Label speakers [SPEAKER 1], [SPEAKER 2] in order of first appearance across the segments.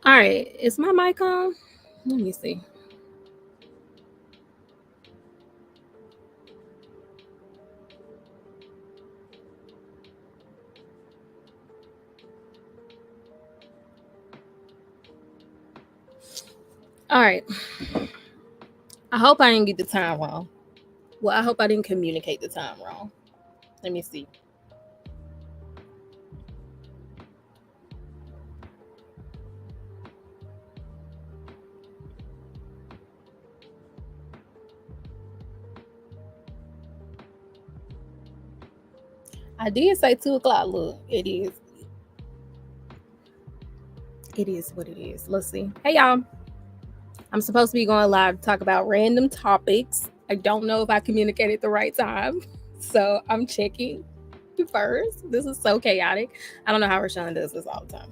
[SPEAKER 1] All right, is my mic on? Let me see. All right. I hope I didn't get the time wrong. Well, I hope I didn't communicate the time wrong. Let me see. I did say 2:00. Look, it is. It is what it is. Let's see. Hey, y'all. I'm supposed to be going live to talk about random topics. I don't know if I communicated the right time. So I'm checking first. This is so chaotic. I don't know how Rashawn does this all the time.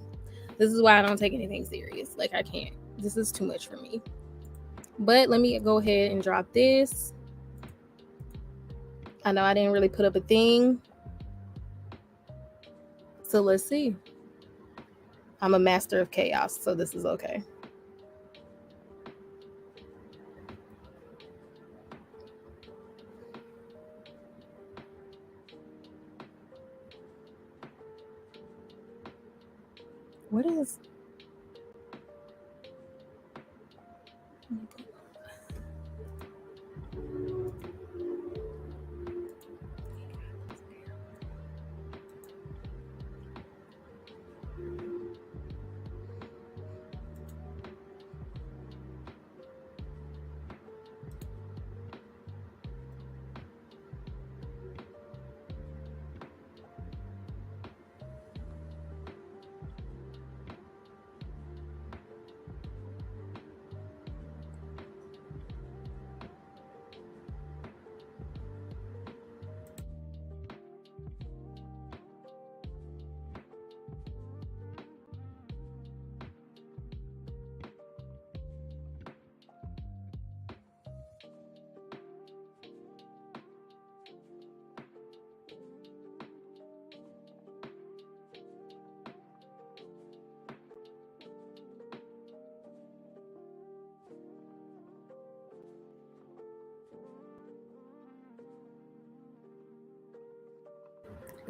[SPEAKER 1] This is why I don't take anything serious. Like, I can't. This is too much for me. But let me go ahead and drop this. I know I didn't really put up a thing. So let's see. I'm a master of chaos, so this is okay. What is...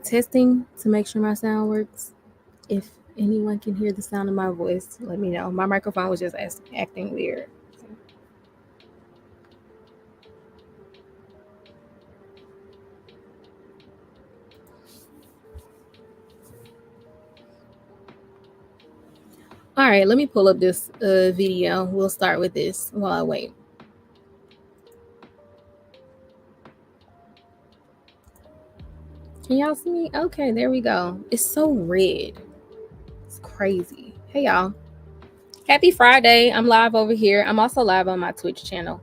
[SPEAKER 1] Testing to make sure my sound works. If anyone can hear the sound of my voice, let me know. My microphone was just acting weird. All right, let me pull up this video. We'll start with this while I wait. Can y'all see me? Okay, there we go. It's so red. It's crazy. Hey, y'all. Happy Friday. I'm live over here. I'm also live on my Twitch channel.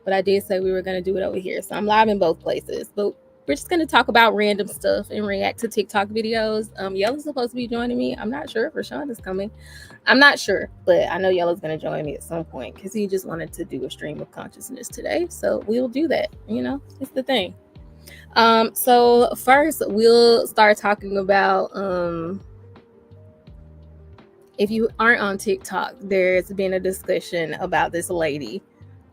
[SPEAKER 1] But I did say we were going to do it over here. So I'm live in both places. But we're just going to talk about random stuff and react to TikTok videos. Yellow's supposed to be joining me. I'm not sure if Rashawn is coming. I'm not sure. But I know Yellow's going to join me at some point because he just wanted to do a stream of consciousness today. So we'll do that. You know, it's the thing. So first we'll start talking about if you aren't on TikTok, there's been a discussion about this lady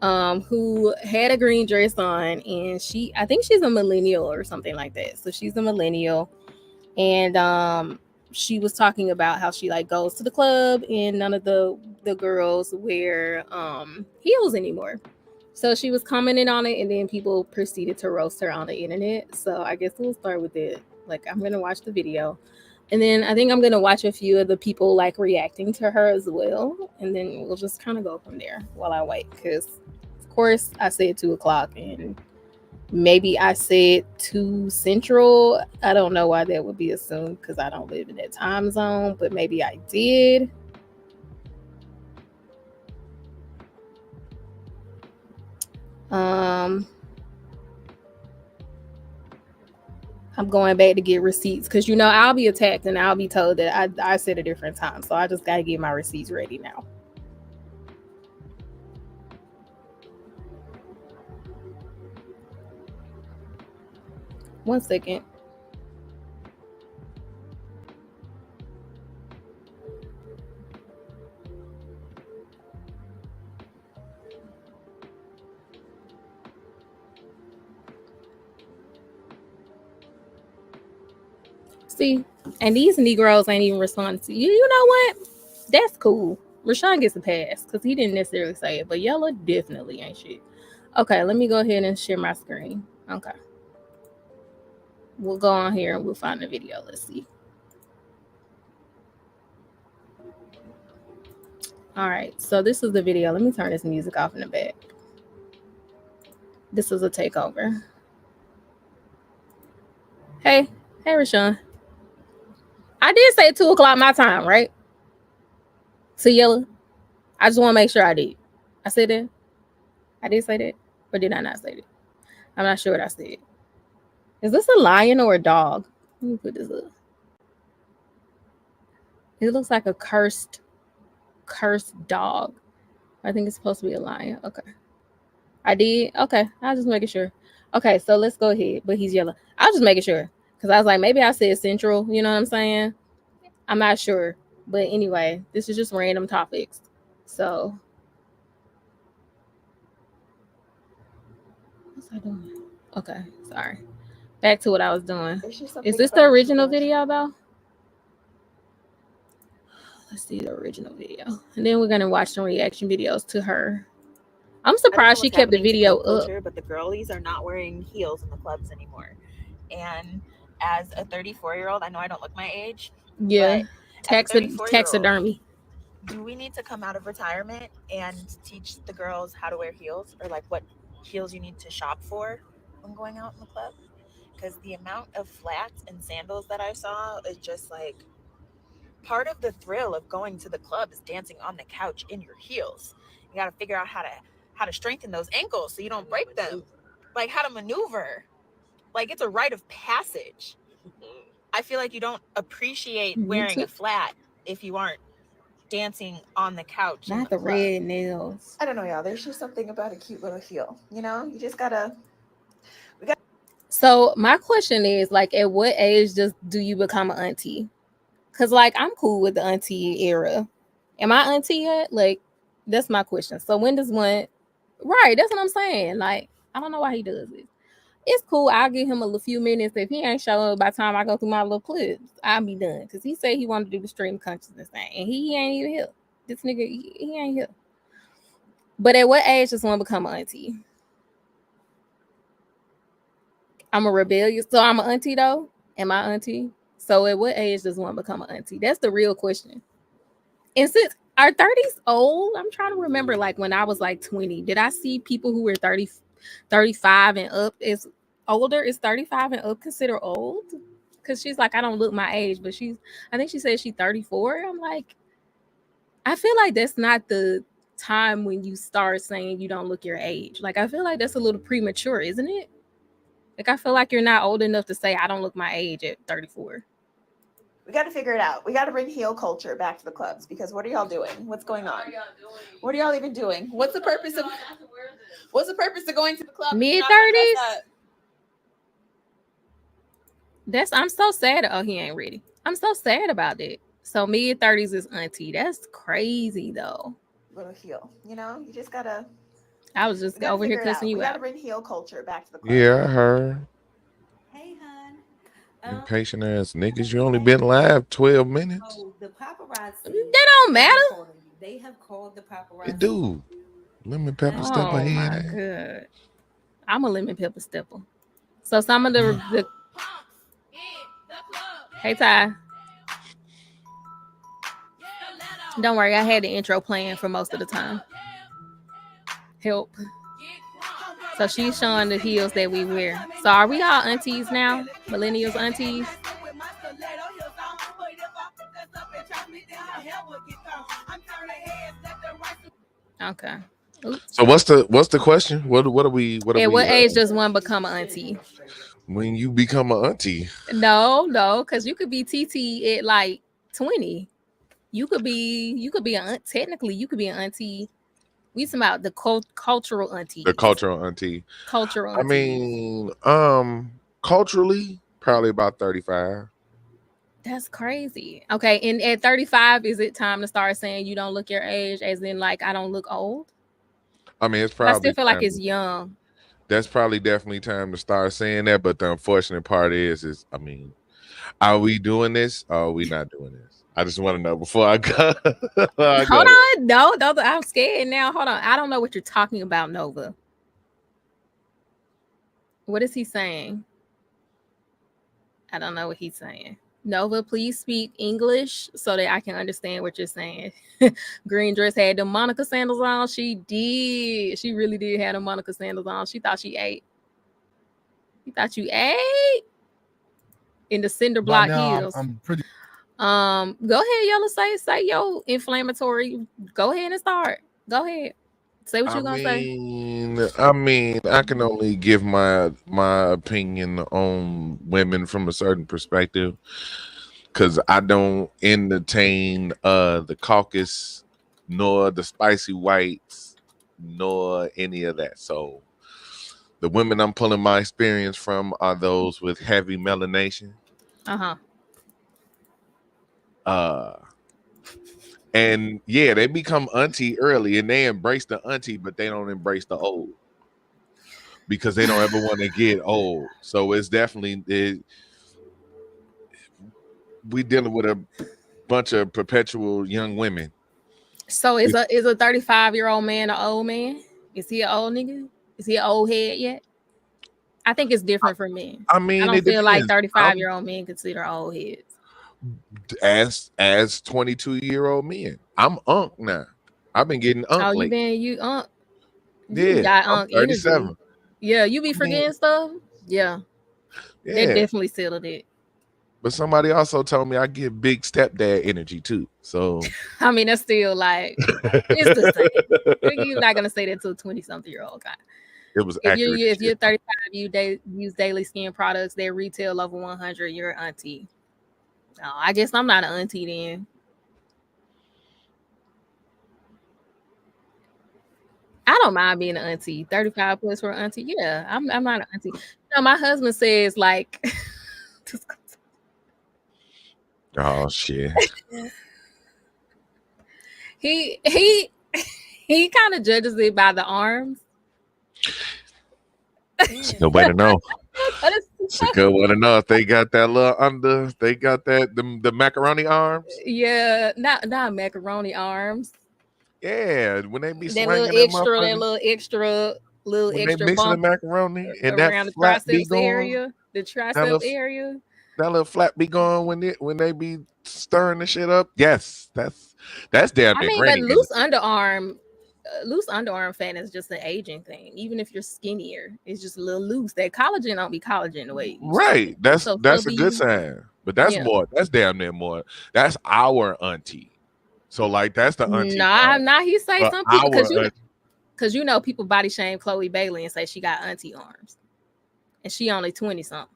[SPEAKER 1] who had a green dress on, and I think she's a millennial or something like that. So she's a millennial, and she was talking about how she like goes to the club and none of the girls wear heels anymore. So she was commenting on it, and then people proceeded to roast her on the internet. So I guess we'll start with it. Like, I'm gonna watch the video, and then I think I'm gonna watch a few of the people like reacting to her as well, and then we'll just kind of go from there while I wait. Because of course I said 2:00, and maybe I said 2 Central. I don't know why that would be assumed because I don't live in that time zone, but maybe I did. I'm going back to get receipts because, you know, I'll be attacked and I'll be told that I said a different time. So I just got to get my receipts ready now. One second. See, and these Negroes ain't even responding to you. You know what? That's cool. Rashawn gets a pass because he didn't necessarily say it, but Yellow definitely ain't shit. Okay, let me go ahead and share my screen. Okay. We'll go on here and we'll find the video. Let's see. All right, so this is the video. Let me turn this music off in the back. This is a takeover. Hey, Rashawn. I did say 2 o'clock my time, right? To Yellow. I just want to make sure I did. I said that? I did say that? Or did I not say that? I'm not sure what I said. Is this a lion or a dog? Let me put this up. It looks like a cursed dog. I think it's supposed to be a lion. Okay. I did? Okay. I was just making sure. Okay, so let's go ahead. But he's yellow. I was just making sure. Because I was like, maybe I said central. You know what I'm saying? I'm not sure. But anyway, this is just random topics. So. What's I doing? Okay. Sorry. Back to what I was doing. Is this the original video, though? Let's see the original video. And then we're going to watch some reaction videos to her. I'm surprised she kept the video up.
[SPEAKER 2] But the girlies are not wearing heels in the clubs anymore. And as a 34-year-old, I know I don't look my age.
[SPEAKER 1] Yeah. Taxidermy.
[SPEAKER 2] Do we need to come out of retirement and teach the girls how to wear heels, or like what heels you need to shop for when going out in the club? Because the amount of flats and sandals that I saw is just like, part of the thrill of going to the club is dancing on the couch in your heels. You got to figure out how to strengthen those ankles so you don't break them. Like how to maneuver. Like it's a rite of passage. I feel like you don't appreciate wearing a flat if you aren't dancing on the couch.
[SPEAKER 1] Not the red nails.
[SPEAKER 2] I don't know, y'all. There's just something about a cute little heel. You know, you just gotta.
[SPEAKER 1] So my question is, like, at what age do you become an auntie? Cause like I'm cool with the auntie era. Am I auntie yet? Like, that's my question. So when does one? Right, that's what I'm saying. Like, I don't know why he does it. It's cool. I'll give him a few minutes. If he ain't showing up by the time I go through my little clips, I'll be done. Cause he said he wanted to do the stream consciousness thing, and he ain't even here. This nigga, he ain't here. But at what age does one become an auntie? I'm a rebellious, so I'm an auntie though. Am I auntie? So at what age does one become an auntie? That's the real question. And since our 30s old, I'm trying to remember, like when I was like 20, did I see people who were 30, 35 and up is older? Is 35 and up considered old? Because she's like, I don't look my age, but I think she said she's 34. I'm like, I feel like that's not the time when you start saying you don't look your age. Like, I feel like that's a little premature, isn't it? Like, I feel like you're not old enough to say I don't look my age at 34.
[SPEAKER 2] We got to figure it out. We got to bring heel culture back to the clubs, because what are y'all doing? What's going on? What are y'all even doing? What's the purpose of going to the club?
[SPEAKER 1] Mid-30s? I'm so sad. Oh, he ain't ready. I'm so sad about that. So mid-30s is auntie. That's crazy though.
[SPEAKER 2] Little heel. You know, you just gotta.
[SPEAKER 1] I was just over here cussing you out.
[SPEAKER 2] We gotta bring heel culture back to the club.
[SPEAKER 3] Yeah, I heard.
[SPEAKER 4] Hey, hon.
[SPEAKER 3] Impatient ass niggas. You only been live 12 minutes.
[SPEAKER 4] Oh, the paparazzi.
[SPEAKER 1] That don't matter.
[SPEAKER 4] They have called the paparazzi.
[SPEAKER 3] It do. Lemon pepper stepper head.
[SPEAKER 1] Oh my god. I'm a lemon pepper stepper. So some of the Hey Ty. Don't worry, I had the intro playing for most of the time. Help. So she's showing the heels that we wear. So are we all aunties now? Millennials aunties? Okay. Oops.
[SPEAKER 3] So what's the question? What are we?
[SPEAKER 1] At what age does one become an auntie?
[SPEAKER 3] When you become an auntie?
[SPEAKER 1] No, because you could be TT at like 20. You could be an technically you could be an auntie. We talking about the cultural auntie.
[SPEAKER 3] The cultural auntie.
[SPEAKER 1] Cultural auntie.
[SPEAKER 3] I mean, culturally, probably about 35.
[SPEAKER 1] That's crazy. Okay, and at 35, is it time to start saying you don't look your age, as in like I don't look old?
[SPEAKER 3] I mean, it's probably.
[SPEAKER 1] I still feel like it's young.
[SPEAKER 3] That's probably definitely time to start saying that, but the unfortunate part is I mean, Are we doing this or are we not doing this? I just want to know before I go. Before I
[SPEAKER 1] Hold
[SPEAKER 3] go.
[SPEAKER 1] on. No, I'm scared now. Hold on. I don't know what you're talking about, Nova. What is he saying? I don't know what he's saying. Nova, please speak English so that I can understand what you're saying. Green dress had the Monica sandals on. She did. She really did have the Monica sandals on. She thought she ate. You thought you ate in the cinder block heels.
[SPEAKER 5] I'm pretty.
[SPEAKER 1] Go ahead, Yellow. Say yo inflammatory. Go ahead and start. Go ahead. Say what you're gonna say.
[SPEAKER 3] I can only give my opinion on women from a certain perspective because I don't entertain the caucus nor the spicy whites nor any of that. So the women I'm pulling my experience from are those with heavy melanation.
[SPEAKER 1] Uh-huh.
[SPEAKER 3] And yeah, they become auntie early and they embrace the auntie, but they don't embrace the old because they don't ever want to get old. So it's definitely we dealing with a bunch of perpetual young women.
[SPEAKER 1] So is a 35-year-old man an old man? Is he an old nigga? Is he an old head yet? I think it's different for men.
[SPEAKER 3] I mean,
[SPEAKER 1] I don't
[SPEAKER 3] it
[SPEAKER 1] feel like
[SPEAKER 3] depends.
[SPEAKER 1] 35-year-old men consider old heads.
[SPEAKER 3] As 22-year-old men, I'm unk now. I've been getting unk.
[SPEAKER 1] Oh,
[SPEAKER 3] lately.
[SPEAKER 1] you been you unk?
[SPEAKER 3] Yeah,
[SPEAKER 1] You got
[SPEAKER 3] I'm
[SPEAKER 1] unk
[SPEAKER 3] 37.
[SPEAKER 1] energy. Yeah, you be forgetting stuff. Yeah, they
[SPEAKER 3] Yeah,
[SPEAKER 1] definitely settled it.
[SPEAKER 3] but somebody also told me I get big stepdad energy too. So
[SPEAKER 1] I mean, that's still like it's the same. You're not gonna say that to a 20-something-year-old guy.
[SPEAKER 3] it was accurate.
[SPEAKER 1] If you're 35, you use daily skin products that retail over 100. You're an auntie. No, I guess I'm not an auntie then. I don't mind being an auntie. 35 plus for an auntie. Yeah, I'm not an auntie. My husband says like
[SPEAKER 3] Oh shit.
[SPEAKER 1] he he kind of judges it by the arms.
[SPEAKER 3] It's a good way to know. It's a good way to know if they got that little under. They got that the macaroni arms.
[SPEAKER 1] Yeah, not macaroni arms.
[SPEAKER 3] Yeah, when they be
[SPEAKER 1] That
[SPEAKER 3] swinging
[SPEAKER 1] little extra
[SPEAKER 3] when they mixing the
[SPEAKER 1] bump
[SPEAKER 3] macaroni and that
[SPEAKER 1] around the
[SPEAKER 3] flap be
[SPEAKER 1] triceps
[SPEAKER 3] going,
[SPEAKER 1] area, the tricep area.
[SPEAKER 3] that little flap be going when they be stirring the shit up. Yes, that's damn
[SPEAKER 1] I
[SPEAKER 3] near
[SPEAKER 1] mean, but
[SPEAKER 3] granny.
[SPEAKER 1] loose underarm fat is just an aging thing. Even if you're skinnier, it's just a little loose. That collagen don't be collagen the way it used to.
[SPEAKER 3] Right. That's
[SPEAKER 1] So
[SPEAKER 3] a
[SPEAKER 1] be-
[SPEAKER 3] good sign. But that's
[SPEAKER 1] Yeah.
[SPEAKER 3] more. That's damn near more. That's our auntie. So like that's the auntie.
[SPEAKER 1] Nah, he say
[SPEAKER 3] But
[SPEAKER 1] some people
[SPEAKER 3] our
[SPEAKER 1] because you know people body shame Chloe Bailey and say she got auntie arms, and she only 20 something.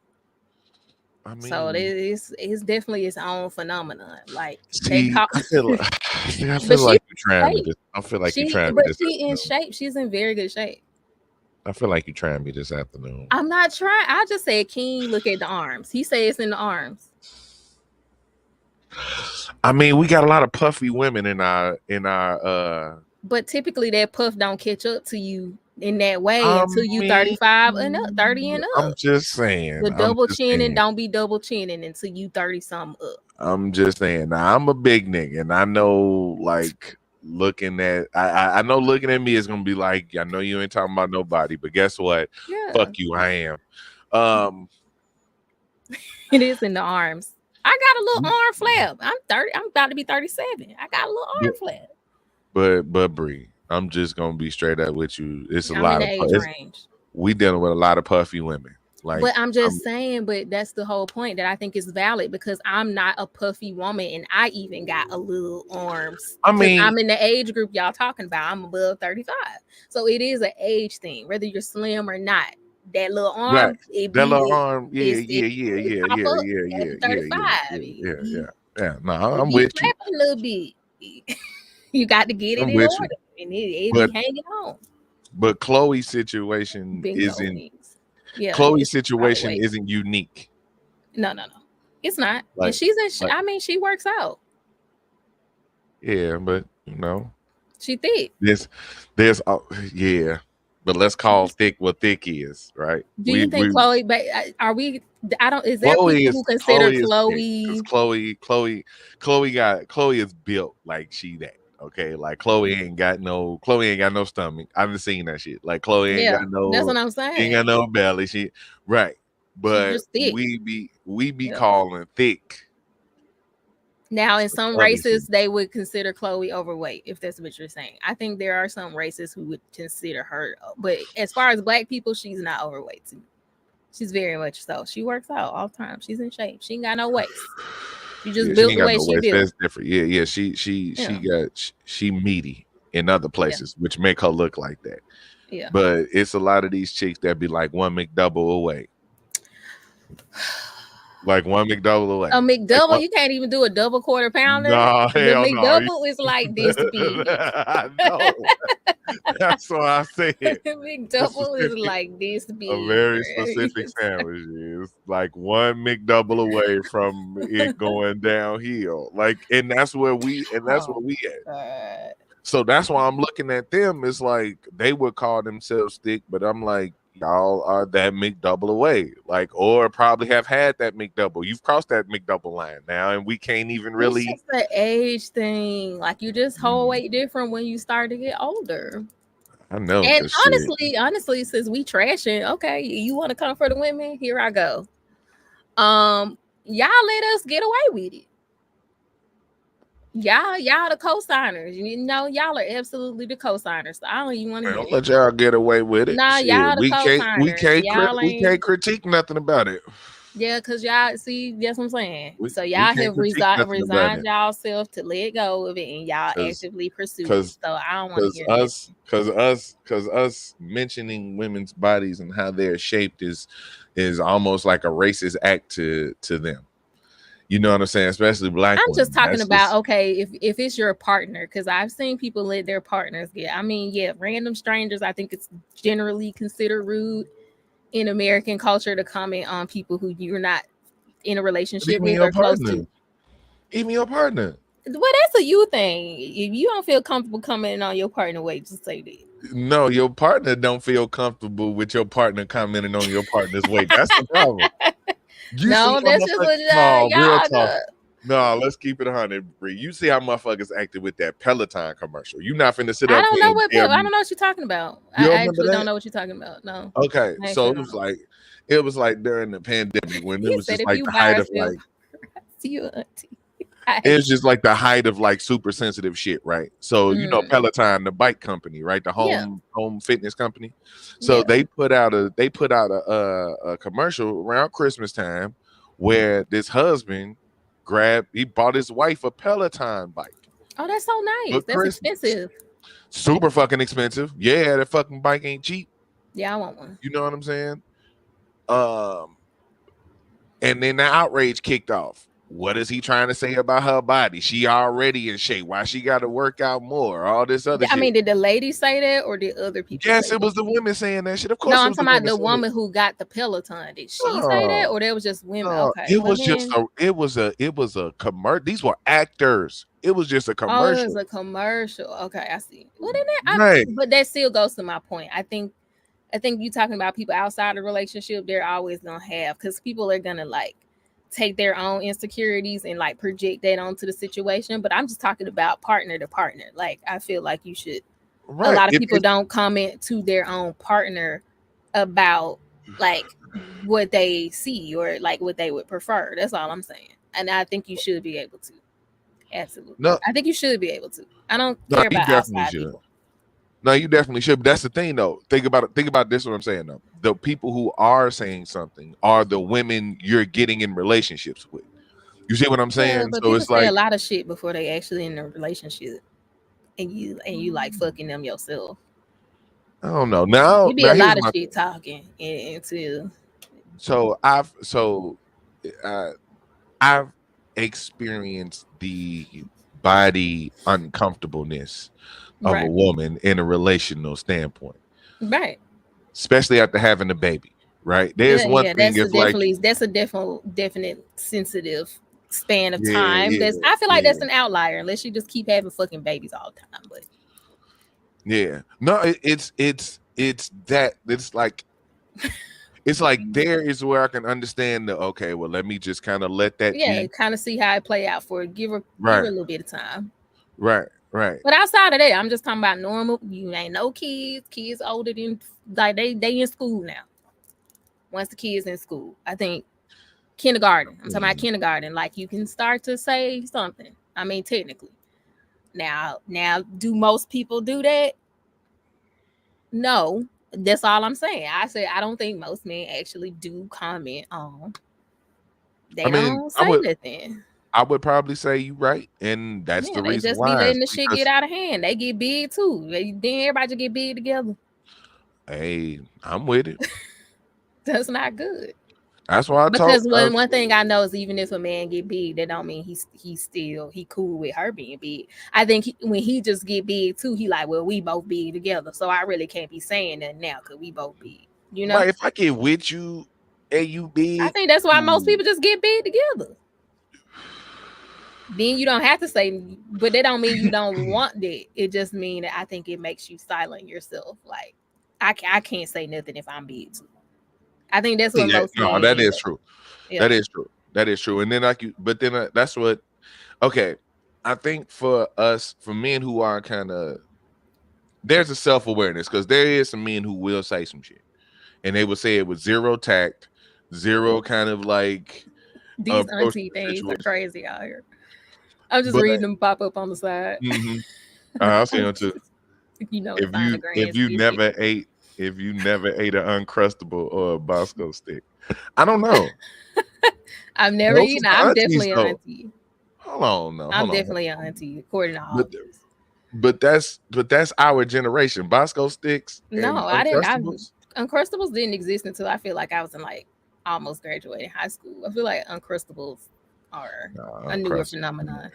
[SPEAKER 3] I mean,
[SPEAKER 1] So it's definitely its own phenomenon. Like
[SPEAKER 3] see,
[SPEAKER 1] they call,
[SPEAKER 3] I feel
[SPEAKER 1] but
[SPEAKER 3] like
[SPEAKER 1] she
[SPEAKER 3] you're trying me this. I feel like you're trying me
[SPEAKER 1] but
[SPEAKER 3] this
[SPEAKER 1] she in
[SPEAKER 3] afternoon.
[SPEAKER 1] shape. She's in very good shape.
[SPEAKER 3] I feel like you're trying me this afternoon.
[SPEAKER 1] I'm not trying. I just said, King, look at the arms. He says it's in the arms.
[SPEAKER 3] I mean, we got a lot of puffy women in our
[SPEAKER 1] But typically that puff don't catch up to you in that way until you 35 and up, 30 and up.
[SPEAKER 3] I'm just saying.
[SPEAKER 1] The double chinning don't be double chinning until you 30 something up.
[SPEAKER 3] I'm just saying. Now I'm a big nigga, and I know like looking at I know looking at me is gonna be like, I know you ain't talking about nobody, but guess what?
[SPEAKER 1] Yeah.
[SPEAKER 3] Fuck you, I am.
[SPEAKER 1] It is in the arms. I got a little arm flap. I'm 30. I'm about to be 37. I got a little arm flap.
[SPEAKER 3] But Bree, I'm just gonna be straight up with you. It's a lot of
[SPEAKER 1] age range.
[SPEAKER 3] We dealing with a lot of puffy women. Like,
[SPEAKER 1] but I'm just saying, but that's the whole point that I think is valid because I'm not a puffy woman and I even got a little arms.
[SPEAKER 3] I mean,
[SPEAKER 1] I'm in the age group y'all talking about. I'm above 35. So it is an age thing, whether you're slim or not. That little arm,
[SPEAKER 3] right. Little arm, yeah.
[SPEAKER 1] 35.
[SPEAKER 3] Yeah. No, I'm with you.
[SPEAKER 1] A little bit. You got to get it in order, and it be hanging on.
[SPEAKER 3] But Chloe's situation isn't.
[SPEAKER 1] Yeah,
[SPEAKER 3] Chloe's situation isn't unique.
[SPEAKER 1] No, it's not. Like, and she's in. I mean, she works out.
[SPEAKER 3] Yeah, but you know,
[SPEAKER 1] she thick.
[SPEAKER 3] There's, yeah. But let's call thick what thick is, right?
[SPEAKER 1] Do you think
[SPEAKER 3] We
[SPEAKER 1] Chloe? But are we? I don't. Is there people who consider
[SPEAKER 3] Chloe is thick because
[SPEAKER 1] Chloe?
[SPEAKER 3] Chloe is built like she that. Okay, like Chloe ain't got no stomach. I haven't seen that shit. Like Chloe ain't
[SPEAKER 1] Yeah,
[SPEAKER 3] got
[SPEAKER 1] that's
[SPEAKER 3] no
[SPEAKER 1] what I'm
[SPEAKER 3] she ain't got
[SPEAKER 1] saying.
[SPEAKER 3] no belly. She right,
[SPEAKER 1] She's
[SPEAKER 3] but
[SPEAKER 1] just thick.
[SPEAKER 3] we be
[SPEAKER 1] Yeah.
[SPEAKER 3] calling thick
[SPEAKER 1] Now, in some
[SPEAKER 3] other shit.
[SPEAKER 1] races, they would consider Chloe overweight, if that's what you're saying. I think there are some races who would consider her, but as far as black people, she's not overweight to me. She's very much so. She works out all the time. She's in shape. She ain't got no waist. She just
[SPEAKER 3] Yeah, she
[SPEAKER 1] built
[SPEAKER 3] ain't
[SPEAKER 1] the
[SPEAKER 3] got
[SPEAKER 1] way
[SPEAKER 3] no
[SPEAKER 1] she
[SPEAKER 3] waist.
[SPEAKER 1] built.
[SPEAKER 3] That's different. Yeah. She
[SPEAKER 1] Yeah.
[SPEAKER 3] she meaty in other places, which make her look like that.
[SPEAKER 1] Yeah.
[SPEAKER 3] But it's a lot of these chicks that be like one McDouble away. Like one McDouble away.
[SPEAKER 1] A
[SPEAKER 3] Like
[SPEAKER 1] McDouble, you can't even do a double quarter pounder.
[SPEAKER 3] nah,
[SPEAKER 1] The
[SPEAKER 3] hell no.
[SPEAKER 1] McDouble is like this big.
[SPEAKER 3] I know. That's what I said.
[SPEAKER 1] McDouble is like this big.
[SPEAKER 3] A very
[SPEAKER 1] Right?
[SPEAKER 3] specific sandwich is like one McDouble away from it going downhill. Like, and that's where we at.
[SPEAKER 1] God.
[SPEAKER 3] So that's why I'm looking at them. It's like they would call themselves thick, but I'm like, y'all are that McDouble away. Like, or probably have had that McDouble. You've crossed that McDouble line now, and we can't even
[SPEAKER 1] It's
[SPEAKER 3] really.
[SPEAKER 1] just the age thing. Like you just hold weight different when you start to get older.
[SPEAKER 3] I know.
[SPEAKER 1] And
[SPEAKER 3] 'cause shit.
[SPEAKER 1] honestly, since we trashing, okay, you want to come for the women? Here I go. Y'all let us get away with it. Y'all the co-signers. You know, y'all are absolutely the co-signers. So I don't even want to
[SPEAKER 3] Man,
[SPEAKER 1] hear
[SPEAKER 3] don't
[SPEAKER 1] it.
[SPEAKER 3] let y'all get away with it.
[SPEAKER 1] Nah,
[SPEAKER 3] Shit,
[SPEAKER 1] y'all the
[SPEAKER 3] we
[SPEAKER 1] co-signers. Y'all
[SPEAKER 3] we
[SPEAKER 1] ain't.
[SPEAKER 3] can't critique nothing about it.
[SPEAKER 1] Yeah, because y'all see, that's what I'm saying. So
[SPEAKER 3] We
[SPEAKER 1] y'all
[SPEAKER 3] can't
[SPEAKER 1] have
[SPEAKER 3] critique nothing about
[SPEAKER 1] resigned
[SPEAKER 3] it.
[SPEAKER 1] yourself to let go of it, and y'all actively pursue it.
[SPEAKER 3] Cause
[SPEAKER 1] So I don't want to hear this.
[SPEAKER 3] cause us mentioning women's bodies and how they're shaped is almost like a racist act to them. You know what I'm saying? Especially black
[SPEAKER 1] I'm
[SPEAKER 3] women.
[SPEAKER 1] just talking
[SPEAKER 3] That's
[SPEAKER 1] about
[SPEAKER 3] just,
[SPEAKER 1] okay, if it's your partner, because I've seen people let their partners get. I mean, yeah, random strangers. I think it's generally considered rude in American culture to comment on people who you're not in a relationship
[SPEAKER 3] even
[SPEAKER 1] with
[SPEAKER 3] your
[SPEAKER 1] or close
[SPEAKER 3] partner.
[SPEAKER 1] to.
[SPEAKER 3] Even your partner.
[SPEAKER 1] Well, that's a you thing. If you don't feel comfortable commenting on your partner weight, just say that.
[SPEAKER 3] No, your partner don't feel comfortable with your partner commenting on your partner's weight. That's the problem. You see
[SPEAKER 1] No,
[SPEAKER 3] how
[SPEAKER 1] that's just what
[SPEAKER 3] no, real
[SPEAKER 1] y'all
[SPEAKER 3] talk.
[SPEAKER 1] do.
[SPEAKER 3] No, let's keep it 100, Bree. You see how motherfuckers acted with that Peloton commercial. You not finna sit
[SPEAKER 1] I
[SPEAKER 3] up
[SPEAKER 1] don't
[SPEAKER 3] here
[SPEAKER 1] know
[SPEAKER 3] and
[SPEAKER 1] what
[SPEAKER 3] tell
[SPEAKER 1] I
[SPEAKER 3] me.
[SPEAKER 1] don't know what you're talking about.
[SPEAKER 3] You
[SPEAKER 1] I
[SPEAKER 3] remember
[SPEAKER 1] actually don't
[SPEAKER 3] that?
[SPEAKER 1] know what you're talking about. No.
[SPEAKER 3] Okay,
[SPEAKER 1] I
[SPEAKER 3] so
[SPEAKER 1] actually don't know.
[SPEAKER 3] it was like during the pandemic when it
[SPEAKER 1] He
[SPEAKER 3] was
[SPEAKER 1] said
[SPEAKER 3] just
[SPEAKER 1] if
[SPEAKER 3] like
[SPEAKER 1] you
[SPEAKER 3] the
[SPEAKER 1] buy
[SPEAKER 3] height
[SPEAKER 1] a
[SPEAKER 3] of
[SPEAKER 1] silver,
[SPEAKER 3] like
[SPEAKER 1] see you auntie.
[SPEAKER 3] it was just like the height of like super sensitive shit, right? So you know Peloton, the bike company, right? The
[SPEAKER 1] Yeah.
[SPEAKER 3] home fitness company. So
[SPEAKER 1] Yeah.
[SPEAKER 3] they put out a commercial around Christmas time where this husband he bought his wife a Peloton bike
[SPEAKER 1] Oh, that's so nice.
[SPEAKER 3] for
[SPEAKER 1] That's
[SPEAKER 3] Christmas.
[SPEAKER 1] expensive.
[SPEAKER 3] Super fucking expensive. Yeah, that fucking bike ain't cheap.
[SPEAKER 1] Yeah, I want one.
[SPEAKER 3] You know what I'm saying? And then the outrage kicked off. What is he trying to say about her body? She already in shape. Why she got to work out more? All this other
[SPEAKER 1] I
[SPEAKER 3] shit.
[SPEAKER 1] mean, did the lady say that or did other people
[SPEAKER 3] Yes,
[SPEAKER 1] say
[SPEAKER 3] it was the women saying that shit. Of
[SPEAKER 1] that? No,
[SPEAKER 3] course, it
[SPEAKER 1] I'm
[SPEAKER 3] was the
[SPEAKER 1] talking about
[SPEAKER 3] women
[SPEAKER 1] the
[SPEAKER 3] saying it.
[SPEAKER 1] woman who got the Peloton. Did she say that
[SPEAKER 3] No,
[SPEAKER 1] or there was just women?
[SPEAKER 3] no,
[SPEAKER 1] Okay.
[SPEAKER 3] it
[SPEAKER 1] Well,
[SPEAKER 3] was just
[SPEAKER 1] then,
[SPEAKER 3] it was a commercial. These were actors. It was just a
[SPEAKER 1] oh, it was
[SPEAKER 3] commercial.
[SPEAKER 1] a commercial. Okay, I see. Well, then
[SPEAKER 3] Right.
[SPEAKER 1] but that still goes to my point. I think you talking about people outside the relationship, they're always gonna have because people are gonna like take their own insecurities and like project that onto the situation. But I'm just talking about partner to partner. Like I feel like you should.
[SPEAKER 3] Right.
[SPEAKER 1] A lot of people don't comment to their own partner about like what they see or like what they would prefer. That's all I'm saying. And I think you should be able to. Absolutely.
[SPEAKER 3] No,
[SPEAKER 1] I think you should be able to. I don't
[SPEAKER 3] no,
[SPEAKER 1] care
[SPEAKER 3] you
[SPEAKER 1] about
[SPEAKER 3] definitely
[SPEAKER 1] outside
[SPEAKER 3] should.
[SPEAKER 1] people.
[SPEAKER 3] No, you definitely should. But that's the thing, though. Think about it. Think about this. What I'm saying, though. The people who are saying something are the women you're getting in relationships with. You see what I'm
[SPEAKER 1] Yeah,
[SPEAKER 3] saying?
[SPEAKER 1] but
[SPEAKER 3] So
[SPEAKER 1] people
[SPEAKER 3] it's
[SPEAKER 1] say
[SPEAKER 3] like
[SPEAKER 1] a lot of shit before they actually in a relationship, and you like fucking them yourself.
[SPEAKER 3] I don't know.
[SPEAKER 1] You be
[SPEAKER 3] Now
[SPEAKER 1] a
[SPEAKER 3] here's
[SPEAKER 1] lot of
[SPEAKER 3] my
[SPEAKER 1] shit talking until
[SPEAKER 3] so uh, I've experienced the body uncomfortableness of a
[SPEAKER 1] right,
[SPEAKER 3] woman in a relational standpoint,
[SPEAKER 1] right.
[SPEAKER 3] especially after having a baby. Right? There's
[SPEAKER 1] Yeah,
[SPEAKER 3] one
[SPEAKER 1] yeah.
[SPEAKER 3] thing. It's like
[SPEAKER 1] That's a definite sensitive span of
[SPEAKER 3] yeah,
[SPEAKER 1] time.
[SPEAKER 3] yeah,
[SPEAKER 1] I feel like
[SPEAKER 3] yeah.
[SPEAKER 1] that's an outlier unless you just keep having fucking babies all the time. But
[SPEAKER 3] Yeah, no, it's like there is where I can understand the okay, well, let me just kind of let that
[SPEAKER 1] Yeah,
[SPEAKER 3] be.
[SPEAKER 1] kind of see how it play out for her. Give her a
[SPEAKER 3] Right,
[SPEAKER 1] little bit of time.
[SPEAKER 3] right.
[SPEAKER 1] But outside of that, I'm just talking about normal. You ain't no kids. Kids older than like they in school now. Once the kids in school, I think kindergarten. I'm talking about kindergarten. Like you can start to say something. I mean, technically. Now, do most people do that? No. That's all I'm saying. I say I don't think most men actually do comment on. They
[SPEAKER 3] I mean,
[SPEAKER 1] don't say nothing.
[SPEAKER 3] I would probably say you right, and that's
[SPEAKER 1] Yeah,
[SPEAKER 3] the
[SPEAKER 1] they
[SPEAKER 3] reason
[SPEAKER 1] just be
[SPEAKER 3] why.
[SPEAKER 1] letting the shit get out of hand. They get big too. Then everybody just get big together.
[SPEAKER 3] Hey, I'm with it.
[SPEAKER 1] That's not good.
[SPEAKER 3] That's why I talk.
[SPEAKER 1] Because one thing I know is even if a man get big, that don't mean he's still cool with her being big. I think when he just get big too, he like, well, we both big together, so I really can't be saying that now because we both big. You know,
[SPEAKER 3] Right, if I get with you and you big,
[SPEAKER 1] I think that's why most people just get big together. Then you don't have to say, but that don't mean you don't want that. It just mean that I think it makes you silent yourself. Like I can't say nothing if I'm big too. I think that's what most men.
[SPEAKER 3] that is true.
[SPEAKER 1] Yeah.
[SPEAKER 3] That is true. That is true. And then but then that's what. Okay, I think for us, for men who are kind of, there's a self-awareness because there is some men who will say some shit, and they will say it with zero tact, zero kind of like
[SPEAKER 1] these auntie things are crazy out here. I'm just
[SPEAKER 3] But,
[SPEAKER 1] reading them pop up on the side.
[SPEAKER 3] I'll see them too.
[SPEAKER 1] You know,
[SPEAKER 3] if you never ate an Uncrustable or a Bosco stick, I don't know.
[SPEAKER 1] I've never eaten. I'm definitely an auntie.
[SPEAKER 3] Hold on, no.
[SPEAKER 1] I'm definitely an auntie, according to all this.
[SPEAKER 3] But that's our generation. Bosco sticks.
[SPEAKER 1] No, I didn't. Uncrustables didn't exist until I feel like I was in like almost graduating high school. I feel like Uncrustables are a newer phenomenon.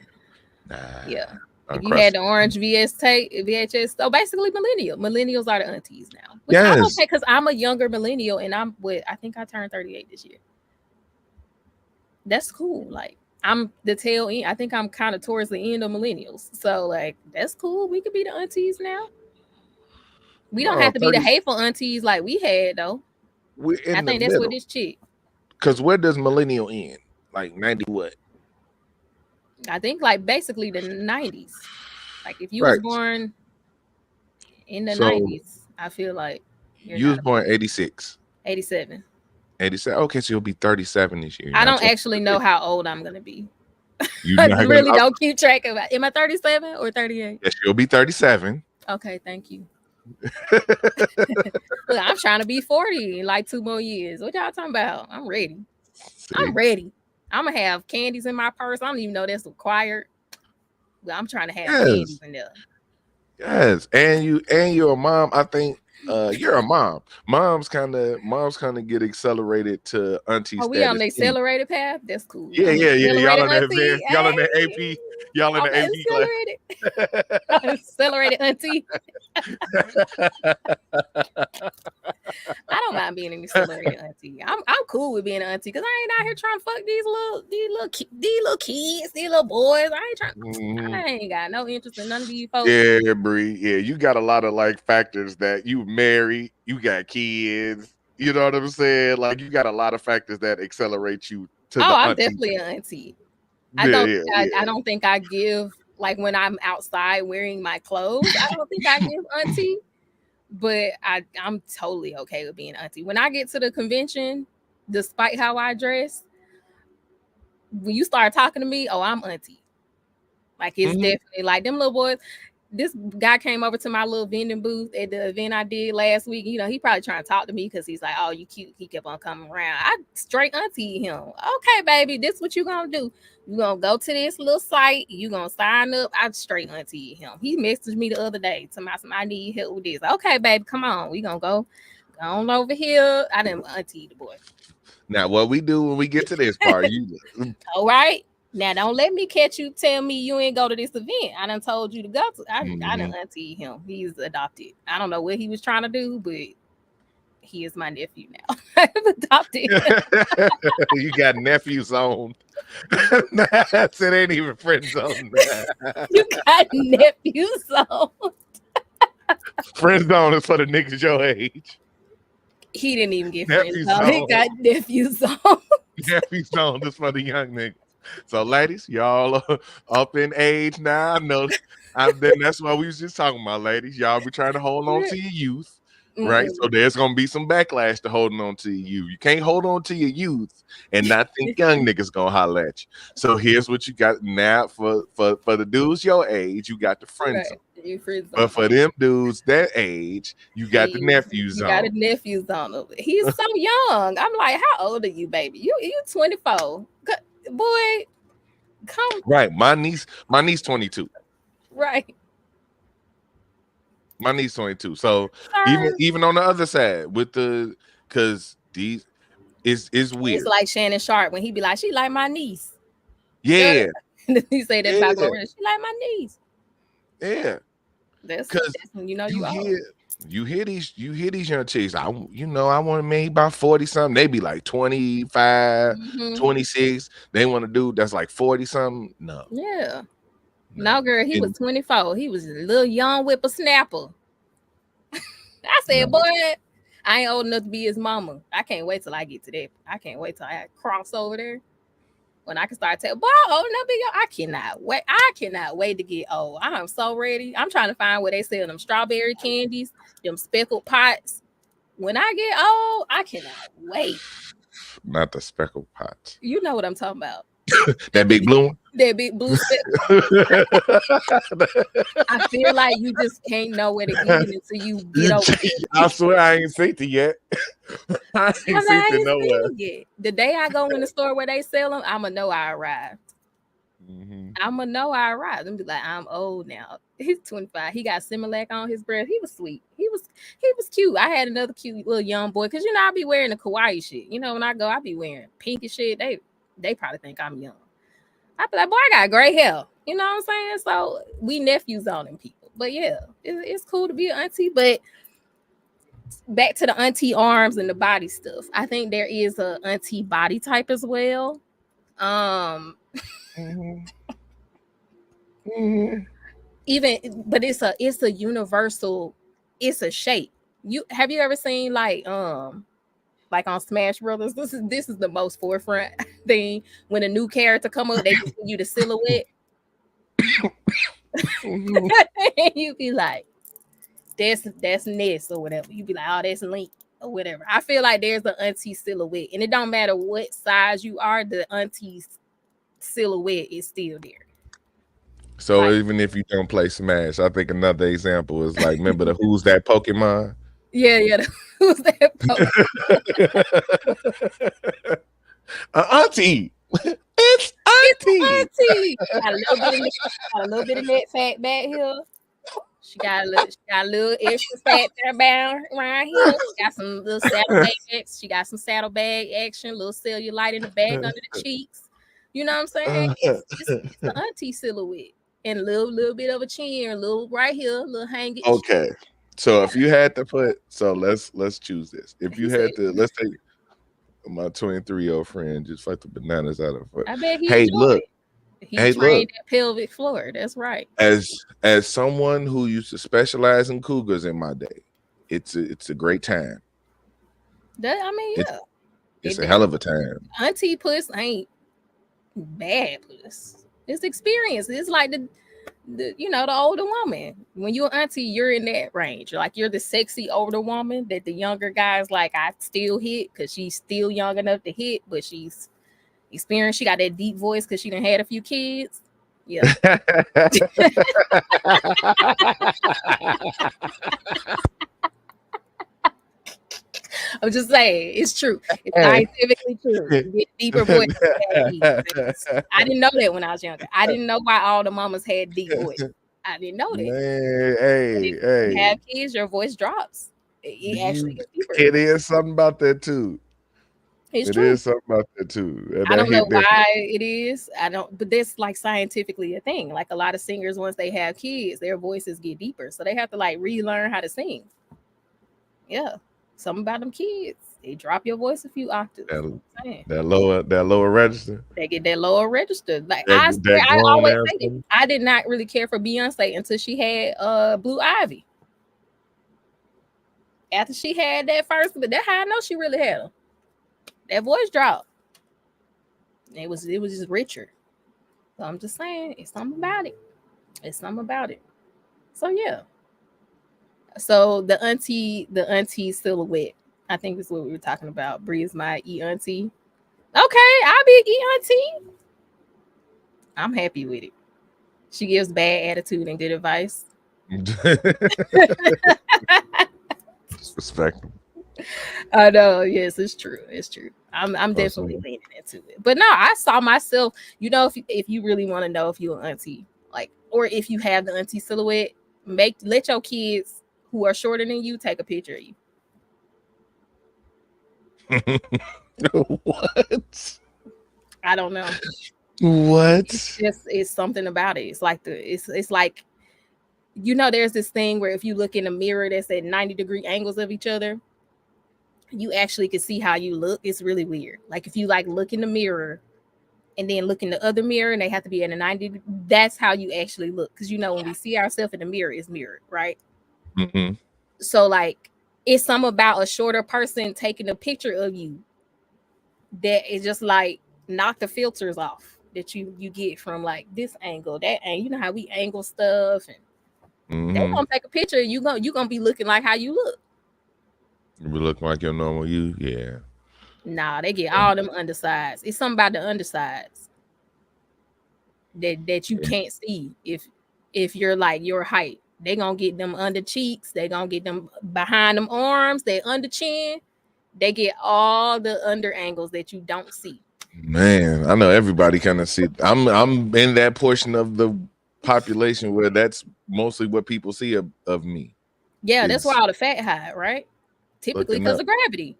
[SPEAKER 1] Yeah. If you had the orange VHS, so basically millennials are the aunties now. Which I'm okay because I'm a younger millennial and I think I turned 38 this year. That's cool. Like I'm the tail end. I think I'm kind of towards the end of millennials. So like that's cool. We could be the aunties now. We don't have to be the hateful aunties like we had though. I think that's what this chick.
[SPEAKER 3] Because where does millennial end? Like 90 what?
[SPEAKER 1] I think like basically the 90s. Like if you was born in the 90s, I feel like
[SPEAKER 3] you was born 86.
[SPEAKER 1] 87.
[SPEAKER 3] 87. Okay, so you'll be 37 this year.
[SPEAKER 1] I don't actually know how old I'm gonna be. I really don't keep track of it. Am I 37 or 38?
[SPEAKER 3] Yes, you'll be 37.
[SPEAKER 1] Okay, thank you. Look, I'm trying to be 40 in like 2 more years. What y'all talking about? I'm ready. I'm ready. I'm gonna have candies in my purse. I don't even know that's required. But I'm trying to have candies in there.
[SPEAKER 3] Yes, and you're a mom. I think you're a mom. Moms kind of get accelerated to auntie status.
[SPEAKER 1] Are we on the accelerated path? That's cool.
[SPEAKER 3] Yeah. Y'all in the y'all in the AP. Y'all in the AP
[SPEAKER 1] class. Accelerated auntie. I don't mind being an accelerated auntie. I'm cool with being an auntie because I ain't out here trying to fuck these little kids, these little boys. I ain't trying. I ain't got no interest in none of these folks.
[SPEAKER 3] Yeah, Bree. Yeah, you got a lot of like factors that you married, you got kids. You know what I'm saying? Like you got a lot of factors that accelerate you to the
[SPEAKER 1] I'm definitely an auntie. I don't think I give like when I'm outside wearing my clothes. I don't think I give auntie, but I'm totally okay with being auntie. When I get to the convention, despite how I dress, when you start talking to me, I'm auntie. Like it's definitely like them little boys. This guy came over to my little vending booth at the event I did last week. You know, he probably trying to talk to me because he's like, "Oh, you cute." He kept on coming around. I straight auntie him. Okay, baby, this what you gonna do? You gonna go to this little site? You gonna sign up? I straight auntie him. He messaged me the other day to I need help with this. Okay, baby, come on. We gonna go on over here. I didn't auntie the boy.
[SPEAKER 3] Now, what we do when we get to this part,
[SPEAKER 1] all right. Now, don't let me catch you tell me you ain't go to this event. I done told you to go to. I done auntie him. He's adopted. I don't know what he was trying to do, but he is my nephew now. I've adopted him.
[SPEAKER 3] You got nephews on. It ain't even friends on.
[SPEAKER 1] You got nephews on.
[SPEAKER 3] Friend zone is for the niggas your age.
[SPEAKER 1] He didn't even get friends
[SPEAKER 3] Nephew
[SPEAKER 1] on. He
[SPEAKER 3] zone.
[SPEAKER 1] got nephews on.
[SPEAKER 3] Nephew zone is for the young niggas. So, ladies, y'all are up in age now. I know. Then that's what we was just talking about, ladies. Y'all be trying to hold on to your youth, right? So there's gonna be some backlash to holding on to your youth. You can't hold on to your youth and not think young niggas gonna holler at you. So here's what you got now for the dudes your age, you got the friend zone.
[SPEAKER 1] You friend
[SPEAKER 3] But for them dudes that age, you got the nephew
[SPEAKER 1] You
[SPEAKER 3] zone.
[SPEAKER 1] got a nephew zone. He's so young. I'm like, how old are you, baby? You 24. Boy, come.
[SPEAKER 3] Right. My niece 22.
[SPEAKER 1] Right.
[SPEAKER 3] My niece 22. So
[SPEAKER 1] Sir.
[SPEAKER 3] even on the other side with the because these is weird.
[SPEAKER 1] It's like Shannon Sharp when he be like, she like my niece.
[SPEAKER 3] Yeah.
[SPEAKER 1] He say that about Gloria. She like my niece.
[SPEAKER 3] Yeah.
[SPEAKER 1] That's when you know
[SPEAKER 3] you hear these young chicks. I want to make about 40 something. They be like 25, 26. They want a dude that's like 40 something. No.
[SPEAKER 1] Yeah. No, girl, he was 24. He was a little young whippersnapper. I said, boy, I ain't old enough to be his mama. I can't wait till I get to that. I can't wait till I cross over there. When I can start telling, boy, I'm old enough to be I cannot wait. I cannot wait to get old. I'm so ready. I'm trying to find where they sell them strawberry candies, them speckled pots. When I get old, I cannot wait.
[SPEAKER 3] Not the speckled pots.
[SPEAKER 1] You know what I'm talking about.
[SPEAKER 3] That big blue one?
[SPEAKER 1] That big blue I feel like you just can't know where to get it until you get over it.
[SPEAKER 3] I swear I ain't seen it yet. I ain't seen it nowhere.
[SPEAKER 1] The day I go in the store where they sell them, I'ma know I arrived. I'ma know I arrived and be like, I'm old now. He's 25. He got Similac on his breath. He was sweet. He was cute. I had another cute little young boy because I be wearing the kawaii shit. When I go, I be wearing pink and shit. They probably think I'm young. I be like, boy, I got gray hair. You know what I'm saying? So we nephews on them people. But yeah, it's cool to be an auntie. But back to the auntie arms and the body stuff. I think there is a auntie body type as well. Even, but it's a universal. It's a shape. Have you ever seen like on Smash Brothers? This is the most forefront thing. When a new character come up, they give you the silhouette. You be like, that's Ness or whatever. You be like, oh, that's Link or whatever. I feel like there's an auntie silhouette, and it don't matter what size you are, the auntie silhouette is still there.
[SPEAKER 3] So even if you don't play Smash, I think another example is like, remember the Who's That Pokemon?
[SPEAKER 1] Yeah, Who's That
[SPEAKER 3] Pokemon? Auntie. It's auntie.
[SPEAKER 1] Got a little bit of that fat back here. She got a little extra fat there around here. She got some little saddlebags. She got some saddlebag action, little cellulite in the back under the cheeks. You know what I'm saying? It's the auntie silhouette. And a little bit of a chin, a little right here, a little hanging.
[SPEAKER 3] Okay. So if you had to put, let's choose this. If you had to, let's take my 23-year-old friend just fucked the bananas out of her.
[SPEAKER 1] I bet he
[SPEAKER 3] look.
[SPEAKER 1] He trained that pelvic floor. That's right.
[SPEAKER 3] As someone who used to specialize in cougars in my day, it's a great time. It's a hell of a time.
[SPEAKER 1] Auntie puss ain't bad puss. It's experience. It's like the older woman. When you're an auntie, you're in that range. Like you're the sexy older woman that the younger guys like. I still hit because she's still young enough to hit, but she's experienced. She got that deep voice because she done had a few kids. Yeah. I'm just saying, it's true. It's scientifically true. Get deeper voice. I didn't know that when I was younger. I didn't know why all the mamas had deep voice. I didn't know that.
[SPEAKER 3] Man,
[SPEAKER 1] if you have kids, your voice drops. It actually gets deeper.
[SPEAKER 3] It is something about that too.
[SPEAKER 1] It
[SPEAKER 3] is something about that too.
[SPEAKER 1] I don't know why it is. But that's like scientifically a thing. Like a lot of singers, once they have kids, their voices get deeper. So they have to like relearn how to sing. Yeah. Something about them kids. They drop your voice a few octaves.
[SPEAKER 3] That lower register.
[SPEAKER 1] They get that lower register. Like I always say it. I did not really care for Beyonce until she had Blue Ivy. After she had that first, but that's how I know she really had her. That voice dropped. It was just richer. So I'm just saying, it's something about it. It's something about it. So yeah. So the auntie silhouette. I think is what we were talking about. Bree is my auntie. Okay, I'll be auntie. I'm happy with it. She gives bad attitude and good advice.
[SPEAKER 3] Disrespectful.
[SPEAKER 1] I know. Yes, it's true. It's true. I'm definitely
[SPEAKER 3] Awesome.
[SPEAKER 1] leaning into it. But no, I saw myself. If you really want to know if you're an auntie, like, or if you have the auntie silhouette, let your kids who are shorter than you take a picture of you.
[SPEAKER 3] What?
[SPEAKER 1] I don't know.
[SPEAKER 3] What?
[SPEAKER 1] It's something about it. It's like there's this thing where if you look in a mirror that's at 90-degree angles of each other, you actually can see how you look. It's really weird. Like if you like look in the mirror and then look in the other mirror and they have to be at a 90, that's how you actually look. Because when we see ourselves in the mirror, it's mirrored, right?
[SPEAKER 3] Mm-hmm.
[SPEAKER 1] So like it's something about a shorter person taking a picture of you that is just like knock the filters off that you get from like this angle, that angle. You know how we angle stuff and they
[SPEAKER 3] Mm-hmm.
[SPEAKER 1] gonna take a picture, you gonna be looking like how you look.
[SPEAKER 3] You look like your normal you, yeah.
[SPEAKER 1] Nah, they get all them undersides. It's something about the undersides that you can't see if you're like your height. They gonna get them under cheeks, they gonna get them behind them arms, they under chin. They get all the under angles that you don't see.
[SPEAKER 3] Man, I know everybody kind of see. I'm in that portion of the population where that's mostly what people see of me.
[SPEAKER 1] Yeah, that's why
[SPEAKER 3] Is
[SPEAKER 1] all the fat hide, right? Typically
[SPEAKER 3] looking
[SPEAKER 1] because
[SPEAKER 3] up.
[SPEAKER 1] of gravity.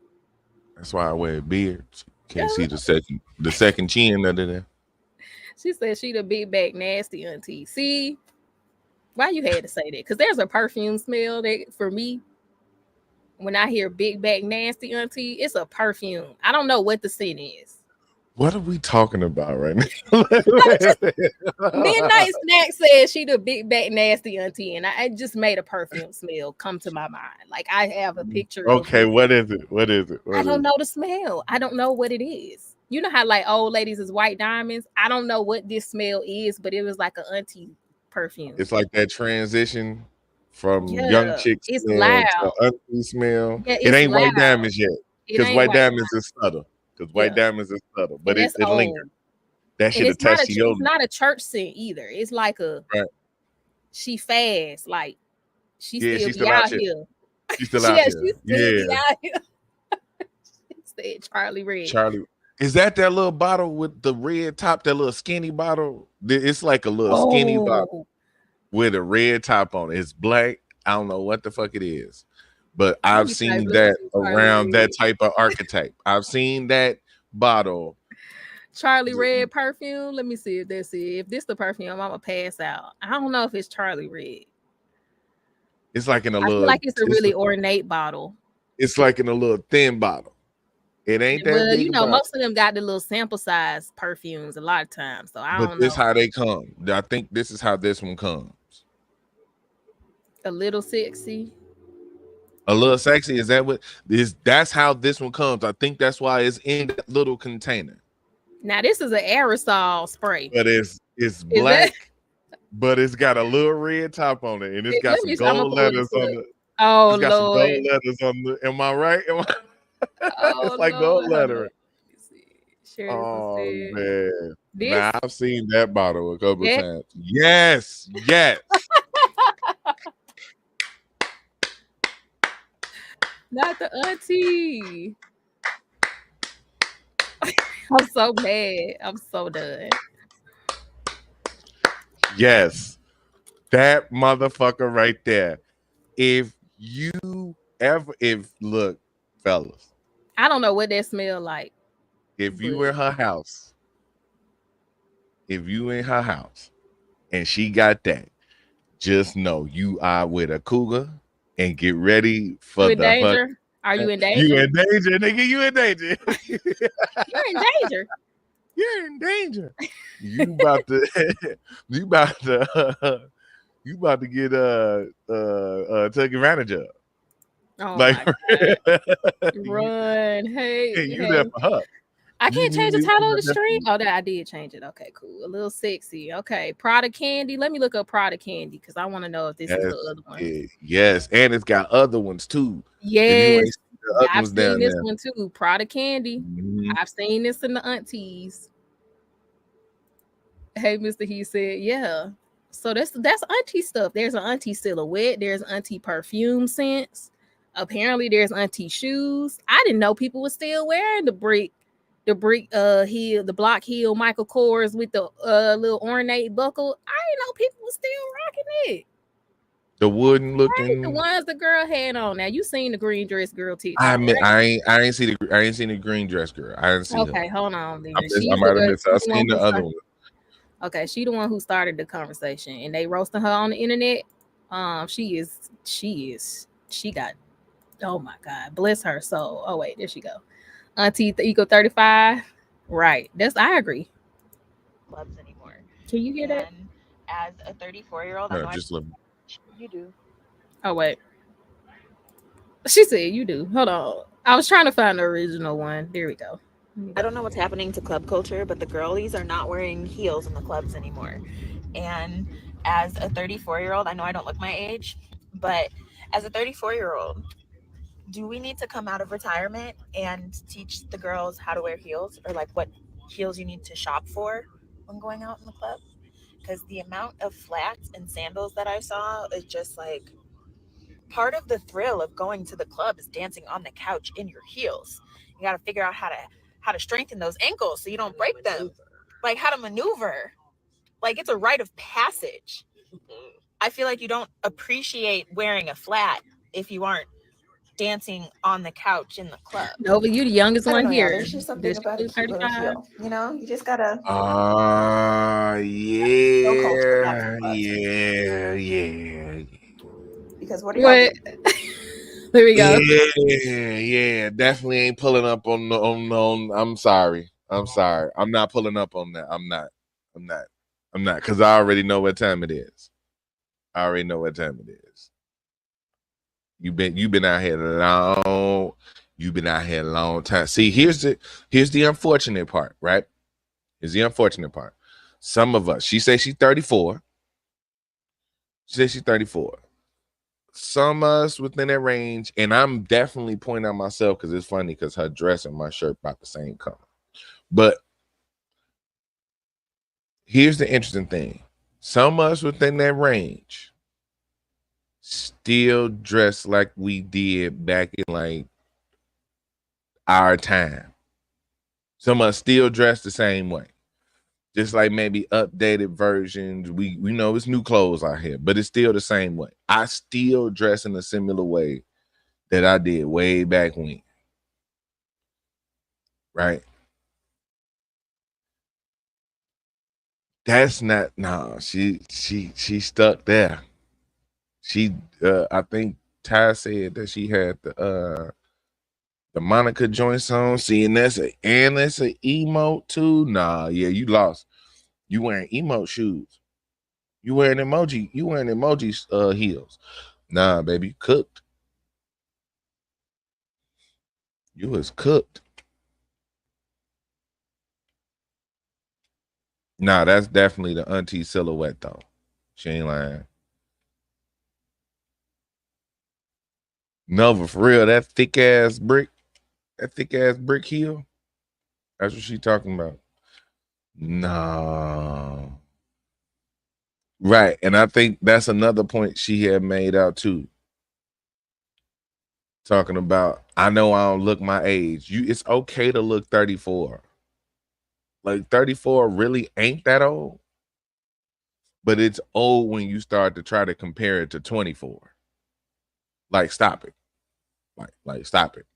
[SPEAKER 3] That's why I wear a beard.
[SPEAKER 1] Yeah.
[SPEAKER 3] Can't see the second chin under there.
[SPEAKER 1] She said she the big back nasty auntie. See why you had to say that? Because there's a perfume smell that for me, when I hear big back nasty auntie, it's a perfume. I don't know what the scent is.
[SPEAKER 3] What are we talking about right now?
[SPEAKER 1] Midnight Snack said she the big back nasty auntie, and I just made a perfume smell come to my mind. Like I have a picture of
[SPEAKER 3] Okay, what is it? What is it?
[SPEAKER 1] I don't know the smell. I don't know what it is. You know how like old ladies is white diamonds? I don't know what this smell is, but it was like an auntie perfume.
[SPEAKER 3] It's like that transition from young
[SPEAKER 1] Yeah,
[SPEAKER 3] chick
[SPEAKER 1] it's
[SPEAKER 3] smell to
[SPEAKER 1] loud.
[SPEAKER 3] auntie smell.
[SPEAKER 1] Yeah,
[SPEAKER 3] It
[SPEAKER 1] it's
[SPEAKER 3] ain't white
[SPEAKER 1] loud.
[SPEAKER 3] diamonds yet.
[SPEAKER 1] It
[SPEAKER 3] Because
[SPEAKER 1] ain't
[SPEAKER 3] white
[SPEAKER 1] white
[SPEAKER 3] diamonds
[SPEAKER 1] diamond.
[SPEAKER 3] is subtle. Because white
[SPEAKER 1] Yeah.
[SPEAKER 3] diamonds is subtle. But
[SPEAKER 1] And
[SPEAKER 3] it,
[SPEAKER 1] that's
[SPEAKER 3] it
[SPEAKER 1] old.
[SPEAKER 3] lingers. That
[SPEAKER 1] And
[SPEAKER 3] shit attached to your
[SPEAKER 1] it's not a church scent either. It's like a
[SPEAKER 3] right.
[SPEAKER 1] she fast, like she
[SPEAKER 3] Yeah,
[SPEAKER 1] still
[SPEAKER 3] she's
[SPEAKER 1] be
[SPEAKER 3] still out
[SPEAKER 1] out
[SPEAKER 3] here.
[SPEAKER 1] here.
[SPEAKER 3] She's still out here.
[SPEAKER 1] She still be
[SPEAKER 3] Yeah.
[SPEAKER 1] out here. She said Charlie Red.
[SPEAKER 3] Charlie. Is that little bottle with the red top, that little skinny bottle? It's like a little skinny bottle
[SPEAKER 1] Oh,
[SPEAKER 3] with a red top on it. It's black. I don't know what the fuck it is. But
[SPEAKER 1] let
[SPEAKER 3] I've
[SPEAKER 1] me type.
[SPEAKER 3] seen
[SPEAKER 1] Let me
[SPEAKER 3] that
[SPEAKER 1] see Charlie
[SPEAKER 3] around that
[SPEAKER 1] Red.
[SPEAKER 3] type of archetype. I've seen that bottle.
[SPEAKER 1] Charlie Red perfume. Let me see if that's it. If this the perfume, I'm gonna pass out. I don't know if it's Charlie Red.
[SPEAKER 3] It's like in a
[SPEAKER 1] I feel
[SPEAKER 3] little.
[SPEAKER 1] like it's a really ornate bottle.
[SPEAKER 3] It's like in a little thin bottle. It ain't that
[SPEAKER 1] Well,
[SPEAKER 3] big a bottle.
[SPEAKER 1] most of them got the little sample size perfumes a lot of times. So I
[SPEAKER 3] But
[SPEAKER 1] don't
[SPEAKER 3] this
[SPEAKER 1] know.
[SPEAKER 3] how they come. I think this is how this one comes.
[SPEAKER 1] A little sexy.
[SPEAKER 3] A little sexy. Is that what this? That's how this one comes. I think that's why it's in that little container.
[SPEAKER 1] Now this is an aerosol spray.
[SPEAKER 3] But it's
[SPEAKER 1] Is
[SPEAKER 3] black,
[SPEAKER 1] that?
[SPEAKER 3] but it's got a little red top on it, and it's got
[SPEAKER 1] Let
[SPEAKER 3] some
[SPEAKER 1] me. I'm gonna
[SPEAKER 3] gold
[SPEAKER 1] pull
[SPEAKER 3] letters
[SPEAKER 1] this
[SPEAKER 3] on
[SPEAKER 1] up.
[SPEAKER 3] the.
[SPEAKER 1] Oh
[SPEAKER 3] It's got some
[SPEAKER 1] Lord.
[SPEAKER 3] gold letters on the. Am I right?
[SPEAKER 1] Oh
[SPEAKER 3] It's like
[SPEAKER 1] Lord.
[SPEAKER 3] gold
[SPEAKER 1] Hold on.
[SPEAKER 3] lettering.
[SPEAKER 1] Let me see. Share this
[SPEAKER 3] Oh
[SPEAKER 1] instead.
[SPEAKER 3] man.
[SPEAKER 1] This
[SPEAKER 3] Now I've seen that bottle a couple
[SPEAKER 1] that
[SPEAKER 3] times. Yes, yes.
[SPEAKER 1] not the auntie. I'm so mad. I'm so done.
[SPEAKER 3] Yes. That motherfucker right there. If look, fellas,
[SPEAKER 1] I don't know what that smell like.
[SPEAKER 3] if you
[SPEAKER 1] But
[SPEAKER 3] in her house, and she got that, just know you are with a cougar and get ready for
[SPEAKER 1] you in
[SPEAKER 3] the fuck.
[SPEAKER 1] danger? Are you in
[SPEAKER 3] You
[SPEAKER 1] danger?
[SPEAKER 3] in danger, nigga. You in danger.
[SPEAKER 1] You're in danger.
[SPEAKER 3] You're in danger. You about to you about to you about to get taken advantage of.
[SPEAKER 1] Oh
[SPEAKER 3] Like,
[SPEAKER 1] my god.
[SPEAKER 3] you,
[SPEAKER 1] Run. Hey,
[SPEAKER 3] you there
[SPEAKER 1] hey.
[SPEAKER 3] for her.
[SPEAKER 1] I
[SPEAKER 3] You
[SPEAKER 1] can't
[SPEAKER 3] you
[SPEAKER 1] change the
[SPEAKER 3] you
[SPEAKER 1] title of
[SPEAKER 3] you
[SPEAKER 1] the
[SPEAKER 3] there for
[SPEAKER 1] stream. Oh, that I did change it. Okay, cool. A little sexy. Okay, Prada Candy. Let me look up Prada Candy because I want to know if this is the
[SPEAKER 3] yes,
[SPEAKER 1] other one.
[SPEAKER 3] yes, and it's got other ones too. If you
[SPEAKER 1] Yes,
[SPEAKER 3] ain't seen the other
[SPEAKER 1] I've
[SPEAKER 3] ones
[SPEAKER 1] seen
[SPEAKER 3] down
[SPEAKER 1] this
[SPEAKER 3] there.
[SPEAKER 1] one too. Prada Candy.
[SPEAKER 3] Mhm.
[SPEAKER 1] I've seen this in the aunties. Hey, Mr. He said, yeah. So that's auntie stuff. There's an auntie silhouette. There's auntie perfume scents. Apparently, there's auntie shoes. I didn't know people were still wearing the brick heel, the block heel Michael Kors with the little ornate buckle. I didn't know people were still rocking it.
[SPEAKER 3] The wooden
[SPEAKER 1] Right, the
[SPEAKER 3] looking.
[SPEAKER 1] ones the girl had on. Now you seen the green dress girl
[SPEAKER 3] I
[SPEAKER 1] TikTok,
[SPEAKER 3] admit,
[SPEAKER 1] right?
[SPEAKER 3] I ain't seen the green dress girl. I didn't see her.
[SPEAKER 1] Okay, hold on,
[SPEAKER 3] I
[SPEAKER 1] then.
[SPEAKER 3] miss, I might have missed.
[SPEAKER 1] She
[SPEAKER 3] I
[SPEAKER 1] the one
[SPEAKER 3] seen the
[SPEAKER 1] who
[SPEAKER 3] other
[SPEAKER 1] started.
[SPEAKER 3] one.
[SPEAKER 1] Okay, she the one who started the conversation, and they roasting her on the internet. She got. Oh my God, bless her soul. Oh wait, there she go. Auntie Eco 35. Right. I agree.
[SPEAKER 2] Clubs anymore.
[SPEAKER 1] Can you hear that?
[SPEAKER 2] And as a 34-year-old, I
[SPEAKER 3] No,
[SPEAKER 2] know I
[SPEAKER 3] just look.
[SPEAKER 2] you do.
[SPEAKER 1] Oh wait. She said you do. Hold on. I was trying to find the original one. There we go.
[SPEAKER 2] I don't know what's happening to club culture, but the girlies are not wearing heels in the clubs anymore. And as a 34-year-old, I know I don't look my age, but as a 34-year-old, do we need to come out of retirement and teach the girls how to wear heels or like what heels you need to shop for when going out in the club? Because the amount of flats and sandals that I saw is just like part of the thrill of going to the club is dancing on the couch in your heels. You got to figure out how to strengthen those ankles so you don't break them. Like how to maneuver. Like it's a rite of passage. I feel like you don't appreciate wearing a flat if you aren't dancing on the couch in the club.
[SPEAKER 1] Nova, you the youngest
[SPEAKER 2] I don't
[SPEAKER 1] one
[SPEAKER 2] know, y'all.
[SPEAKER 1] here.
[SPEAKER 2] There's just something
[SPEAKER 1] Does
[SPEAKER 2] about
[SPEAKER 1] she
[SPEAKER 2] a
[SPEAKER 1] do
[SPEAKER 2] cute little
[SPEAKER 1] 35?
[SPEAKER 2] heel. You know, you just gotta no culture after
[SPEAKER 3] Yeah,
[SPEAKER 2] clubs.
[SPEAKER 3] yeah.
[SPEAKER 2] Because what are y'all
[SPEAKER 1] What?
[SPEAKER 2] doing?
[SPEAKER 1] There we go.
[SPEAKER 3] Yeah. Definitely ain't pulling up on the on. I'm sorry. I'm not pulling up on that. I'm not. Because I already know what time it is. I already know what time it is. You've been out here long. You've been out here a long time. See, here's the unfortunate part, right? Here's the unfortunate part. Some of us, she says she's 34. She says she's 34. Some of us within that range, and I'm definitely pointing out myself because it's funny because her dress and my shirt about the same color. But here's the interesting thing. Some of us within that range still dress like we did back in like our time. Some of us still dress the same way. Just like maybe updated versions. We know it's new clothes out here, but it's still the same way. I still dress in a similar way that I did way back when. Right? That's not no. She stuck there. She I think Ty said that she had the Monica joints on. See, and that's a emote too. Nah, yeah, you lost. You wearing emote shoes. You wearing emoji heels. Nah, baby, cooked. You was cooked. Nah, that's definitely the auntie silhouette though. She ain't lying. No, but for real, that thick ass brick heel. That's what she talking about. No. Right. And I think that's another point she had made out too. Talking about, I know I don't look my age. It's okay to look 34. Like 34 really ain't that old, but it's old when you start to try to compare it to 24. Like stop it. Like stop it.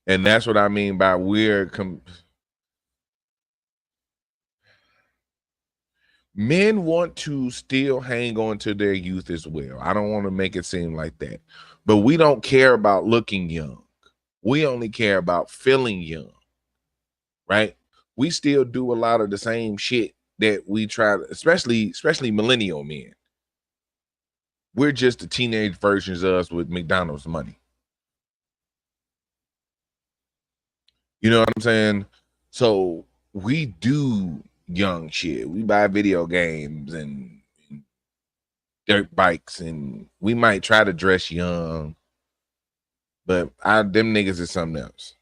[SPEAKER 3] And that's what I mean by men want to still hang on to their youth as well. I don't want to make it seem like that. But we don't care about looking young. We only care about feeling young, right? We still do a lot of the same shit that we try, especially millennial men. We're just the teenage versions of us with McDonald's money. You know what I'm saying? So we do young shit. We buy video games and dirt bikes, and we might try to dress young, but them niggas is something else.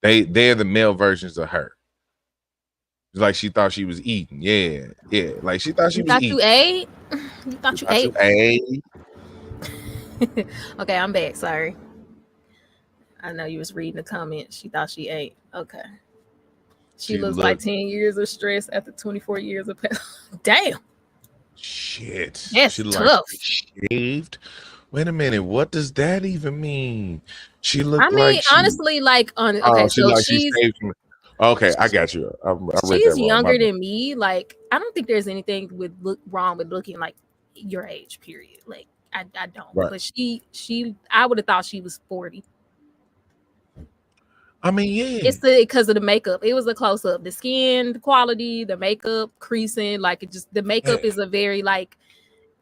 [SPEAKER 3] They're the male versions of her. It's like she thought she was eating. Yeah, yeah. Like she thought she
[SPEAKER 1] You
[SPEAKER 3] was
[SPEAKER 1] thought you
[SPEAKER 3] eating.
[SPEAKER 1] ate? You
[SPEAKER 3] She
[SPEAKER 1] thought you
[SPEAKER 3] thought
[SPEAKER 1] ate?
[SPEAKER 3] you ate.
[SPEAKER 1] Okay, I'm back. Sorry. I know you was reading the comments. She thought she ate. Okay. She
[SPEAKER 3] She
[SPEAKER 1] looks like
[SPEAKER 3] looked
[SPEAKER 1] 10 years of stress after 24 years of Damn,
[SPEAKER 3] shit. She
[SPEAKER 1] that's
[SPEAKER 3] looked like
[SPEAKER 1] tough.
[SPEAKER 3] she shaved. Wait a minute. What does that even mean? She
[SPEAKER 1] I
[SPEAKER 3] looked
[SPEAKER 1] mean,
[SPEAKER 3] like she.
[SPEAKER 1] honestly, like on
[SPEAKER 3] Oh,
[SPEAKER 1] okay,
[SPEAKER 3] she
[SPEAKER 1] so
[SPEAKER 3] like she saved from. Okay, I got you. I read
[SPEAKER 1] she's
[SPEAKER 3] that wrong. My
[SPEAKER 1] younger
[SPEAKER 3] bad.
[SPEAKER 1] than me. Like, I don't think there's anything wrong with looking like your age, period. Like, I don't.
[SPEAKER 3] Right.
[SPEAKER 1] But I would have thought she was 40.
[SPEAKER 3] I mean, yeah.
[SPEAKER 1] It's because of the makeup. It was a close up. The skin quality, the makeup creasing, like it just the makeup is a very like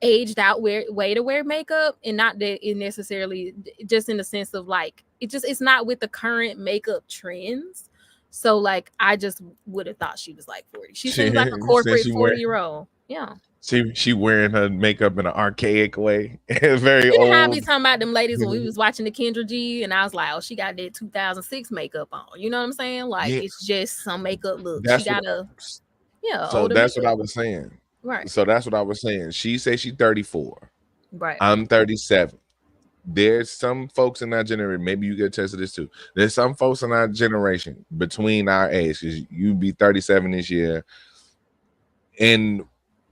[SPEAKER 1] aged out way to wear makeup, and not that it necessarily just in the sense of like it's not with the current makeup trends. So like I just would have thought she was like 40. She seems like a
[SPEAKER 3] Since
[SPEAKER 1] corporate
[SPEAKER 3] she wearing
[SPEAKER 1] 40-year-old. Yeah.
[SPEAKER 3] she wearing her makeup in an archaic way, very
[SPEAKER 1] You know how I be
[SPEAKER 3] old.
[SPEAKER 1] talking about them ladies when we was watching the Kendra G, and I was like, oh, she got that 2006 makeup on. You know what I'm saying? Like
[SPEAKER 3] Yeah,
[SPEAKER 1] it's just some makeup look. She
[SPEAKER 3] that's what.
[SPEAKER 1] got a
[SPEAKER 3] So
[SPEAKER 1] older
[SPEAKER 3] that's what
[SPEAKER 1] makeup.
[SPEAKER 3] I was saying.
[SPEAKER 1] Right.
[SPEAKER 3] So that's what I was saying. She said she's 34.
[SPEAKER 1] Right.
[SPEAKER 3] I'm 37. There's some folks in our generation, maybe you get tested this too. There's some folks in our generation between our age, because you be 37 this year, and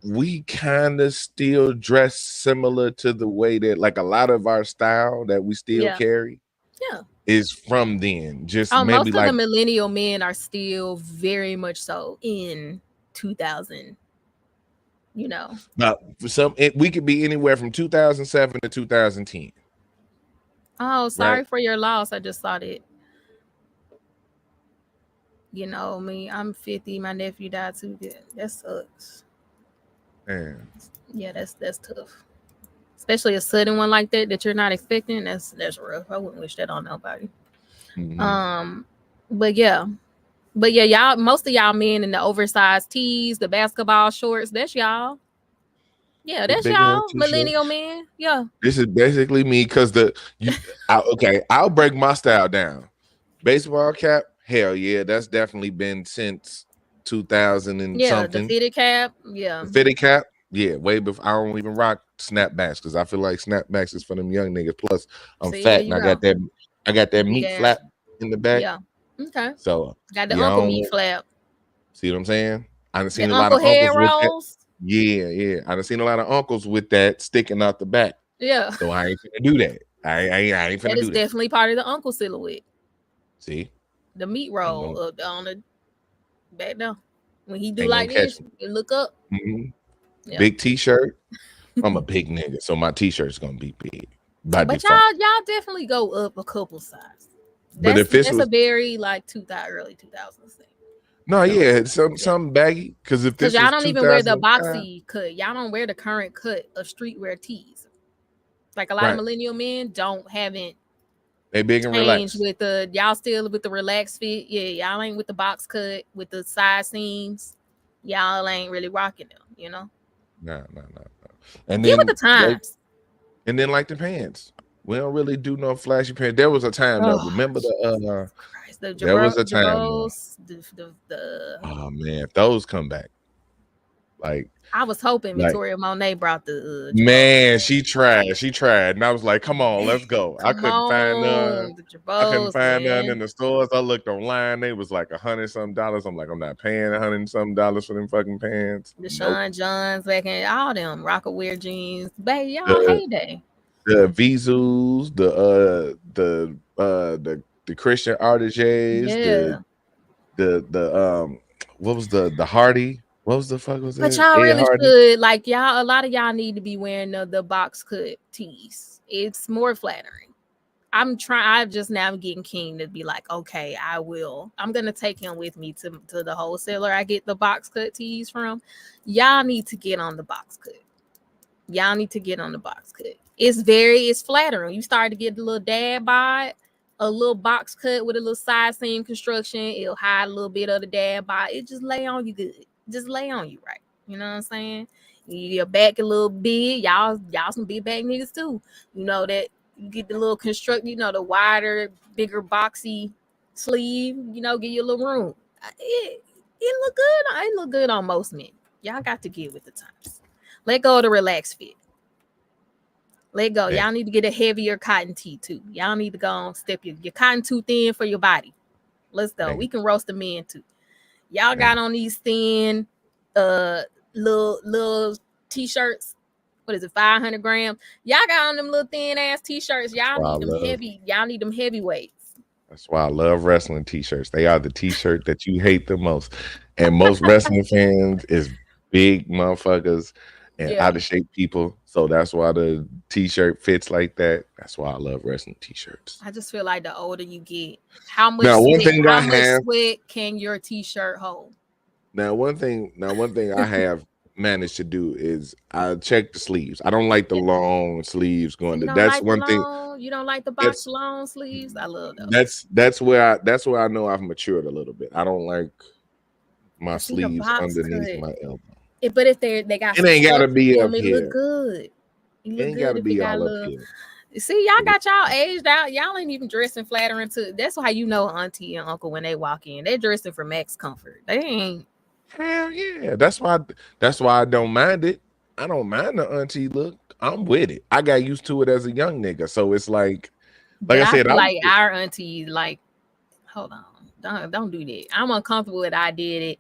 [SPEAKER 3] we kind of still dress similar to the way that like a lot of our style that we still
[SPEAKER 1] Yeah.
[SPEAKER 3] carry
[SPEAKER 1] Yeah.
[SPEAKER 3] is from then. Just
[SPEAKER 1] Oh,
[SPEAKER 3] maybe
[SPEAKER 1] most of the
[SPEAKER 3] like
[SPEAKER 1] millennial men are still very much so in 2000, you know.
[SPEAKER 3] for some we could be anywhere from 2007 to 2010,
[SPEAKER 1] Oh,
[SPEAKER 3] right?
[SPEAKER 1] sorry for your loss. I just saw that. You know me, I'm 50. My nephew died too. That sucks.
[SPEAKER 3] Man.
[SPEAKER 1] Yeah, that's tough. Especially a sudden one like that you're not expecting. That's rough. I wouldn't wish that on nobody.
[SPEAKER 3] Mm-hmm.
[SPEAKER 1] But yeah. But yeah, y'all, most of y'all men in the oversized tees, the basketball shorts, that's y'all. Yeah,
[SPEAKER 3] The
[SPEAKER 1] that's
[SPEAKER 3] big ass
[SPEAKER 1] y'all,
[SPEAKER 3] t-shirt.
[SPEAKER 1] millennial men. Yeah.
[SPEAKER 3] This is basically me because I'll break my style down. Baseball cap, hell yeah, that's definitely been since 2000 and
[SPEAKER 1] Yeah, the
[SPEAKER 3] something.
[SPEAKER 1] fitted cap. Yeah.
[SPEAKER 3] The fitted cap, yeah, way before. I don't even rock snapbacks because I feel like snapbacks is for them young niggas. Plus, I'm
[SPEAKER 1] See, there
[SPEAKER 3] fat and
[SPEAKER 1] you go.
[SPEAKER 3] I got that
[SPEAKER 1] Big
[SPEAKER 3] meat
[SPEAKER 1] ass.
[SPEAKER 3] flap in the back.
[SPEAKER 1] Yeah. Okay.
[SPEAKER 3] So
[SPEAKER 1] Got the
[SPEAKER 3] yeah, I
[SPEAKER 1] uncle meat
[SPEAKER 3] don't
[SPEAKER 1] flap.
[SPEAKER 3] see what I'm saying. I done
[SPEAKER 1] The
[SPEAKER 3] seen a lot
[SPEAKER 1] uncle
[SPEAKER 3] of
[SPEAKER 1] head
[SPEAKER 3] uncles with that.
[SPEAKER 1] rolls.
[SPEAKER 3] Yeah, yeah. I done seen a lot of uncles with that sticking out the back.
[SPEAKER 1] Yeah.
[SPEAKER 3] So I ain't finna do that. I ain't
[SPEAKER 1] That
[SPEAKER 3] finna
[SPEAKER 1] is
[SPEAKER 3] do that.
[SPEAKER 1] definitely part of the uncle silhouette.
[SPEAKER 3] See,
[SPEAKER 1] The meat
[SPEAKER 3] ain't
[SPEAKER 1] roll
[SPEAKER 3] gonna,
[SPEAKER 1] on the back down. When he do
[SPEAKER 3] ain't gonna
[SPEAKER 1] like
[SPEAKER 3] catch
[SPEAKER 1] this,
[SPEAKER 3] me.
[SPEAKER 1] you look up.
[SPEAKER 3] Mm-hmm.
[SPEAKER 1] Yeah.
[SPEAKER 3] Big t-shirt. I'm a big nigga, so my t-shirt's gonna be big by
[SPEAKER 1] But
[SPEAKER 3] default.
[SPEAKER 1] y'all definitely go up a couple sizes.
[SPEAKER 3] But if this
[SPEAKER 1] That's
[SPEAKER 3] was
[SPEAKER 1] a very like early 2000s thing.
[SPEAKER 3] no, yeah, some baggy. Because if
[SPEAKER 1] Because
[SPEAKER 3] this
[SPEAKER 1] y'all
[SPEAKER 3] was
[SPEAKER 1] don't even wear the
[SPEAKER 3] 2005,
[SPEAKER 1] boxy cut. Y'all don't wear the current cut of streetwear tees. Like a lot of
[SPEAKER 3] right?
[SPEAKER 1] millennial men haven't
[SPEAKER 3] They big and
[SPEAKER 1] changed
[SPEAKER 3] relaxed.
[SPEAKER 1] with the y'all still with the relaxed fit. Yeah, y'all ain't with the box cut with the side seams. Y'all ain't really rocking them, you know.
[SPEAKER 3] No. And
[SPEAKER 1] Get with the
[SPEAKER 3] then
[SPEAKER 1] times.
[SPEAKER 3] like the pants. We don't really do no flashy pants. There was a time though.
[SPEAKER 1] Oh,
[SPEAKER 3] Remember
[SPEAKER 1] Christ, the
[SPEAKER 3] there was a time though.
[SPEAKER 1] Jabos, the
[SPEAKER 3] Oh man, if those come back. Like
[SPEAKER 1] I was hoping
[SPEAKER 3] like
[SPEAKER 1] Victoria Monet brought the Jabos.
[SPEAKER 3] man, she tried. And I was like, come on, let's go.
[SPEAKER 1] Come on, the
[SPEAKER 3] I couldn't
[SPEAKER 1] Jabos,
[SPEAKER 3] find none in
[SPEAKER 1] man.
[SPEAKER 3] the stores. I looked online, they was like $100 some. I'm like, I'm not paying $100 some for them fucking pants.
[SPEAKER 1] The
[SPEAKER 3] Nope.
[SPEAKER 1] Sean Johns back in all them Rockaware jeans. Baby, y'all
[SPEAKER 3] The
[SPEAKER 1] heyday.
[SPEAKER 3] the Visus, the Christian Artiges,
[SPEAKER 1] Yeah.
[SPEAKER 3] the what was the Hardy? What was the fuck was
[SPEAKER 1] But
[SPEAKER 3] that?
[SPEAKER 1] y'all
[SPEAKER 3] Ed
[SPEAKER 1] really
[SPEAKER 3] Hardy?
[SPEAKER 1] should like a lot of y'all need to be wearing the box cut tees. It's more flattering. I'm just now getting keen to be like, okay, I'm gonna take him with me to the wholesaler I get the box cut tees from. Y'all need to get on the box cut. Y'all need to get on the box cut. It's flattering. You start to get a little dad bod. a little box cut with a little side seam construction. It'll hide a little bit of the dad bod. It just lay on you good. Just lay on you right. You know what I'm saying? Your back a little big. Y'all some big back niggas too. You know that you get the little construct. You know the wider, bigger, boxy sleeve. You know, give you a little room. It look good. It look good on most men. Y'all got to get with the times. Let go of the relaxed fit. Let go.
[SPEAKER 3] Hey.
[SPEAKER 1] Y'all need to get a heavier cotton tee too. Y'all need to go on step your cotton too thin for your body. Let's go.
[SPEAKER 3] Hey.
[SPEAKER 1] We can roast the men too. Y'all
[SPEAKER 3] Hey.
[SPEAKER 1] got on these thin little t-shirts. What is it, 500 grams? Y'all got on them little thin ass t-shirts. Y'all need them heavy. Y'all need them heavyweights.
[SPEAKER 3] That's why I love wrestling t-shirts. They are the t-shirt that you hate the most. And most wrestling fans is big motherfuckers and out of shape people. So that's why the t-shirt fits like that. That's why I love wrestling t-shirts.
[SPEAKER 1] I just feel like the older you get, how much sweat can your t-shirt hold?
[SPEAKER 3] Now, one thing I have managed to do is I check the sleeves. I don't like the long sleeves going to. That's
[SPEAKER 1] like
[SPEAKER 3] one thing.
[SPEAKER 1] You don't like the box long sleeves. I love those.
[SPEAKER 3] That's where I know I've matured a little bit. I don't like my sleeves underneath my elbow.
[SPEAKER 1] But if they got,
[SPEAKER 3] it ain't gotta be up
[SPEAKER 1] here.
[SPEAKER 3] It
[SPEAKER 1] look good.
[SPEAKER 3] It ain't gotta be all up here.
[SPEAKER 1] See, y'all got y'all aged out. Y'all ain't even dressing flattering to. That's how you know auntie and uncle when they walk in. They're dressing for max comfort. They ain't.
[SPEAKER 3] Hell yeah. That's why I don't mind it. I don't mind the auntie look. I'm with it. I got used to it as a young nigga. So it's like I said,
[SPEAKER 1] like our auntie, like, hold on. Don't do that. I'm uncomfortable with I did it.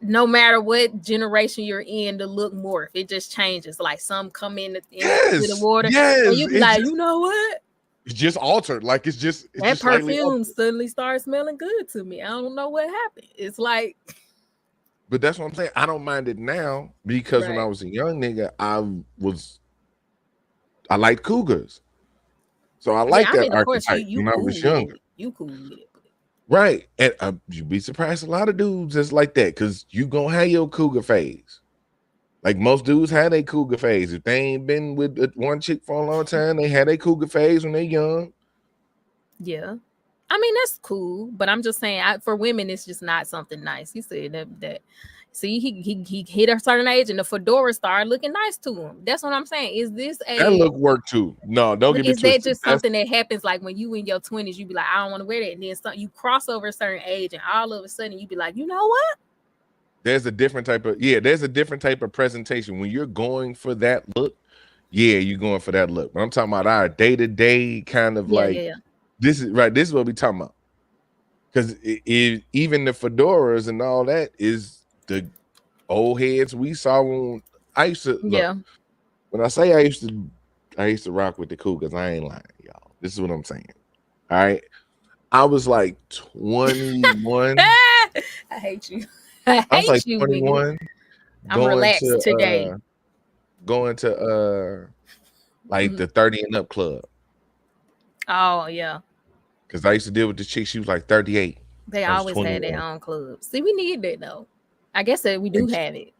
[SPEAKER 1] No matter what generation you're in, the look morph. It just changes. Like some come in the water.
[SPEAKER 3] Yes.
[SPEAKER 1] And you be like, you know what?
[SPEAKER 3] It's just altered. Like it's just
[SPEAKER 1] that perfume suddenly starts smelling good to me. I don't know what happened. It's like,
[SPEAKER 3] but that's what I'm saying. I don't mind it now because when I was a young nigga, I liked cougars. So I like that archetype when I was younger.
[SPEAKER 1] You cool with it.
[SPEAKER 3] Right. And you'd be surprised a lot of dudes is like that because you gonna have your cougar phase. Like most dudes had a cougar phase. If they ain't been with one chick for a long time, they had a cougar phase when they young.
[SPEAKER 1] Yeah. I mean, that's cool. But I'm just saying for women, it's just not something nice. He said that see, he hit a certain age and the fedora started looking nice to him. That's what I'm saying. Is this
[SPEAKER 3] that look work too? No, don't get me twisted.
[SPEAKER 1] Is that just something that happens like when you in your 20s, you be like, I don't want to wear that. And then you cross over a certain age and all of a sudden you be like, you know what?
[SPEAKER 3] There's a different type of presentation. When you're going for that look, you're going for that look. But I'm talking about our day-to-day kind of this is right. This is what we talking about. Because even the fedoras and all that is the old heads we saw when I used to when I say I used to rock with the Cougars, I ain't lying, y'all. This is what I'm saying. All right. I was like 21.
[SPEAKER 1] I hate you. I was like
[SPEAKER 3] 21.
[SPEAKER 1] I'm relaxed today.
[SPEAKER 3] Going to like the 30 and up club.
[SPEAKER 1] Oh yeah.
[SPEAKER 3] Because I used to deal with the chick. She was like 38.
[SPEAKER 1] They always had their own clubs. See, we need that though. I guess that we do have it.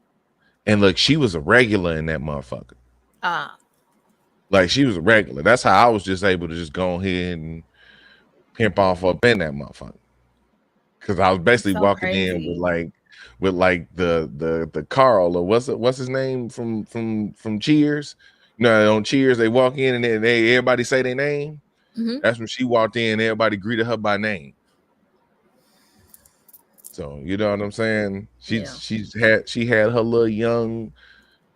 [SPEAKER 3] And look, she was a regular in that motherfucker. Like she was a regular. That's how I was just able to just go ahead and pimp off up in that motherfucker. Because I was basically walking in with like the Carl or what's his name from Cheers. You know, on Cheers they walk in and everybody say their name. Mm-hmm. That's when she walked in. Everybody greeted her by name. So you know what I'm saying? She had her little young,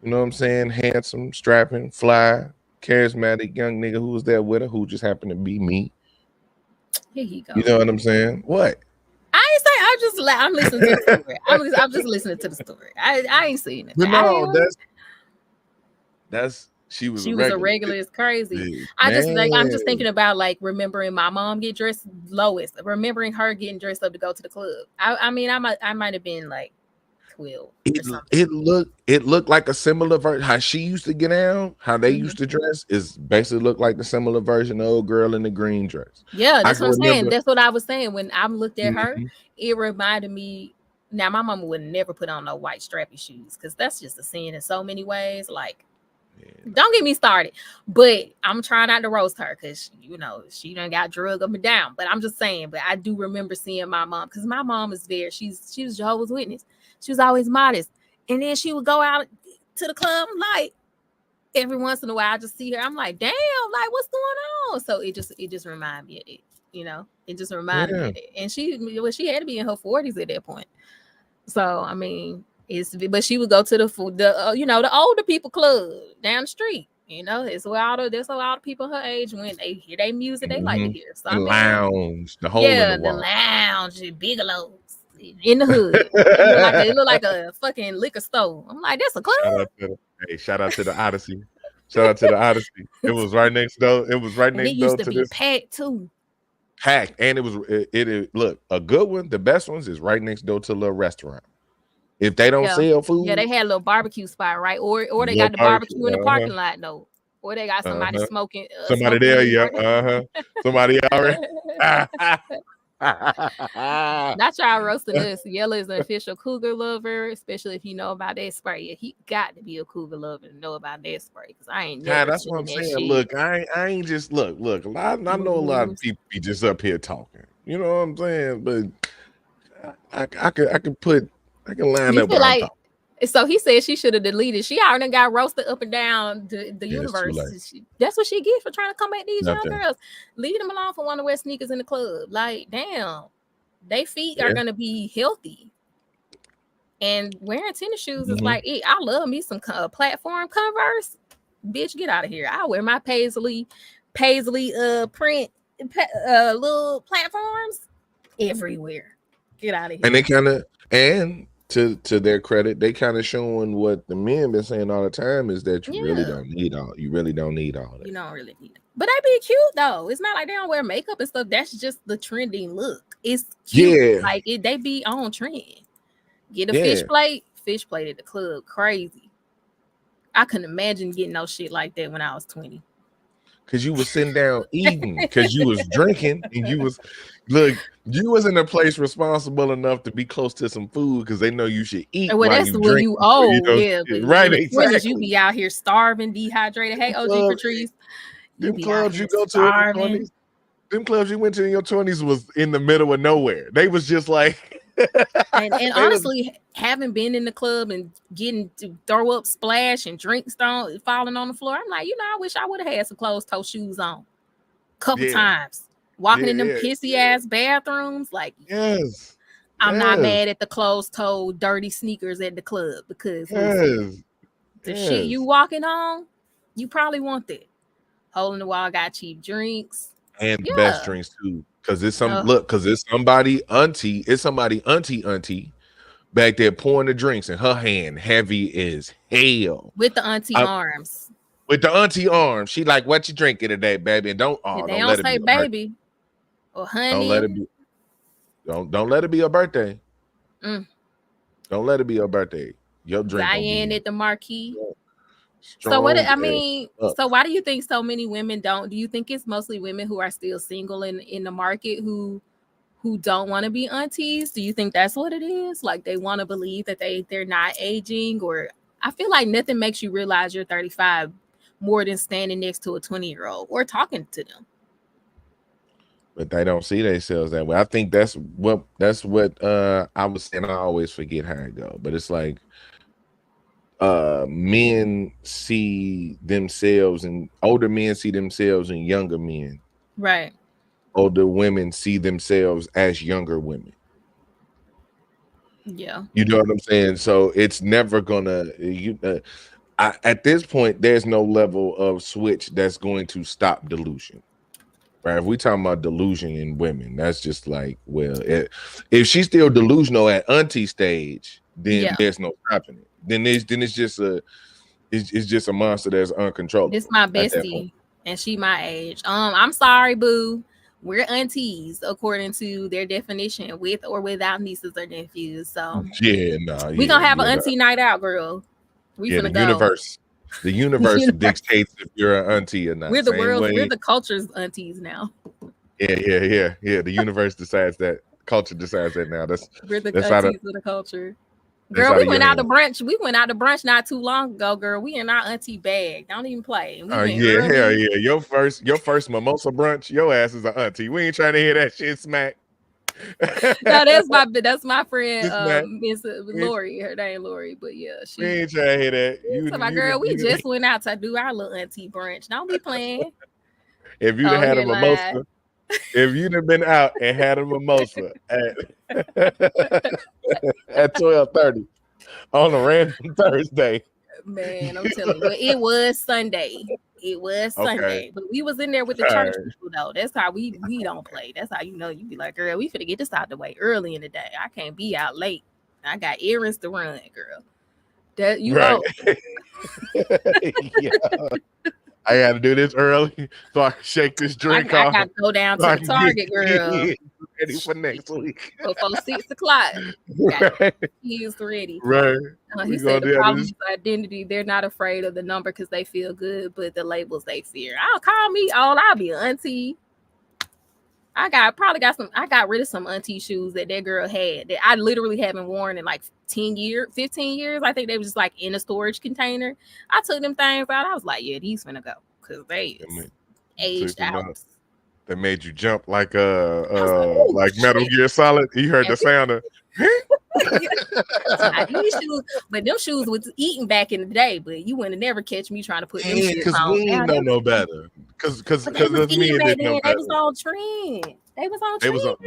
[SPEAKER 3] you know what I'm saying, handsome, strapping, fly, charismatic young nigga who was there with her, who just happened to be me.
[SPEAKER 1] Here he goes.
[SPEAKER 3] You know what I'm saying? What?
[SPEAKER 1] I ain't say I'm listening to the story. I'm just listening to the story. I ain't seen it.
[SPEAKER 3] But no, that's she was a regular.
[SPEAKER 1] It's crazy. I'm just thinking about like remembering my mom get dressed lowest, remembering her getting dressed up to go to the club. I might have been like 12.
[SPEAKER 3] It looked like a similar version. How she used to get down, how they used to dress is basically look like the similar version of old girl in the green dress.
[SPEAKER 1] Yeah, that's what I'm saying. That's what I was saying when I looked at her. It reminded me. Now my mama would never put on no white strappy shoes because that's just a sin in so many ways. Like Don't get me started. But I'm trying not to roast her because she done got drug up and down. But I'm just saying. But I do remember seeing my mom because my mom is very. She was Jehovah's Witness. She was always modest, and then she would go out to the club like every once in a while. I just see her. I'm like, damn, like what's going on? So it just reminded me of it. It just reminded me of it. And she had to be in her 40s at that point. So I mean. But she would go to the older people club down the street. It's where all the people her age when they hear their music they like to hear. So
[SPEAKER 3] the lounge, the hole in the wall.
[SPEAKER 1] Lounge, Bigelow's in the hood. It looked like a fucking liquor store. I'm like, that's a club.
[SPEAKER 3] Shout out to the Odyssey. Shout out to the Odyssey. It was right next door. It was right next door to this. It used to be
[SPEAKER 1] packed too.
[SPEAKER 3] Packed, and it look, a good one. The best ones is right next door to a little restaurant. If they don't sell food,
[SPEAKER 1] they had a little barbecue spot, right? Or they got the barbecue in the parking lot, though. Or they got somebody smoking.
[SPEAKER 3] Somebody there, somebody already.
[SPEAKER 1] Not y'all roasting us. Yella is an official cougar lover, especially if you know about that spray. He got to be a cougar lover to know about that spray because I ain't never.
[SPEAKER 3] That's what I'm saying. Shit. Look, I ain't just look. I know a lot of people be just up here talking. You know what I'm saying? But I can line up.
[SPEAKER 1] Like, so he said she should have deleted. She already got roasted up and down the universe. That's what she gets for trying to come at these young girls. Leave them alone for wanting to wear sneakers in the club. Like, damn, they feet are gonna be healthy. And wearing tennis shoes is like it. I love me some platform Converse. Bitch, get out of here. I wear my paisley print little platforms everywhere. Get out of here.
[SPEAKER 3] And to their credit, they kind of showing what the men been saying all the time is that you really don't need all that. You don't really need it.
[SPEAKER 1] But they be cute though. It's not like they don't wear makeup and stuff. That's just the trending look. It's cute. Yeah. Like they be on trend. Get a fish plate at the club. Crazy. I couldn't imagine getting no shit like that when I was 20.
[SPEAKER 3] Cause you was sitting down eating, cause you was drinking, and you was in a place responsible enough to be close to some food because they know you should eat.
[SPEAKER 1] Well, that's when you old,
[SPEAKER 3] right? Exactly.
[SPEAKER 1] You be out here starving, dehydrated. Hey, OG Patrice,
[SPEAKER 3] them clubs you go to in your 20s, them clubs you went to in your 20s was in the middle of nowhere. They was just like.
[SPEAKER 1] and honestly, having been in the club and getting to throw up, splash, and drinks falling on the floor, I'm like, I wish I would have had some closed-toe shoes on a couple times. Walking in them pissy-ass bathrooms, like, I'm not mad at the closed-toe, dirty sneakers at the club because the shit you walking on, you probably want that. Hole in the wall got cheap drinks.
[SPEAKER 3] And the best drinks, too. Because it's somebody auntie back there pouring the drinks and her hand heavy as hell.
[SPEAKER 1] With the auntie arms.
[SPEAKER 3] With the auntie arms. She like, what you drinking today, baby? And don't
[SPEAKER 1] say baby or honey.
[SPEAKER 3] Don't let it be your birthday. Don't let it be your birthday. Your drink.
[SPEAKER 1] Diane at the marquee. So what I mean, so why do you think so many women don't? Do you think it's mostly women who are still single in the market who don't want to be aunties? Do you think that's what it is? Like they want to believe that they're not aging? Or I feel like nothing makes you realize you're 35 more than standing next to a 20-year-old or talking to them.
[SPEAKER 3] But they don't see themselves that way. I think that's what I was saying. I always forget how it go, but it's like men see themselves and older men see themselves in younger men.
[SPEAKER 1] Right.
[SPEAKER 3] Older women see themselves as younger women.
[SPEAKER 1] Yeah.
[SPEAKER 3] You know what I'm saying? So it's never gonna at this point, there's no level of switch that's going to stop delusion. Right? If we talking about delusion in women, that's just like, well, if she's still delusional at auntie stage, then there's no stopping it. Then it's just a monster that's uncontrollable.
[SPEAKER 1] It's my bestie, and she my age. I'm sorry, boo. We're aunties according to their definition, with or without nieces or nephews. So we gonna have an auntie night out, girl. We're
[SPEAKER 3] the universe dictates if you're an auntie or not.
[SPEAKER 1] We're the culture's aunties now.
[SPEAKER 3] Yeah. The universe decides that. Culture decides that now.
[SPEAKER 1] We're the aunties of the culture. Girl, we went out to brunch. We went out to brunch not too long ago, girl. We in our auntie bag. Don't even play. And we went
[SPEAKER 3] yeah,
[SPEAKER 1] early.
[SPEAKER 3] hell yeah. Your first mimosa brunch, your ass is an auntie. We ain't trying to hear that shit smack.
[SPEAKER 1] No, that's my friend Miss Lori. Her name Lori, but yeah,
[SPEAKER 3] we ain't trying to hear that.
[SPEAKER 1] So my girl, we just went out to do our little auntie brunch. Don't be playing.
[SPEAKER 3] If you'd have had a mimosa, if you'd have been out and had a mimosa at 12:30 on a random Thursday.
[SPEAKER 1] Man, I'm telling you, it was Sunday. It was Sunday, but we was in there with the church people though. That's how we don't play. That's how you know you be like, girl, we finna get this out the way early in the day. I can't be out late. I got errands to run, girl. That you know.
[SPEAKER 3] Yeah. I got to do this early so I can shake this drink off.
[SPEAKER 1] I got to go down to the Target, girl.
[SPEAKER 3] Ready for next week.
[SPEAKER 1] Before 6 o'clock. He is ready.
[SPEAKER 3] Right.
[SPEAKER 1] He said the problem is identity. They're not afraid of the number because they feel good, but the labels they fear. I'll call me all. I'll be an auntie. I got rid of some auntie shoes that girl had that I literally haven't worn in like 15 years. I think they was just like in a storage container. I took them things out. I was like, yeah, these finna go because they aged out.
[SPEAKER 3] They made you jump like like Metal Gear Solid. You heard the sound of
[SPEAKER 1] but them shoes was eating back in the day, but you wouldn't never catch me trying to put them shoes
[SPEAKER 3] on. Because we ain't know no better. Because me didn't know better.
[SPEAKER 1] They was on trend. They was on trend.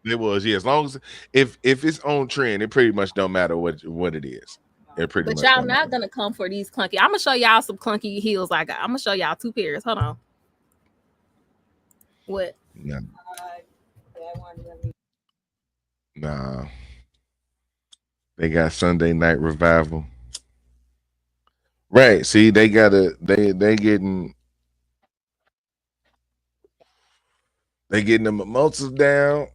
[SPEAKER 3] They was. Yeah, as long as if it's on trend, it pretty much don't matter what it is.
[SPEAKER 1] But y'all not gonna come for these clunky. I'm gonna show y'all some clunky heels I got. I'm gonna show y'all 2 pairs. Hold on. What?
[SPEAKER 3] Nah. They got Sunday Night Revival. Right. See, they getting the mimosas down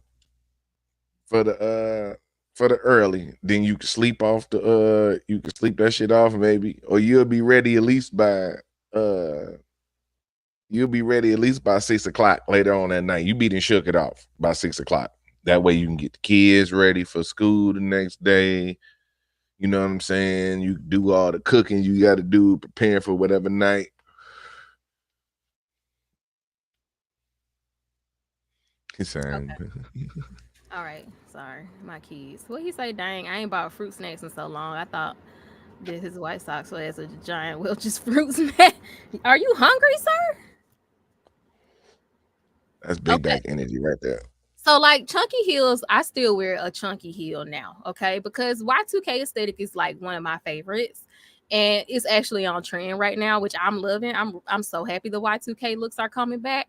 [SPEAKER 3] for the early. Then you can sleep off you can sleep that shit off maybe, or you'll be ready at least by 6 o'clock later on that night. You be done shook it off by 6 o'clock. That way you can get the kids ready for school the next day. You know what I'm saying? You do all the cooking you got to do, preparing for whatever night. He's saying.
[SPEAKER 1] Okay. All right. Sorry. My kids. What he say? Dang, I ain't bought fruit snacks in so long. I thought that his White Sox was a giant Welch's fruit snack. Are you hungry, sir?
[SPEAKER 3] That's big back energy right there.
[SPEAKER 1] So like chunky heels, I still wear a chunky heel now, okay? Because Y2K aesthetic is like one of my favorites. And it's actually on trend right now, which I'm loving. I'm so happy the Y2K looks are coming back.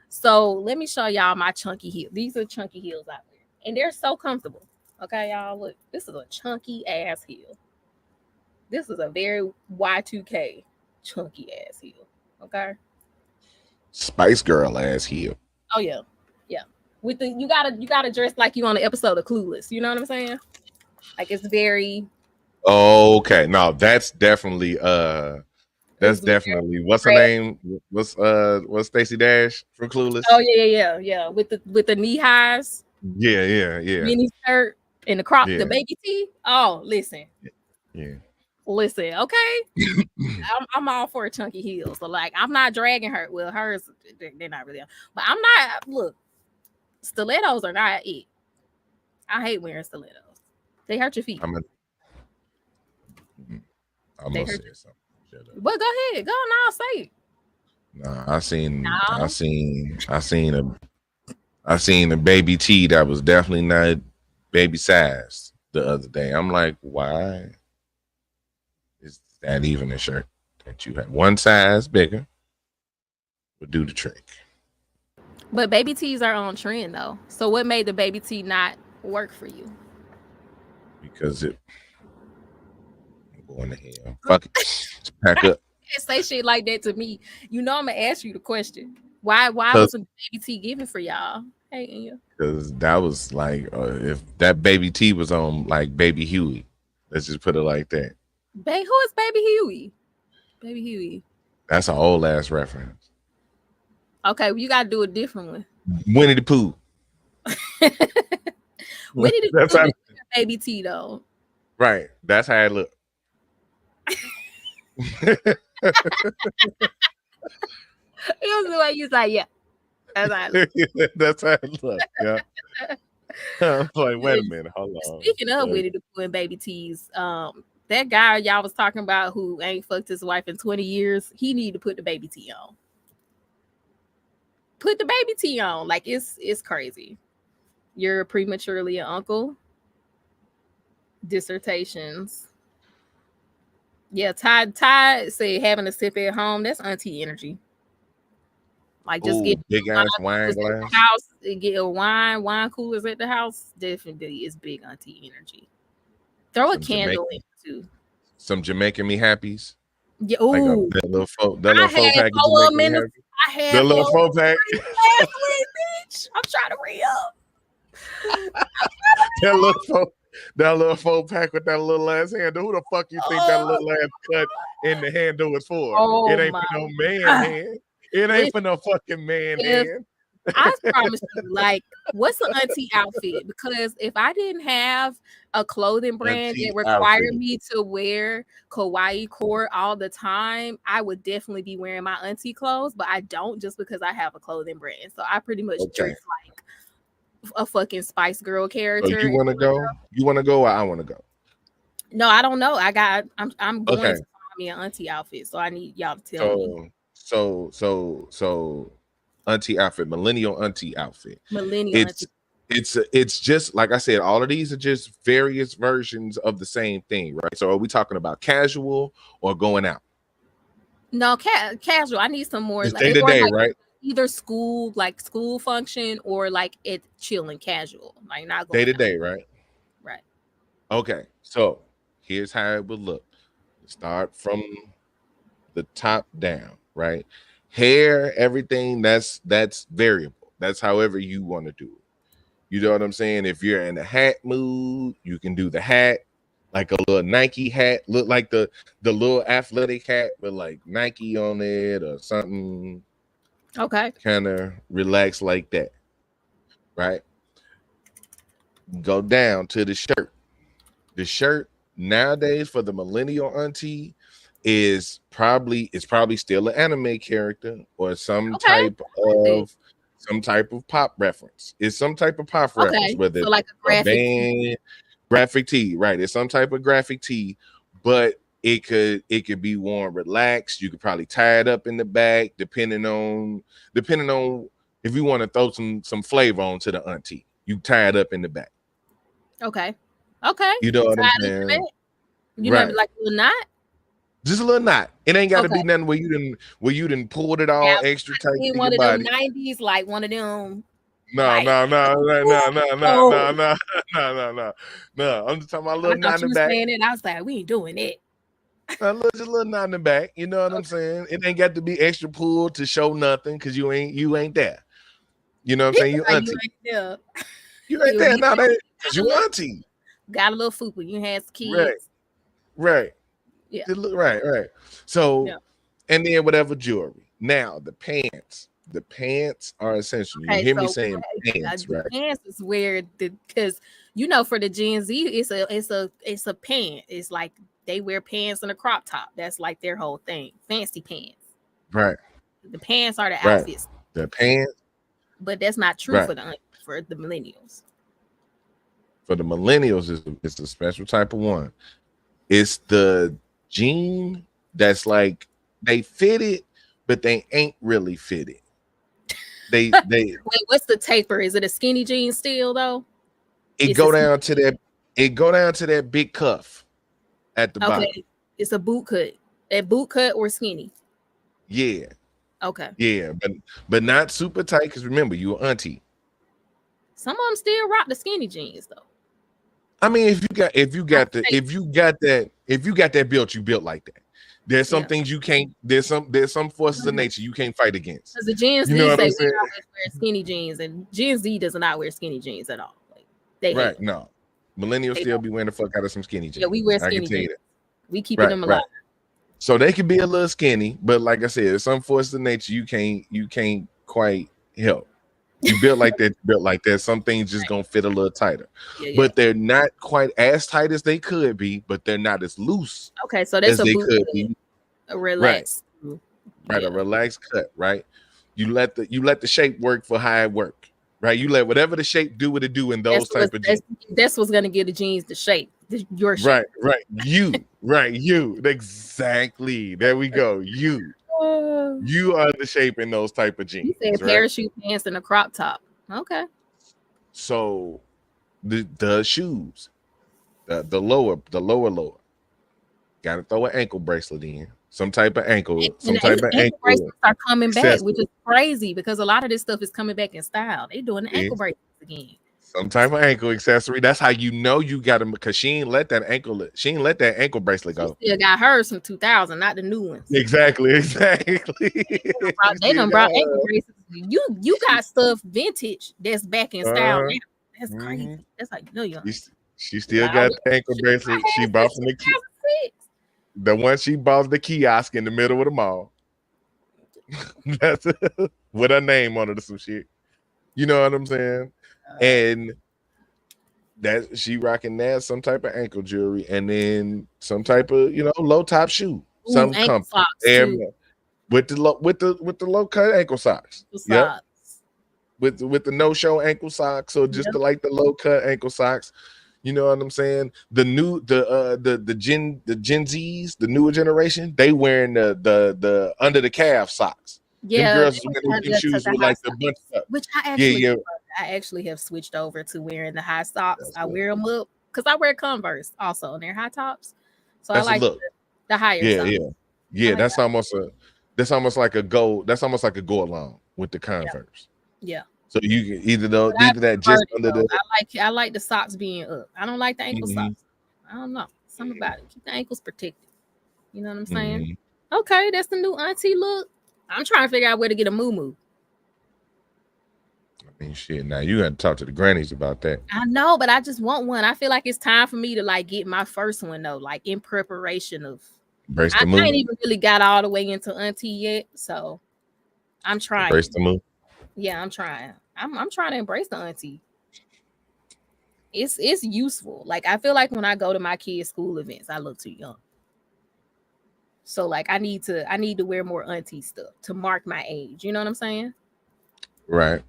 [SPEAKER 1] So let me show y'all my chunky heel. These are chunky heels I wear. And they're so comfortable. Okay, y'all, look. This is a chunky ass heel. This is a very Y2K chunky ass heel. Okay.
[SPEAKER 3] Spice Girl ass heel.
[SPEAKER 1] Oh yeah. Yeah. With the you gotta dress like you on the episode of Clueless. You know what I'm saying? Like it's very
[SPEAKER 3] okay. No, that's definitely what's her name? What's Stacey Dash from Clueless?
[SPEAKER 1] Oh yeah. With the knee highs.
[SPEAKER 3] Yeah.
[SPEAKER 1] Mini skirt and the crop, the baby tee. Oh, listen.
[SPEAKER 3] Yeah.
[SPEAKER 1] Listen, okay. I'm all for a chunky heel. So like I'm not dragging her. Well, hers they're not really on. But I'm not look, stilettos are not it. I hate wearing stilettos. They hurt your feet.
[SPEAKER 3] I'm gonna say something.
[SPEAKER 1] But go ahead. Go on, I'll say it.
[SPEAKER 3] No, I seen a baby tee that was definitely not baby size the other day. I'm like, why is that even a shirt that you have? One size bigger would do the trick.
[SPEAKER 1] But baby tees are on trend though. So what made the baby tee not work for you?
[SPEAKER 3] Because I'm going to hell. Fuck it. Just pack up.
[SPEAKER 1] Say shit like that to me. You know I'm gonna ask you the question. Why wasn't baby tee given for y'all? Hey, Anya.
[SPEAKER 3] Because that was like if that baby tee was on like Baby Huey. Let's just put it like that.
[SPEAKER 1] Who is Baby Huey? Baby Huey.
[SPEAKER 3] That's an old ass reference.
[SPEAKER 1] Okay, well, you gotta do a different one.
[SPEAKER 3] Winnie the Pooh.
[SPEAKER 1] Winnie the Pooh baby tee though.
[SPEAKER 3] Right. That's how it look.
[SPEAKER 1] It was the way you say, yeah. That's how it look.
[SPEAKER 3] That's how it look. Yeah. I'm like, wait a minute, hold on.
[SPEAKER 1] Speaking of Winnie the Pooh and baby tees, that guy y'all was talking about who ain't fucked his wife in 20 years, he need to put the baby tee on. Put the baby tee on. Like it's crazy. You're prematurely an uncle. Dissertations. Yeah, Ty said having a sip at home, that's auntie energy. Like just get
[SPEAKER 3] big ass wine glass.
[SPEAKER 1] House, get a wine coolers at the house. Definitely is big auntie energy. Throw a candle in too.
[SPEAKER 3] Some Jamaican me happies.
[SPEAKER 1] Yeah,
[SPEAKER 3] like that little faux pack.
[SPEAKER 1] I had
[SPEAKER 3] the little faux pack.
[SPEAKER 1] Last week, bitch. I'm trying to re-up.
[SPEAKER 3] that little faux pack with that little ass handle. Who the fuck you think that little ass cut in the handle is for? It ain't for no man hand. It ain't for no fucking man hand.
[SPEAKER 1] I promise you, like, what's an auntie outfit? Because if I didn't have a clothing brand that required me to wear kawaii core all the time, I would definitely be wearing my auntie clothes, but I don't just because I have a clothing brand. So I pretty much dress like a fucking Spice Girl character.
[SPEAKER 3] So you want to go? You want to go or I want to go?
[SPEAKER 1] No, I don't know. I'm going to find me an auntie outfit. So I need y'all to tell me.
[SPEAKER 3] So auntie outfit, millennial auntie outfit.
[SPEAKER 1] Millennial
[SPEAKER 3] it's just like I said, all of these are just various versions of the same thing, right? So are we talking about casual or going out?
[SPEAKER 1] No, casual. I need some more
[SPEAKER 3] day to day, right?
[SPEAKER 1] Either school function or like it's chilling casual, like not going
[SPEAKER 3] day to day, right?
[SPEAKER 1] Right.
[SPEAKER 3] Okay, so here's how it would look. Start from the top down, right? Hair, everything that's variable. That's however you want to do it. You know what I'm saying? If you're in a hat mood, you can do the hat, like a little Nike hat, look like the little athletic hat with like Nike on it or something.
[SPEAKER 1] Okay.
[SPEAKER 3] Kind of relax like that, right? Go down to the shirt. The shirt nowadays for the millennial auntie is probably still an anime character or some type of pop reference. It's some type of pop reference, whether
[SPEAKER 1] so like a
[SPEAKER 3] graphic tee, right? It's some type of graphic tee, but it could be worn relaxed. You could probably tie it up in the back, depending on if you want to throw some flavor onto the auntie. You tie it up in the back.
[SPEAKER 1] Okay.
[SPEAKER 3] You know what I'm saying?
[SPEAKER 1] You know, like a little knot.
[SPEAKER 3] Just a little knot. It ain't got to be nothing where you didn't pulled it all extra tight to
[SPEAKER 1] one
[SPEAKER 3] your
[SPEAKER 1] of
[SPEAKER 3] body.
[SPEAKER 1] them 90s, like one of them.
[SPEAKER 3] No. I'm just talking about a little knot in the back.
[SPEAKER 1] And I was like, we ain't doing it.
[SPEAKER 3] Just a little knot in the back. You know what I'm saying? It ain't got to be extra pulled to show nothing because you ain't there. You know what I'm saying? You auntie. You ain't there now. That's you auntie.
[SPEAKER 1] Got a little fupa. You had kids.
[SPEAKER 3] Right.
[SPEAKER 1] Yeah.
[SPEAKER 3] Right. So, and then whatever jewelry. Now the pants. The pants are essential. You hear me saying pants, right?
[SPEAKER 1] Pants is where because for the Gen Z, it's a pant. It's like they wear pants and a crop top. That's like their whole thing. Fancy pants.
[SPEAKER 3] Right.
[SPEAKER 1] The pants are the outfits.
[SPEAKER 3] The pants.
[SPEAKER 1] But that's not true for the millennials.
[SPEAKER 3] For the millennials, it's a special type of one. It's the jean that's like they fit it, but they ain't really fit it. They
[SPEAKER 1] wait, what's the taper? Is it a skinny jean still though?
[SPEAKER 3] It go down to that big cuff at the bottom.
[SPEAKER 1] It's a boot cut. A boot cut or skinny?
[SPEAKER 3] Yeah.
[SPEAKER 1] Okay.
[SPEAKER 3] Yeah, but not super tight because remember you auntie.
[SPEAKER 1] Some of them still rock the skinny jeans though.
[SPEAKER 3] I mean, if you got that built, you built like that. There's some things you can't. There's some forces of nature you can't fight against.
[SPEAKER 1] Because the Gen Z say we wear skinny jeans, and Gen Z does not wear skinny jeans at all. Like they
[SPEAKER 3] no. Millennials still be wearing the fuck out of some skinny jeans.
[SPEAKER 1] Yeah, we wear skinny jeans. We keep them alive.
[SPEAKER 3] So they can be a little skinny, but like I said, some forces of nature you can't quite help. You built like that, built like that. Some things just gonna fit a little tighter,
[SPEAKER 1] Yeah.
[SPEAKER 3] but they're not quite as tight as they could be, but they're not as loose
[SPEAKER 1] Okay, so that's
[SPEAKER 3] as
[SPEAKER 1] a
[SPEAKER 3] they
[SPEAKER 1] boot
[SPEAKER 3] could
[SPEAKER 1] cut,
[SPEAKER 3] be.
[SPEAKER 1] a
[SPEAKER 3] Right,
[SPEAKER 1] relaxed.
[SPEAKER 3] right.
[SPEAKER 1] Yeah.
[SPEAKER 3] A relaxed cut, right? You let the shape work for how it work, right? You let whatever the shape do what it do in those type of jeans.
[SPEAKER 1] That's what's gonna give the jeans the shape, your shape.
[SPEAKER 3] Right. You. Exactly. There we go. You are the shape in those type of
[SPEAKER 1] You
[SPEAKER 3] jeans,
[SPEAKER 1] said
[SPEAKER 3] right?
[SPEAKER 1] parachute pants and a crop top. Okay.
[SPEAKER 3] So the shoes, the lower, gotta throw an ankle bracelet in. Some type of ankle
[SPEAKER 1] Ankle bracelets are coming back, which
[SPEAKER 3] accessory.
[SPEAKER 1] is crazy because a lot of this stuff is coming back in style. They doing the ankle bracelets again.
[SPEAKER 3] Some type of ankle accessory. That's how you know you got them, because she ain't let that ankle bracelet go.
[SPEAKER 1] She still got hers from 2000, not the new ones.
[SPEAKER 3] Exactly.
[SPEAKER 1] They done brought ankle bracelets. You got stuff vintage that's back in style now. That's crazy. That's like, no, you.
[SPEAKER 3] She still got the ankle bracelet. She bought from the one she bought the kiosk in the middle of the mall. That's with her name on it or some shit. You know what I'm saying? And that she rocking that, some type of ankle jewelry, and then some type of low top shoe, some
[SPEAKER 1] ankle socks
[SPEAKER 3] with the low cut ankle socks. Yep. With the no show ankle socks, or just the low cut ankle socks. You know what I'm saying? The Gen Zs, the newer generation, they wearing the under the calf socks.
[SPEAKER 1] Yeah,
[SPEAKER 3] them girls wearing them shoes with like the bunch of stuff.
[SPEAKER 1] Which I actually have switched over to wearing the high socks. I wear them up because I wear Converse also, and they're high tops. So I like the higher socks.
[SPEAKER 3] Yeah. That's almost like a go. That's almost like a go along with the Converse.
[SPEAKER 1] Yeah.
[SPEAKER 3] So you can either that just under the.
[SPEAKER 1] I like the socks being up. I don't like the ankle socks. I don't know. Something about it. Keep the ankles protected. You know what I'm saying? Okay, that's the new auntie look. I'm trying to figure out where to get a moo-moo.
[SPEAKER 3] I mean, shit. Now you got to talk to the grannies about that.
[SPEAKER 1] I know, but I just want one. I feel like it's time for me to get my first one though, in preparation of. I ain't even really got all the way into auntie yet, so I'm trying.
[SPEAKER 3] Embrace the move.
[SPEAKER 1] Yeah, I'm trying. I'm trying to embrace the auntie. It's useful. I feel like when I go to my kids' school events, I look too young. So I need to wear more auntie stuff to mark my age. You know what I'm saying?
[SPEAKER 3] Right.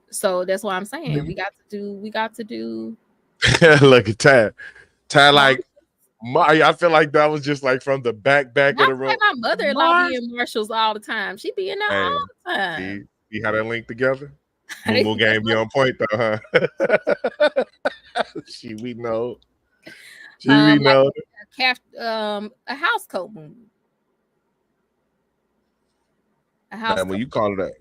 [SPEAKER 1] So that's why I'm saying we got to do.
[SPEAKER 3] Look at Ty. I feel like that was just from the back of the room.
[SPEAKER 1] My mother-in-law be in Marshalls all the time. She be in there all the time.
[SPEAKER 3] See how that linked together? Moo game be on point though, huh? We know. We know.
[SPEAKER 1] A house coat moo.
[SPEAKER 3] When you call it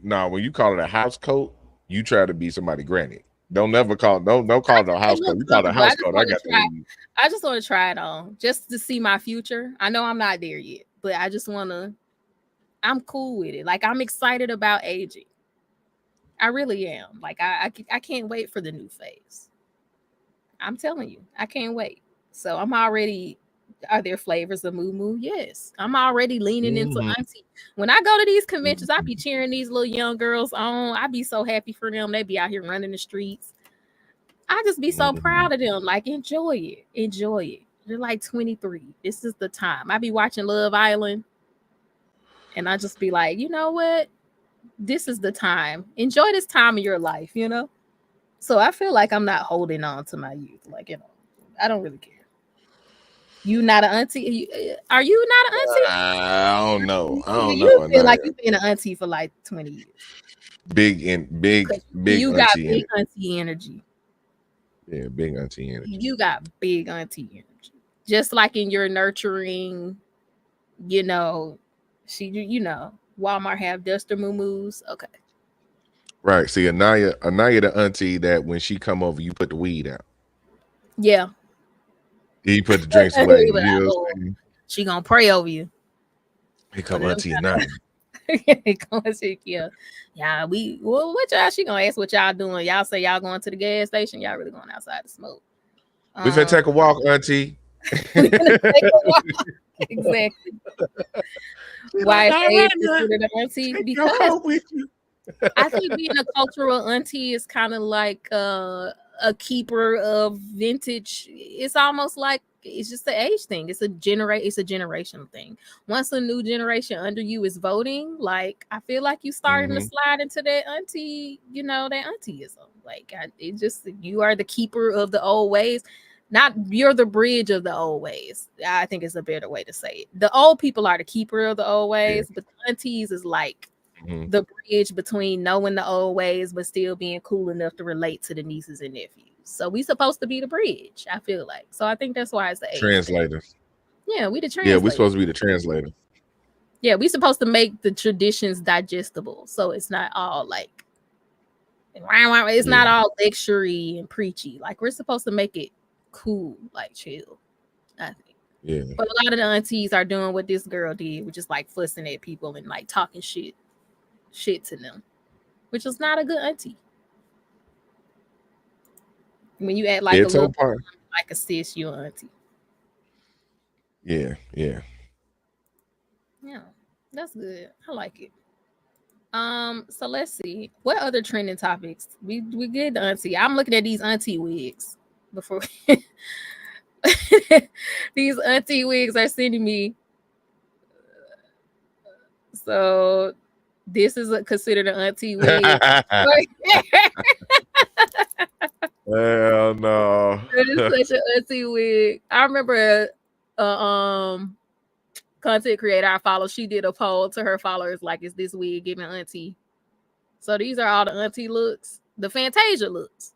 [SPEAKER 3] a house coat, you try to be somebody granny. Don't call it a house coat. You call it a house coat.
[SPEAKER 1] I just want to try it on just to see my future. I know I'm not there yet, but I just want to. I'm cool with it. I'm excited about aging. I really am. I can't wait for the new phase. I'm telling you, I can't wait. So I'm already. Are there flavors of moo moo? Yes. I'm already leaning into auntie. When I go to these conventions, I be cheering these little young girls on. I be so happy for them. They be out here running the streets. I just be so proud of them. Enjoy it. Enjoy it. They're 23. This is the time. I be watching Love Island. And I just be like, you know what? This is the time. Enjoy this time of your life, So I feel like I'm not holding on to my youth. I don't really care. You not an auntie? Are you not an auntie?
[SPEAKER 3] I don't know.
[SPEAKER 1] You feel like you've been an auntie for 20 years.
[SPEAKER 3] Big.
[SPEAKER 1] You got big auntie energy.
[SPEAKER 3] Yeah, big auntie energy.
[SPEAKER 1] You got big auntie energy. Just in your nurturing, Walmart have duster moo-moos. Okay.
[SPEAKER 3] Right. See, Anaya the auntie that when she come over, you put the weed out.
[SPEAKER 1] Yeah.
[SPEAKER 3] You put the drinks away.
[SPEAKER 1] She gonna pray over you.
[SPEAKER 3] Here come Auntie Anaya.
[SPEAKER 1] Yeah. What y'all? She gonna ask what y'all doing. Y'all say y'all going to the gas station. Y'all really going outside to smoke.
[SPEAKER 3] We finna take a walk, Auntie.
[SPEAKER 1] Exactly. Why is auntie? Because I think being a cultural auntie is kind of like a keeper of vintage. It's almost like it's just the age thing. It's a generational thing. Once a new generation under you is voting, like I feel like you starting to
[SPEAKER 3] Hmm.
[SPEAKER 1] slide into that auntie, that auntie-ism. Like it just you are the keeper of the old ways. Not you're the bridge of the old ways. I think is a better way to say it. The old people are the keeper of the old
[SPEAKER 3] Yeah.
[SPEAKER 1] ways, but the aunties is like
[SPEAKER 3] Hmm.
[SPEAKER 1] the bridge between knowing the old ways but still being cool enough to relate to the nieces and nephews. So we supposed to be the bridge, I feel like. So I think that's why it's the age thing.
[SPEAKER 3] Translators.
[SPEAKER 1] Yeah, we the
[SPEAKER 3] Yeah, we're
[SPEAKER 1] translator.
[SPEAKER 3] supposed to be the translators.
[SPEAKER 1] Yeah, we supposed to make the traditions digestible. So it's not all like it's
[SPEAKER 3] Yeah,
[SPEAKER 1] not all lectury and preachy. Like we're supposed to make it cool, like chill, I think.
[SPEAKER 3] yeah.
[SPEAKER 1] But a lot of the aunties are doing what this girl did, which is like fussing at people and like talking shit to them, which is not a good auntie. When you act like a
[SPEAKER 3] It's her
[SPEAKER 1] little
[SPEAKER 3] part.
[SPEAKER 1] like a sis, you auntie.
[SPEAKER 3] Yeah, yeah.
[SPEAKER 1] Yeah, that's good. I like it. So let's see. What other trending topics? We good, auntie. I'm looking at these auntie wigs before these auntie wigs are sending me. So this is considered an auntie wig.
[SPEAKER 3] Hell no.
[SPEAKER 1] It is such an auntie wig. I remember content creator I follow, she did a poll to her followers like, is this wig giving auntie? So these are all the auntie looks, the Fantasia looks.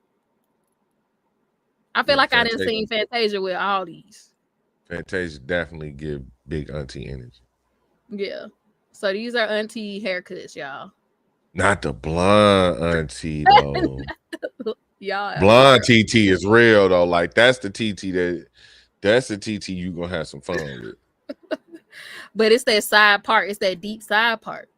[SPEAKER 1] I feel
[SPEAKER 3] Yeah,
[SPEAKER 1] like I didn't see Fantasia with all these.
[SPEAKER 3] Fantasia definitely give big auntie energy.
[SPEAKER 1] Yeah. So these are auntie haircuts, y'all.
[SPEAKER 3] Not the blonde auntie though.
[SPEAKER 1] Y'all out
[SPEAKER 3] Blonde
[SPEAKER 1] here.
[SPEAKER 3] TT is real though. Like that's the TT that's the TT you gonna have some fun with.
[SPEAKER 1] But it's that side part. It's that deep side part.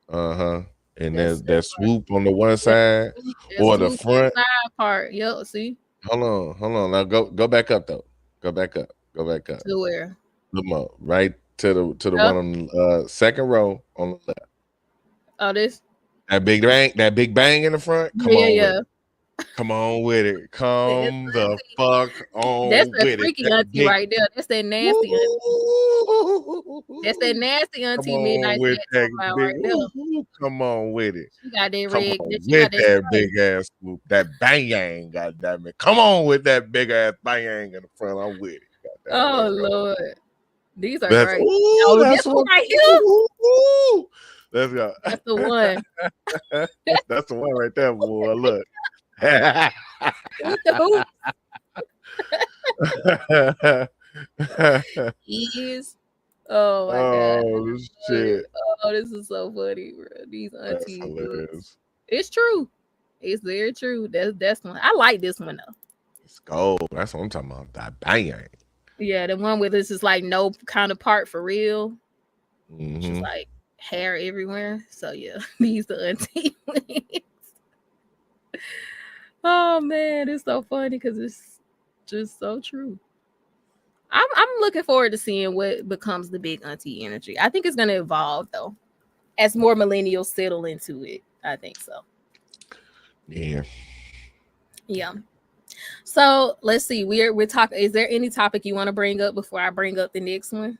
[SPEAKER 3] Uh-huh. And
[SPEAKER 1] That's
[SPEAKER 3] that swoop on the one side
[SPEAKER 1] that
[SPEAKER 3] or the
[SPEAKER 1] swoop that
[SPEAKER 3] front.
[SPEAKER 1] side part. Yo, see?
[SPEAKER 3] Hold on. Now go back up though. Go back up. Go back up.
[SPEAKER 1] To where?
[SPEAKER 3] Look more. Right to the
[SPEAKER 1] Yep.
[SPEAKER 3] one on the second row on the left.
[SPEAKER 1] Oh, this?
[SPEAKER 3] That big bang in the front. Come
[SPEAKER 1] Yeah,
[SPEAKER 3] on with
[SPEAKER 1] yeah.
[SPEAKER 3] it. Come on with it.
[SPEAKER 1] It's
[SPEAKER 3] Come the fuck
[SPEAKER 1] That's
[SPEAKER 3] on
[SPEAKER 1] that
[SPEAKER 3] with it.
[SPEAKER 1] freaky
[SPEAKER 3] That
[SPEAKER 1] auntie
[SPEAKER 3] big
[SPEAKER 1] right there. That's that nasty auntie. That's that
[SPEAKER 3] woo.
[SPEAKER 1] nasty
[SPEAKER 3] Come
[SPEAKER 1] auntie
[SPEAKER 3] on
[SPEAKER 1] midnight
[SPEAKER 3] with
[SPEAKER 1] snack
[SPEAKER 3] that
[SPEAKER 1] talking about
[SPEAKER 3] big
[SPEAKER 1] right there.
[SPEAKER 3] come on with it.
[SPEAKER 1] She got that
[SPEAKER 3] Come
[SPEAKER 1] red.
[SPEAKER 3] on
[SPEAKER 1] She got
[SPEAKER 3] with
[SPEAKER 1] that
[SPEAKER 3] that
[SPEAKER 1] spray.
[SPEAKER 3] big ass swoop. That bang, goddamn it. Come on with that big ass bang in the front. I'm with it. Goddamn.
[SPEAKER 1] Oh
[SPEAKER 3] Let's go.
[SPEAKER 1] Lord, these are
[SPEAKER 3] That's
[SPEAKER 1] great. Oh, this
[SPEAKER 3] that's
[SPEAKER 1] one
[SPEAKER 3] what
[SPEAKER 1] right here.
[SPEAKER 3] ooh. Let's go.
[SPEAKER 1] That's the one
[SPEAKER 3] That's the one right there, boy. Look.
[SPEAKER 1] with the hoop. Is. Oh my god.
[SPEAKER 3] Oh
[SPEAKER 1] Oh,
[SPEAKER 3] shit.
[SPEAKER 1] this is so funny, bro. These
[SPEAKER 3] That's
[SPEAKER 1] auntie looks.
[SPEAKER 3] hilarious.
[SPEAKER 1] It's true. It's very true. That's one. I like this one though.
[SPEAKER 3] It's gold. That's what I'm talking about. That bang.
[SPEAKER 1] Yeah, the one with this is like no kind of part for real. Just
[SPEAKER 3] Mm-hmm.
[SPEAKER 1] like hair everywhere. So yeah, these the auntie wigs. Oh man, it's so funny because it's just so true. I'm looking forward to seeing what becomes the big auntie energy. I think it's gonna evolve though, as more millennials settle into it. I think so.
[SPEAKER 3] Yeah.
[SPEAKER 1] Yeah. So let's see. We're talking. Is there any topic you want to bring up before I bring up the next one?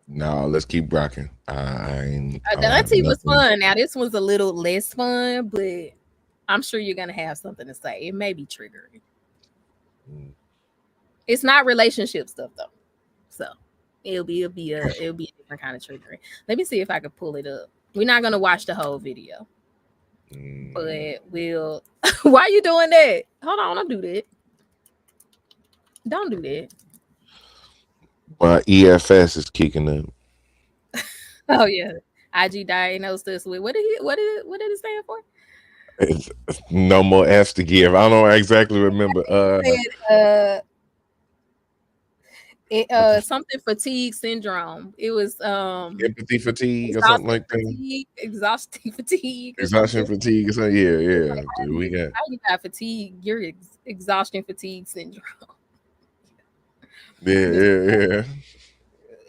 [SPEAKER 3] No, let's keep rocking. I
[SPEAKER 1] The
[SPEAKER 3] don't have
[SPEAKER 1] auntie was
[SPEAKER 3] nothing.
[SPEAKER 1] fun. Now this one's a little less fun, but I'm sure you're gonna have something to say. It may be triggering.
[SPEAKER 3] Mm.
[SPEAKER 1] It's not relationship stuff though, so it'll be a different kind of triggering. Let me see if I can pull it up. We're not gonna watch the whole video, but we'll. Why are you doing that? Hold on, don't do that. Don't do that.
[SPEAKER 3] My EFS is kicking in.
[SPEAKER 1] Oh yeah, IG diagnosed us with what did it stand for?
[SPEAKER 3] It's no more F's to give. I don't exactly remember.
[SPEAKER 1] Something fatigue syndrome. It was
[SPEAKER 3] Empathy fatigue or something
[SPEAKER 1] exhaustion
[SPEAKER 3] like that.
[SPEAKER 1] fatigue, exhaustion fatigue or
[SPEAKER 3] Exhaustion
[SPEAKER 1] something.
[SPEAKER 3] fatigue or something. Yeah, yeah.
[SPEAKER 1] How
[SPEAKER 3] We got
[SPEAKER 1] you got fatigue? You're exhaustion fatigue syndrome.
[SPEAKER 3] yeah.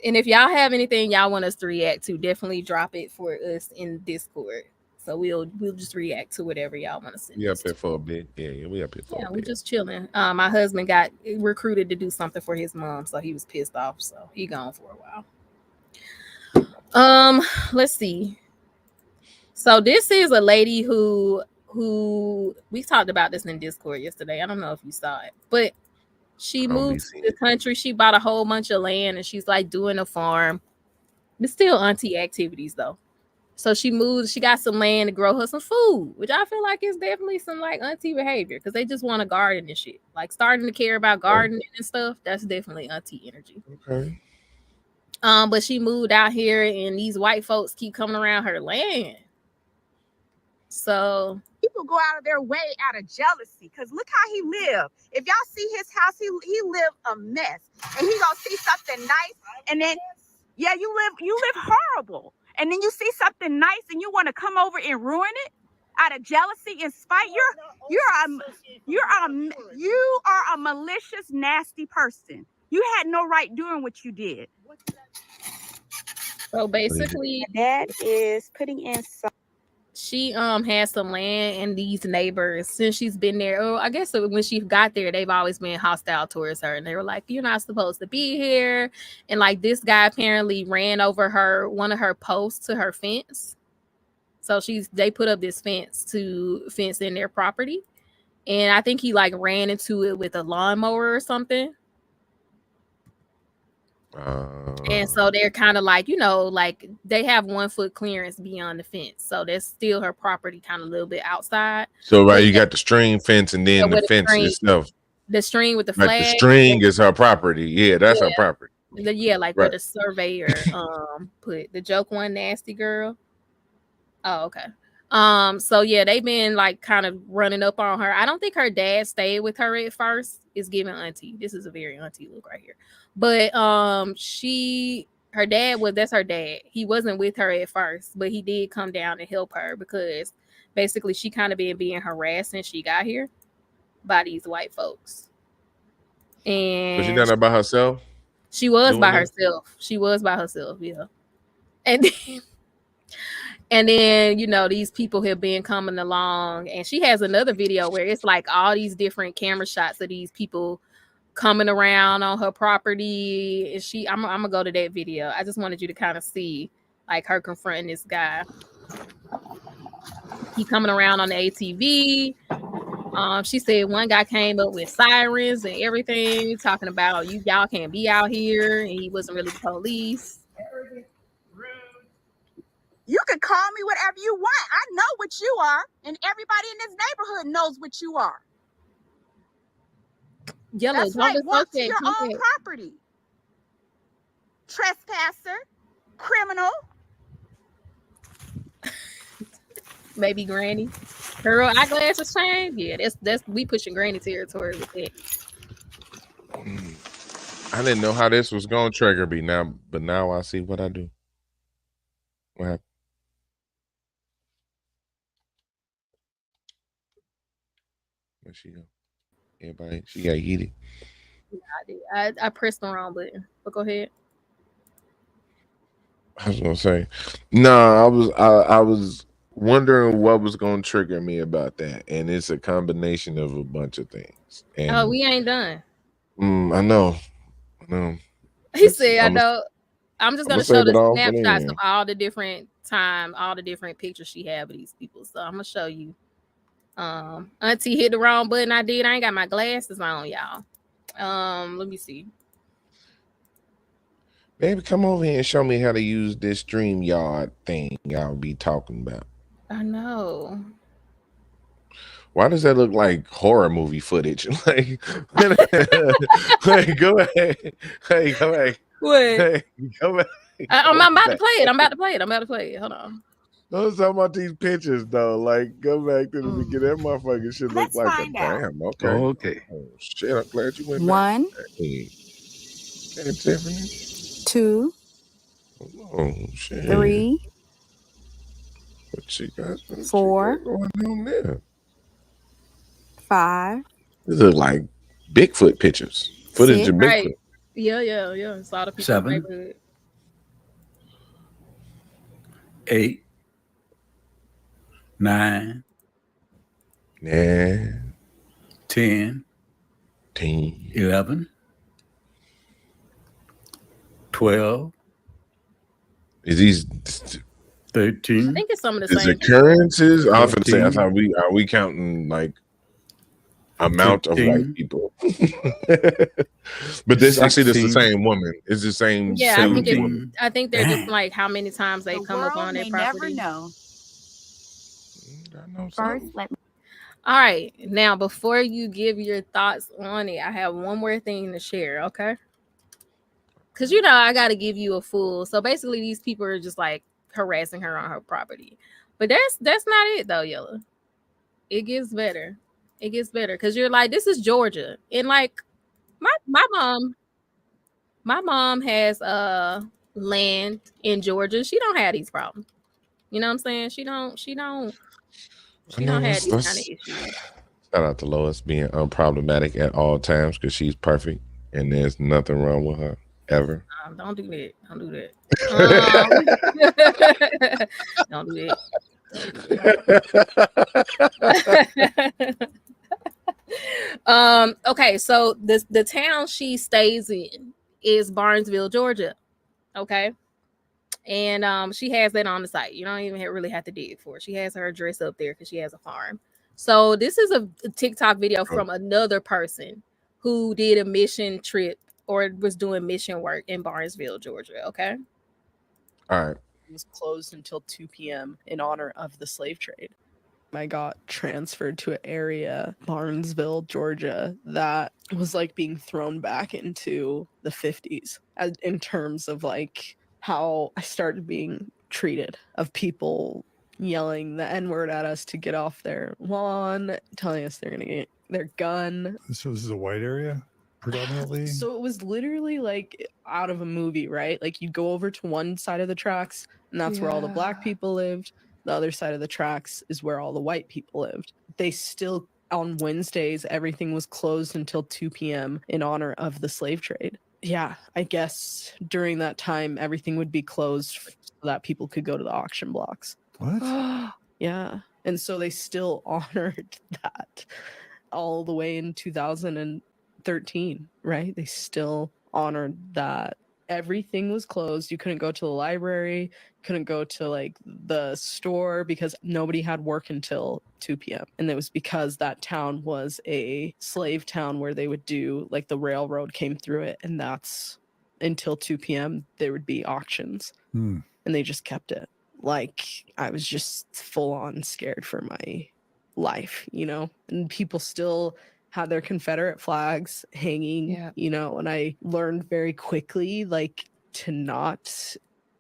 [SPEAKER 1] And if y'all have anything y'all want us to react to, definitely drop it for us in Discord So we'll just react to whatever y'all want to send
[SPEAKER 3] We
[SPEAKER 1] us
[SPEAKER 3] up
[SPEAKER 1] to.
[SPEAKER 3] here for a bit. Yeah, we up here for
[SPEAKER 1] Yeah,
[SPEAKER 3] a
[SPEAKER 1] we
[SPEAKER 3] bit.
[SPEAKER 1] just chilling. My husband got recruited to do something for his mom, so he was pissed off. So he gone for a while. Let's see. So this is a lady who we talked about this in Discord yesterday. I don't know if you saw it, but she
[SPEAKER 3] I don't be
[SPEAKER 1] moved to
[SPEAKER 3] seeing
[SPEAKER 1] the
[SPEAKER 3] it.
[SPEAKER 1] country. She bought a whole bunch of land and she's like doing a farm. It's still auntie activities though. So she moved, she got some land to grow her some food, which I feel like is definitely some like auntie behavior because they just want to garden and shit. Like starting to care about gardening and stuff. That's definitely auntie energy.
[SPEAKER 3] Okay.
[SPEAKER 1] But she moved out here and these white folks keep coming around her land. So
[SPEAKER 5] people go out of their way out of jealousy. Cause look how he live. If y'all see his house, he live a mess. And he gonna see something nice, and then you live horrible. And then you see something nice and you want to come over and ruin it out of jealousy and spite. You are a malicious, nasty person. You had no right doing what you did.
[SPEAKER 1] So basically,
[SPEAKER 5] Dad is putting in some.
[SPEAKER 1] she has some land and these neighbors since she's been there. Oh, I guess when she got there, they've always been hostile towards her, and they were like, "You're not supposed to be here." And like this guy apparently ran over one of her posts to her fence. So they put up this fence to fence in their property, and I think he like ran into it with a lawnmower or something. And so they're kind of like, like they have 1 foot clearance beyond the fence. So that's still her property, kind of a little bit outside.
[SPEAKER 3] So you got the string fence and then the fence itself.
[SPEAKER 1] The string with the
[SPEAKER 3] like
[SPEAKER 1] flag.
[SPEAKER 3] The string is her property. Yeah, that's her property.
[SPEAKER 1] Like where the surveyor put the joke one nasty girl. Oh, okay. So yeah, they've been like kind of running up on her. I don't think her dad stayed with her at first. It's giving auntie. This is a very auntie look right here. But that's her dad. He wasn't with her at first, but he did come down and help her because basically she kind of been being harassed since she got here by these white folks. And
[SPEAKER 3] was she not by herself?
[SPEAKER 1] She was by herself. She was by herself, yeah. And then, these people have been coming along, and she has another video where it's like all these different camera shots of these people coming around on her property. And I'm gonna go to that video. I just wanted you to kind of see like her confronting this guy. He coming around on the ATV. She said one guy came up with sirens and everything, talking about y'all can't be out here, and he wasn't really the police.
[SPEAKER 5] You can call me whatever you want. I know what you are, and everybody in this neighborhood knows what you are.
[SPEAKER 1] Yellow,
[SPEAKER 5] that's right. Walk to your own property. Trespasser, criminal.
[SPEAKER 1] Maybe Granny. Her eyeglasses changed. Yeah, that's we pushing Granny territory with it.
[SPEAKER 3] I didn't know how this was gonna trigger me but now I see what I do. What happened? Where'd she go? Everybody, she got heated.
[SPEAKER 1] Yeah, I pressed the wrong button. But go ahead.
[SPEAKER 3] I was gonna say, no, I was wondering what was gonna trigger me about that, and it's a combination of a bunch of things. And
[SPEAKER 1] we ain't done.
[SPEAKER 3] I know.
[SPEAKER 1] He said, I know. I'm just gonna show the snapshots of all the different pictures she had with these people. So I'm gonna show you. Auntie hit the wrong button. I ain't got my glasses on, y'all. Let me see.
[SPEAKER 3] Baby, come over here and show me how to use this StreamYard thing y'all be talking about.
[SPEAKER 1] I know.
[SPEAKER 3] Why does that look like horror movie footage? Like, go ahead. Hey, go back.
[SPEAKER 1] What?
[SPEAKER 3] Hey, go back.
[SPEAKER 1] I'm about to play it. I'm about to play it. Hold on.
[SPEAKER 3] I was talking about these pictures though. Like, go back to the beginning. That motherfucker should look like a damn. Okay.
[SPEAKER 6] Okay.
[SPEAKER 3] Oh shit! I'm glad you went
[SPEAKER 5] One.
[SPEAKER 3] Back. Hey, Tiffany.
[SPEAKER 5] 2.
[SPEAKER 3] Oh shit.
[SPEAKER 5] 3.
[SPEAKER 3] What she got?
[SPEAKER 5] 4.
[SPEAKER 3] Going on there?
[SPEAKER 5] 5.
[SPEAKER 3] These look like Bigfoot pictures. Footage of Bigfoot.
[SPEAKER 1] Right. Yeah. It's a lot of people
[SPEAKER 6] 7.
[SPEAKER 1] in the neighborhood.
[SPEAKER 6] 8. 9,
[SPEAKER 3] Yeah.
[SPEAKER 6] 10,
[SPEAKER 3] 10.
[SPEAKER 6] 11, 12,
[SPEAKER 3] Is these
[SPEAKER 6] 13.
[SPEAKER 1] I think it's some of the
[SPEAKER 3] is
[SPEAKER 1] same people.
[SPEAKER 3] occurrences? I was gonna say, I
[SPEAKER 6] 14.
[SPEAKER 3] thought are we counting like amount of white
[SPEAKER 6] 15.
[SPEAKER 3] people? But this, I see this the
[SPEAKER 6] 16.
[SPEAKER 3] same woman. It's the same
[SPEAKER 1] Yeah, I think
[SPEAKER 3] same
[SPEAKER 1] it's.
[SPEAKER 3] woman.
[SPEAKER 1] I think they're just
[SPEAKER 6] Damn.
[SPEAKER 1] like how many times they
[SPEAKER 5] The
[SPEAKER 1] come up
[SPEAKER 5] world
[SPEAKER 1] on their
[SPEAKER 5] may never
[SPEAKER 1] property.
[SPEAKER 5] know.
[SPEAKER 3] I know
[SPEAKER 5] First,
[SPEAKER 3] something.
[SPEAKER 5] let me.
[SPEAKER 1] All right, now before you give your thoughts on it, I have one more thing to share. Okay, because I got to give you a full. So basically, these people are just like harassing her on her property, but that's not it though, Yella. It gets better. It gets better because you're like, this is Georgia, and like my mom has land in Georgia. She don't have these problems. You know what I'm saying? She don't
[SPEAKER 3] I know
[SPEAKER 1] have these kind of
[SPEAKER 3] that's
[SPEAKER 1] issues.
[SPEAKER 3] shout out to Lois being unproblematic at all times because she's perfect and there's nothing wrong with her ever.
[SPEAKER 1] Don't do that. Don't do that. Don't do that. Okay, so the town she stays in is Barnesville, Georgia. Okay. And she has that on the site. You don't even really have to dig for it. She has her address up there because she has a farm. So this is a TikTok video from another person who did a mission trip or was doing mission work in Barnesville, Georgia. Okay.
[SPEAKER 3] All right.
[SPEAKER 7] It was closed until 2 p.m. in honor of the slave trade. I got transferred to an area, Barnesville, Georgia, that was like being thrown back into the 50s in terms of like how I started being treated, of people yelling the N-word at us to get off their lawn, telling us they're gonna get their gun.
[SPEAKER 8] So this is a white area predominantly?
[SPEAKER 7] So it was literally like out of a movie, right? Like you go over to one side of the tracks and that's where all the black people lived. The other side of the tracks is where all the white people lived. They still, on Wednesdays, everything was closed until 2 p.m. in honor of the slave trade. Yeah, I guess during that time, everything would be closed so that people could go to the auction blocks.
[SPEAKER 8] What?
[SPEAKER 7] Yeah. And so they still honored that all the way in 2013, right? They still honored that. Everything was closed. You couldn't go to the library, couldn't go to like the store because nobody had work until 2 p.m. And it was because that town was a slave town where they would do like the railroad came through it. And that's until 2 p.m. there would be auctions. And they just kept it. Like I was just full on scared for my life, and people still had their Confederate flags hanging, and I learned very quickly, like, to not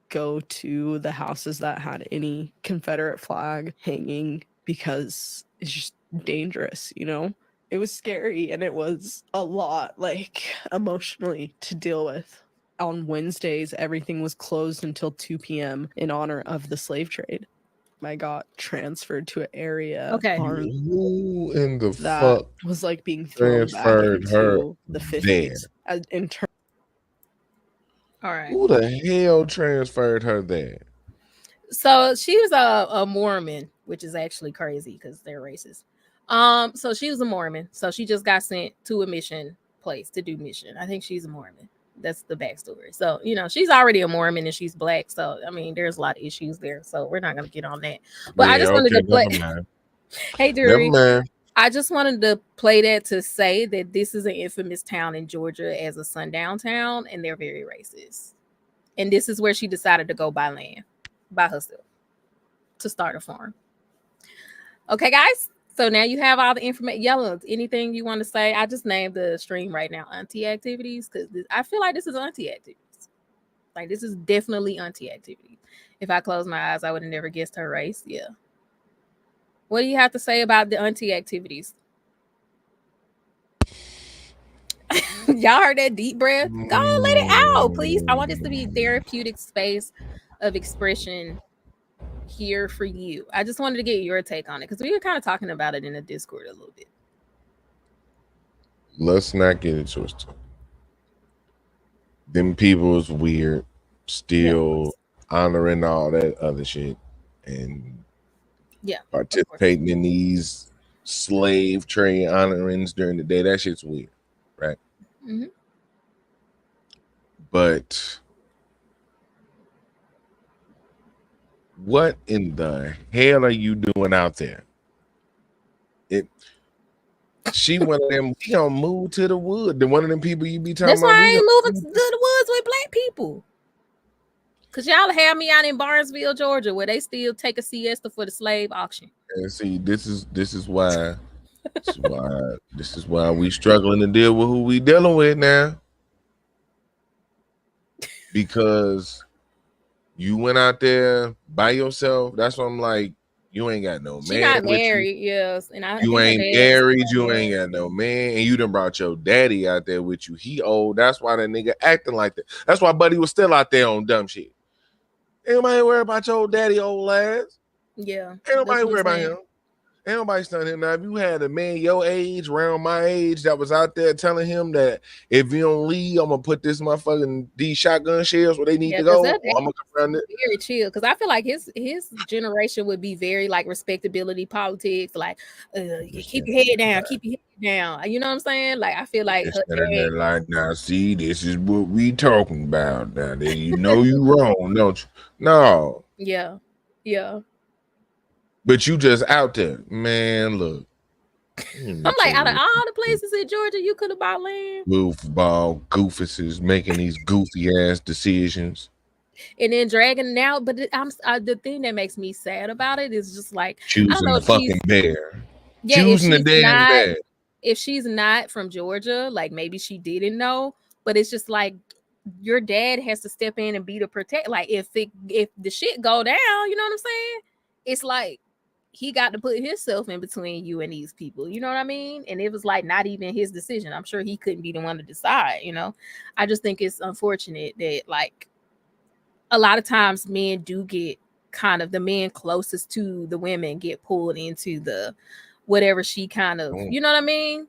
[SPEAKER 7] go to the houses that had any Confederate flag hanging because it's just dangerous, It was scary and it was a lot, like, emotionally to deal with. On Wednesdays, everything was closed until 2 p.m. in honor of the slave trade. I got transferred to an area.
[SPEAKER 1] Okay.
[SPEAKER 3] Who in the
[SPEAKER 7] that
[SPEAKER 3] fuck
[SPEAKER 7] was like being thrown back
[SPEAKER 3] transferred her
[SPEAKER 7] into the
[SPEAKER 3] there?
[SPEAKER 7] 50s. In terms.
[SPEAKER 1] All right.
[SPEAKER 3] Who the hell transferred her there?
[SPEAKER 1] So she was a Mormon, which is actually crazy because they're racist. So she was a Mormon. So she just got sent to a mission place to do mission. I think she's a Mormon. That's the backstory. So, she's already a Mormon and she's black. So, I mean, there's a lot of issues there. So we're not going to get on that. But I just wanted to play. Hey, Drury. I just wanted to play that to say that this is an infamous town in Georgia as a sundown town, and they're very racist. And this is where she decided to go buy land by herself to start a farm. Okay, guys. So now you have all the information. Yellow, anything you want to say? I just named the stream right now auntie activities because I feel like this is auntie activities. Like this is definitely auntie activities. If I close my eyes, I would have never guessed her race. Yeah. What do you have to say about the auntie activities? Y'all heard that deep breath? Go on, let it out, please. I want this to be a therapeutic space of expression here for you. I just wanted to get your take on it because we were kind of talking about it in the Discord a little bit.
[SPEAKER 3] Let's not get it twisted. Them people's weird, still honoring all that other shit, and
[SPEAKER 1] Yeah.
[SPEAKER 3] participating in these slave trade honorings during the day. That shit's weird, right?
[SPEAKER 1] Mm-hmm.
[SPEAKER 3] But what in the hell are you doing out there? She one of them. We gonna move to the wood. The one of them people you be talking
[SPEAKER 1] That's why
[SPEAKER 3] about.
[SPEAKER 1] I
[SPEAKER 3] We
[SPEAKER 1] ain't
[SPEAKER 3] gonna
[SPEAKER 1] moving to the woods with black people. Cause y'all have me out in Barnesville, Georgia, where they still take a siesta for the slave auction.
[SPEAKER 3] and see. This is why. This is why we struggling to deal with who we dealing with now. Because you went out there by yourself. That's what I'm like. You ain't got no
[SPEAKER 1] She
[SPEAKER 3] man
[SPEAKER 1] not
[SPEAKER 3] with you.
[SPEAKER 1] married, yes, and I
[SPEAKER 3] You
[SPEAKER 1] think her
[SPEAKER 3] ain't
[SPEAKER 1] dad is
[SPEAKER 3] married.
[SPEAKER 1] still
[SPEAKER 3] You ain't
[SPEAKER 1] married.
[SPEAKER 3] got no man, and you done brought your daddy out there with you. He old. That's why that nigga acting like that. That's why Buddy was still out there on dumb shit. Ain't nobody worry about your old daddy old ass.
[SPEAKER 1] Yeah,
[SPEAKER 3] Ain't
[SPEAKER 1] that's
[SPEAKER 3] nobody
[SPEAKER 1] what
[SPEAKER 3] worry
[SPEAKER 1] he's
[SPEAKER 3] about
[SPEAKER 1] saying.
[SPEAKER 3] him. Ain't nobody studying him. Now, if you had a man your age, around my age, that was out there telling him that if you don't leave, I'm gonna put this motherfucking these shotgun shells where they need
[SPEAKER 1] Yeah,
[SPEAKER 3] to
[SPEAKER 1] because
[SPEAKER 3] go,
[SPEAKER 1] that
[SPEAKER 3] or I'm gonna come around it.
[SPEAKER 1] very chill. Because I feel like his generation would be very like respectability politics, like you keep your head down, keep your head down. You know what I'm saying? Like I feel like her dad,
[SPEAKER 3] Like, now, see, this is what we talking about. Now, you know you wrong, don't you? No,
[SPEAKER 1] yeah, yeah.
[SPEAKER 3] but you just out there, man. Look,
[SPEAKER 1] I'm like, out of all the places in Georgia you could have bought land,
[SPEAKER 3] goofball goofuses making these goofy ass decisions,
[SPEAKER 1] and then dragging it out. But the thing that makes me sad about it is just like I don't
[SPEAKER 3] choosing
[SPEAKER 1] know
[SPEAKER 3] the
[SPEAKER 1] if she's
[SPEAKER 3] fucking bear,
[SPEAKER 1] yeah,
[SPEAKER 3] choosing the damn bear.
[SPEAKER 1] if she's not from Georgia, like maybe she didn't know, but it's just like your dad has to step in and be the protect. Like if the shit go down, you know what I'm saying? It's like he got to put himself in between you and these people. You know what I mean? And it was like not even his decision. I'm sure he couldn't be the one to decide. You know, I just think it's unfortunate that like a lot of times men do get kind of the men closest to the women get pulled into the whatever she kind of, you know what I mean?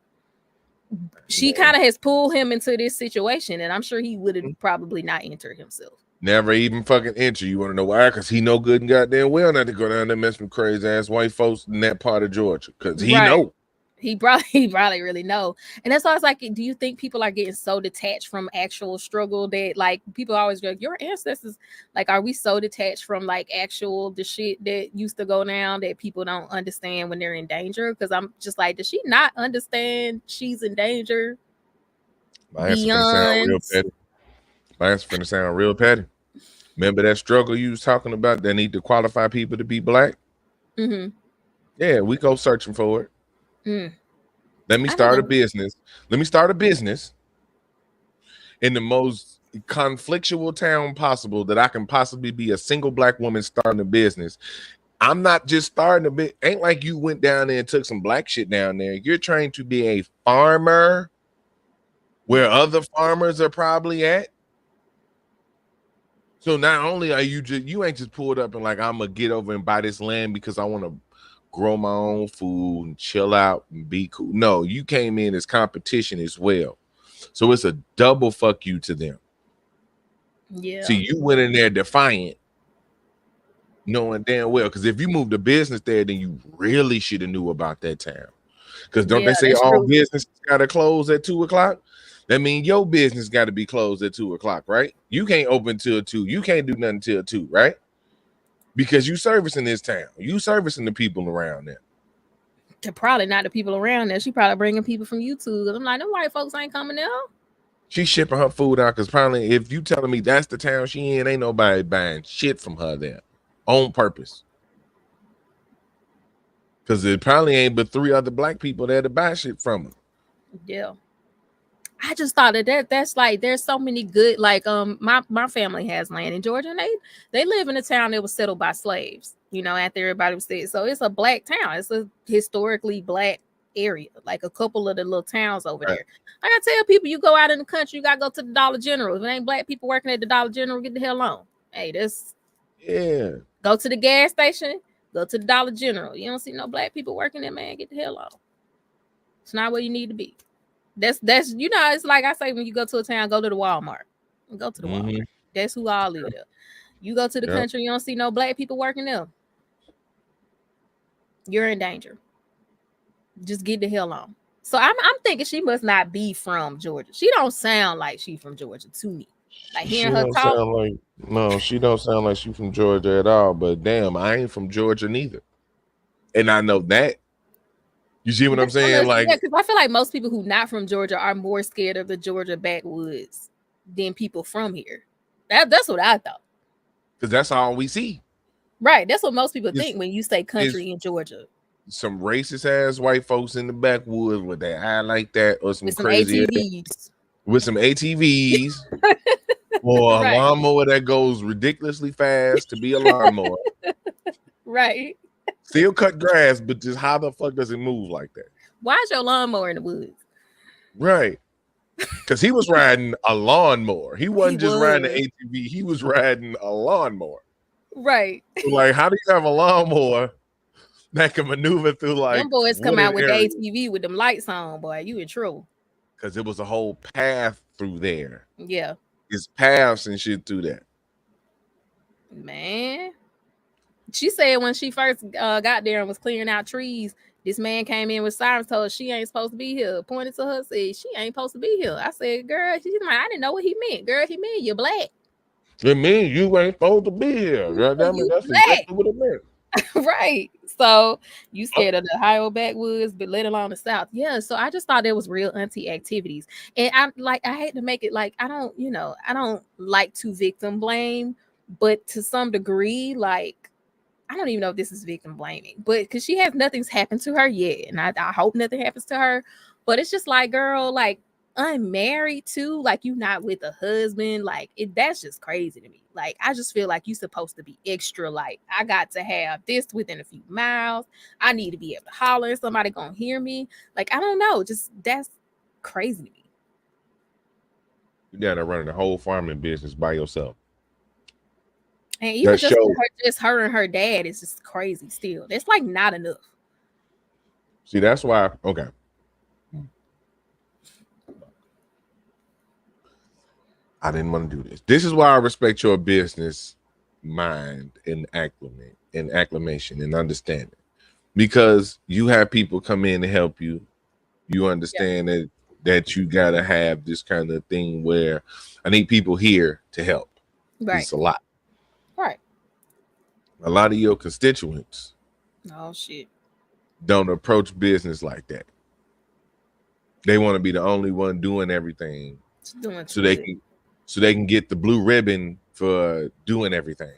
[SPEAKER 1] She kind of has pulled him into this situation, and I'm sure he would have probably not entered himself.
[SPEAKER 3] Never even fucking enter. You want to know why? Because he know good and goddamn well not to go down there and mess with crazy ass white folks in that part of Georgia. Because he know.
[SPEAKER 1] He probably really know. And that's why I was like, do you think people are getting so detached from actual struggle that like people always go, your ancestors, like, are we so detached from like actual the shit that used to go down that people don't understand when they're in danger? Because I'm just like, does she not understand she's in danger?
[SPEAKER 3] My answer finna sound real petty. My answer finna sound real petty. Remember that struggle you was talking about that need to qualify people to be black?
[SPEAKER 1] Mm-hmm.
[SPEAKER 3] Yeah, we go searching for it.
[SPEAKER 1] Mm.
[SPEAKER 3] Let me start a business. Let me start a business in the most conflictual town possible that I can possibly be a single black woman starting a business. I'm not just starting a bit. Ain't like you went down there and took some black shit down there. You're trying to be a farmer where other farmers are probably at. So not only are you ain't just pulled up and like, I'm gonna get over and buy this land because I want to grow my own food and chill out and be cool. No, you came in as competition as well. So it's a double fuck you to them.
[SPEAKER 1] Yeah.
[SPEAKER 3] See, you went in there defiant, knowing damn well, because if you moved a business there, then you really should have knew about that town. Because don't they say all businesses gotta close at 2:00? That means your business got to be closed at 2:00, right? You can't open till 2. You can't do nothing till 2, right? Because you servicing this town. You servicing the people around there.
[SPEAKER 1] Probably not the people around there. She probably bringing people from YouTube. I'm like, them white folks ain't coming there.
[SPEAKER 3] She's shipping her food out because probably if you telling me that's the town she in, ain't nobody buying shit from her there on purpose. Because it probably ain't but 3 other black people there to buy shit from her.
[SPEAKER 1] Yeah. I just thought that's like there's so many good like my family has land in Georgia and they live in a town that was settled by slaves, you know, after everybody was dead. So it's a black town. It's a historically black area, like a couple of the little towns over there. I gotta tell people, you go out in the country, you gotta go to the Dollar General. If it ain't black people working at the Dollar General, get the hell on. Hey, go to the gas station, go to the Dollar General. You don't see no black people working there, man, get the hell on. It's not where you need to be. That's you know, it's like I say, when you go to a town, go to the Walmart. Go to the Walmart. That's who all live there. You go to the country, you don't see no black people working there. You're in danger. Just get the hell on. So I'm thinking she must not be from Georgia. She don't sound like she from Georgia to me. Like
[SPEAKER 3] She
[SPEAKER 1] hearing her
[SPEAKER 3] don't
[SPEAKER 1] talk.
[SPEAKER 3] sound like no, she don't sound like she from Georgia at all. But damn, I ain't from Georgia neither, and I know that. You see what I'm saying? Like,
[SPEAKER 1] because I feel like most people who not from Georgia are more scared of the Georgia backwoods than people from here. That's what I thought.
[SPEAKER 3] because that's all we see.
[SPEAKER 1] Right. That's what most people
[SPEAKER 3] It's-
[SPEAKER 1] think when you say country in Georgia.
[SPEAKER 3] Some racist ass white folks in the backwoods with their eye like that, or some
[SPEAKER 1] With some
[SPEAKER 3] crazy
[SPEAKER 1] ATVs.
[SPEAKER 3] with some ATVs, or a
[SPEAKER 1] Right.
[SPEAKER 3] lawnmower that goes ridiculously fast to be a lawnmower.
[SPEAKER 1] Right.
[SPEAKER 3] Still cut grass, but just how the fuck does it move like that?
[SPEAKER 1] Why is your lawnmower in the woods?
[SPEAKER 3] Right. Because he was riding a lawnmower. He wasn't just riding an
[SPEAKER 1] was.
[SPEAKER 3] ATV. He was riding a lawnmower.
[SPEAKER 1] Right.
[SPEAKER 3] So like, how do you have a lawnmower that can maneuver through like
[SPEAKER 1] Them boys come
[SPEAKER 3] wooded
[SPEAKER 1] out with
[SPEAKER 3] areas?
[SPEAKER 1] the ATV with them lights on, boy. You in trouble.
[SPEAKER 3] Because it was a whole path through there.
[SPEAKER 1] Yeah.
[SPEAKER 3] It's paths and shit through that.
[SPEAKER 1] Man. She said when she first got there and was clearing out trees, this man came in with sirens, told her she ain't supposed to be here. Pointed to her, said she ain't supposed to be here. I said, girl, she's like, I didn't know what he meant. Girl, he meant you're black.
[SPEAKER 3] It means you ain't supposed to be here. Goddamn it, that's exactly what it meant.
[SPEAKER 1] Right. So you scared of the Ohio backwoods, but let alone the South. Yeah. So I just thought there was real auntie activities. And I hate to make it like I don't like to victim blame, but to some degree, like I don't even know if this is victim blaming, but because nothing's happened to her yet. And I hope nothing happens to her. But it's just like, girl, like unmarried too, like you not with a husband, like that's just crazy to me. Like I just feel like you're supposed to be extra, like I got to have this within a few miles. I need to be able to holler and somebody gonna hear me. Like I don't know, just that's crazy to me.
[SPEAKER 3] You gotta run the whole farming business by yourself.
[SPEAKER 1] And even
[SPEAKER 3] That
[SPEAKER 1] just
[SPEAKER 3] shows.
[SPEAKER 1] just her and her dad is just crazy still. That's like not enough.
[SPEAKER 3] See, that's why. Okay. I didn't want to do this. This is why I respect your business mind and acclamation and understanding, because you have people come in to help you. You understand that you gotta have this kind of thing where I need people here to help.
[SPEAKER 1] Right.
[SPEAKER 3] It's a lot.
[SPEAKER 1] Right.
[SPEAKER 3] A lot of your constituents
[SPEAKER 1] Oh shit.
[SPEAKER 3] don't approach business like that. They want to be the only one doing everything, so they can get the blue ribbon for doing everything.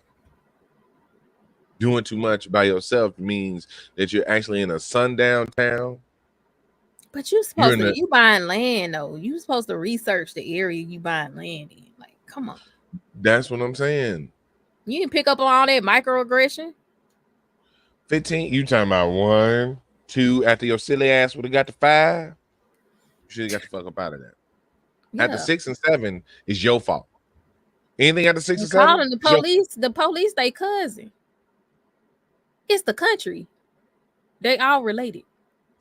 [SPEAKER 3] Doing too much by yourself means that you're actually in a sundown town.
[SPEAKER 1] But you buying land though. You supposed to research the area you buying land in. Like, come on.
[SPEAKER 3] That's what I'm saying.
[SPEAKER 1] You can pick up on all that microaggression.
[SPEAKER 3] 15. You talking about 1, 2 after your silly ass would have got to 5? You should have got the fuck up out of that.
[SPEAKER 1] Yeah.
[SPEAKER 3] After 6 and 7 is your fault. Anything after 6 and
[SPEAKER 1] Calling
[SPEAKER 3] 7?
[SPEAKER 1] the police, they cousin. It's the country. They all related.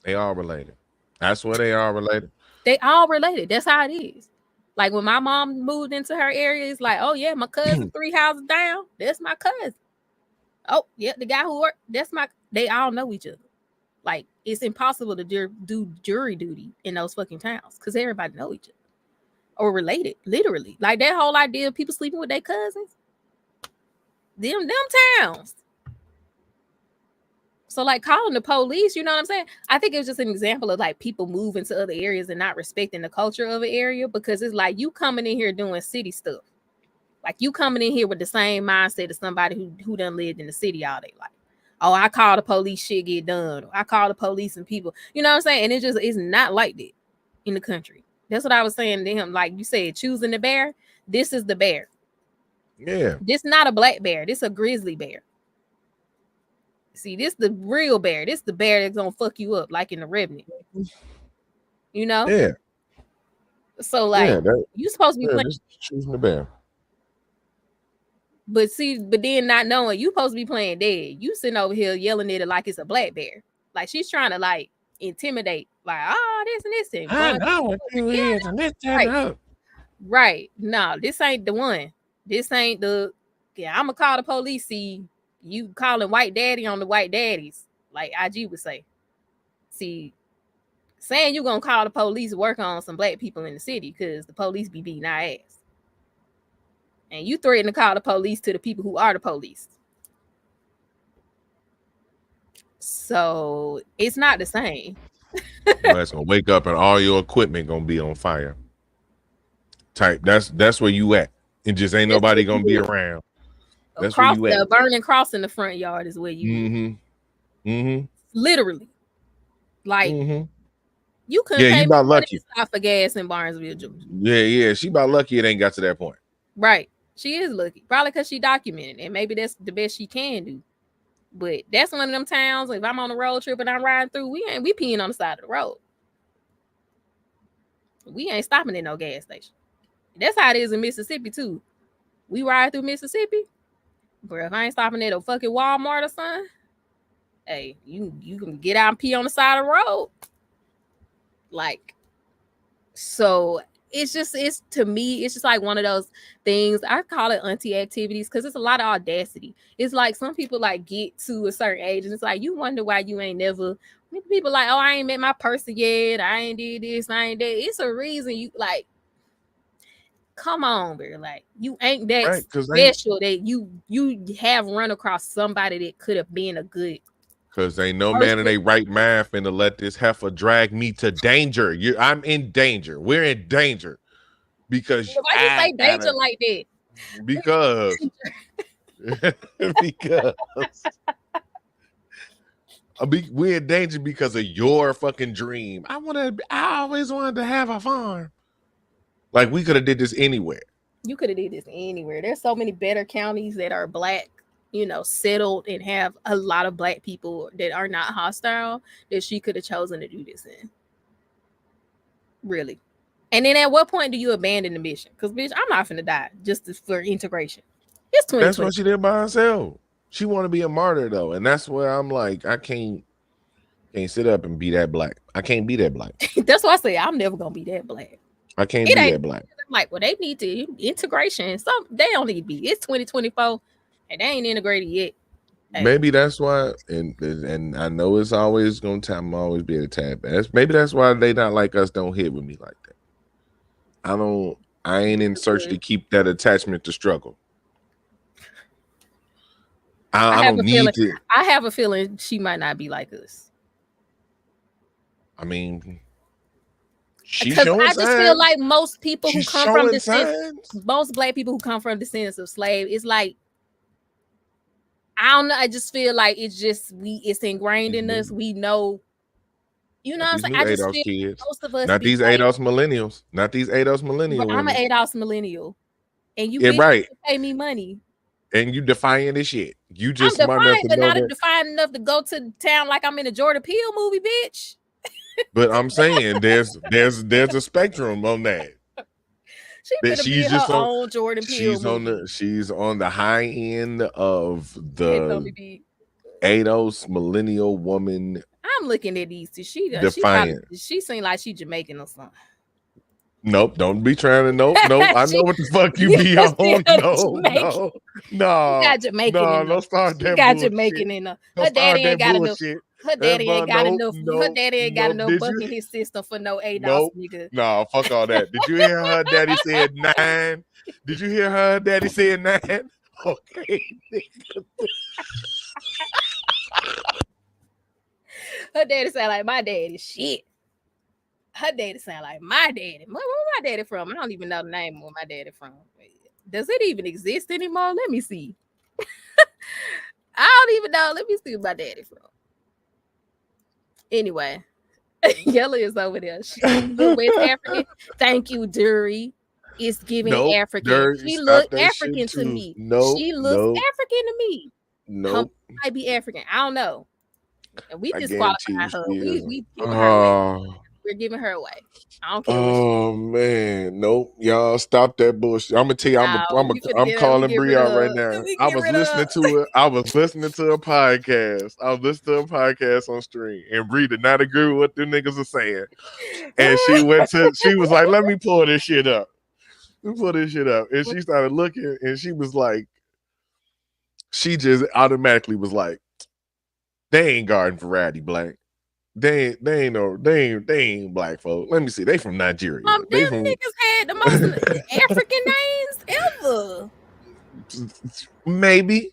[SPEAKER 3] They all related. That's where they are related.
[SPEAKER 1] They all related. That's how it is. Like when my mom moved into her area, it's like, oh yeah, my cousin 3 houses down. That's my cousin. Oh yeah, the guy who worked. They all know each other. Like it's impossible to do jury duty in those fucking towns because everybody know each other or related. Literally, like that whole idea of people sleeping with their cousins. Them towns. So like calling the police, you know what I'm saying? I think it was just an example of like people moving to other areas and not respecting the culture of an area, because it's like you coming in here doing city stuff. Like you coming in here with the same mindset as somebody who done lived in the city all day life. Oh, I call the police, shit get done. Or I call the police and people, you know what I'm saying? And it's not like that in the country. That's what I was saying to him. Like you said, choosing the bear. This is the bear.
[SPEAKER 3] Yeah.
[SPEAKER 1] This not a black bear. This a grizzly bear. See, this the real bear. This the bear that's gonna fuck you up, like in the Revenant. You know?
[SPEAKER 3] Yeah.
[SPEAKER 1] So like you supposed to be playing
[SPEAKER 3] choosing the bear.
[SPEAKER 1] But then not knowing you supposed to be playing dead. You sitting over here yelling at it like it's a black bear. Like she's trying to like intimidate, like, oh, this and this thing.
[SPEAKER 3] I know what you is, and this
[SPEAKER 1] right. Right. No, this ain't the one. This ain't the I'm gonna call the police. See, you calling white daddy on the white daddies. like IG would say. See, saying you gonna call the police to work on some black people in the city because the police be beating our ass. And you threaten to call the police to the people who are the police. So it's not the same.
[SPEAKER 3] Your ass gonna wake up and all your equipment gonna be on fire. Type. That's where you at. And just ain't
[SPEAKER 1] That's
[SPEAKER 3] nobody
[SPEAKER 1] what
[SPEAKER 3] gonna
[SPEAKER 1] you
[SPEAKER 3] be
[SPEAKER 1] is.
[SPEAKER 3] around.
[SPEAKER 1] A
[SPEAKER 3] That's where you at.
[SPEAKER 1] The burning cross in the front yard is where you
[SPEAKER 3] Mm-hmm. Mm-hmm.
[SPEAKER 1] literally. Like
[SPEAKER 3] Mm-hmm.
[SPEAKER 1] you couldn't
[SPEAKER 3] Yeah,
[SPEAKER 1] pay
[SPEAKER 3] you
[SPEAKER 1] me
[SPEAKER 3] about
[SPEAKER 1] money
[SPEAKER 3] lucky.
[SPEAKER 1] to stop for gas in Barnesville, Georgia.
[SPEAKER 3] Yeah. She about lucky it ain't got to that point.
[SPEAKER 1] Right. She is lucky. Probably because she documented, and maybe that's the best she can do. But that's one of them towns. If I'm on a road trip and I'm riding through, we peeing on the side of the road. We ain't stopping at no gas station. That's how it is in Mississippi too. We ride through Mississippi, but if I ain't stopping at a fucking Walmart or something, hey, you can get out and pee on the side of the road. Like, so it's to me, it's just like one of those things. I call it auntie activities because it's a lot of audacity. It's like some people like get to a certain age and it's like you wonder why you ain't never. People like, oh, I ain't met my person yet. I ain't did this. I ain't that. It's a reason you like. Come on, bro. Like you ain't that
[SPEAKER 3] Right,
[SPEAKER 1] special that you have run across somebody that could have been a good.
[SPEAKER 3] Because ain't no man in their right mind finna let this heifer drag me to danger. I'm in danger. We're in danger. Because
[SPEAKER 1] why you say danger like that?
[SPEAKER 3] Because we're in danger because of your fucking dream. I always wanted to have a farm. Like we could have did this anywhere.
[SPEAKER 1] You could have did this anywhere. There's so many better counties that are black, settled and have a lot of black people that are not hostile that she could have chosen to do this in. Really. And then at what point do you abandon the mission? Because bitch, I'm not finna die just for integration. It's 2020.
[SPEAKER 3] That's what she did by herself. She want to be a martyr though, and that's where I'm like, I can't sit up and be that black. I can't be that black.
[SPEAKER 1] That's why I say I'm never gonna be that black.
[SPEAKER 3] I can't be that black.
[SPEAKER 1] I'm like, well, they need to integration. They don't need to be. It's 2024 and they ain't integrated yet.
[SPEAKER 3] Hey. Maybe that's why, and I know it's always gonna time always be a tab. Maybe that's why they not like us. Don't hit with me like that. I ain't in search to keep that attachment to struggle. I don't need to.
[SPEAKER 1] I have a feeling she might not be like us.
[SPEAKER 3] I mean,
[SPEAKER 1] because I just feel like most people who come from most black people who come from descendants of slaves, it's like, I don't know. I just feel like it's ingrained in us. We know, what I'm saying. I just feel
[SPEAKER 3] kids.
[SPEAKER 1] Most of us,
[SPEAKER 3] not these ADOS millennials, not these ADOS millennials.
[SPEAKER 1] I'm an ADOS millennial, and you pay me money,
[SPEAKER 3] and you defying this shit. You just smart enough to
[SPEAKER 1] but
[SPEAKER 3] know
[SPEAKER 1] not
[SPEAKER 3] that.
[SPEAKER 1] defiant enough to go to town like I'm in a Jordan Peele movie, bitch.
[SPEAKER 3] But I'm saying there's a spectrum on that.
[SPEAKER 1] She's just on own Jordan Peele.
[SPEAKER 3] She's on the high end of the ADOS millennial woman.
[SPEAKER 1] I'm looking at these two. She seems like she Jamaican or something.
[SPEAKER 3] Nope, don't be trying to. Nope. I know what the fuck you be on. No.
[SPEAKER 1] Got Jamaican in
[SPEAKER 3] don't start that.
[SPEAKER 1] Got Jamaican in her. Her daddy ain't got enough. Her daddy ain't got enough. Her daddy ain't got enough buck in his system for no ADOS nigga.
[SPEAKER 3] No, fuck all that. Did you hear her daddy said 9? Did you hear her daddy said 9? Okay.
[SPEAKER 1] Her daddy sound like my daddy. Shit. Her daddy sound like my daddy. Where my daddy from? I don't even know the name of my daddy from. Does it even exist anymore? Let me see. I don't even know. Let me see where my daddy from. Anyway, Yella is over there. She's West African. Thank you, Dury. It's giving African. She looked African to me. She looks African to me.
[SPEAKER 3] No,
[SPEAKER 1] might be African. I don't know. And we disqualify her. We giving her away. We're giving her away. I don't care.
[SPEAKER 3] Oh man, nope. Y'all stop that bullshit. I'm gonna tell you, I'm calling Bree out right now. I was listening to it. I was listening to a podcast. I was listening to a podcast on stream, and Bree did not agree with what them niggas are saying. And she was like, "Let me pull this shit up." And she started looking, and she was like, she just automatically was like, They ain't garden variety black. They ain't black folk. Let me see. They from Nigeria.
[SPEAKER 1] Them
[SPEAKER 3] They from
[SPEAKER 1] niggas had the most African names ever.
[SPEAKER 3] maybe,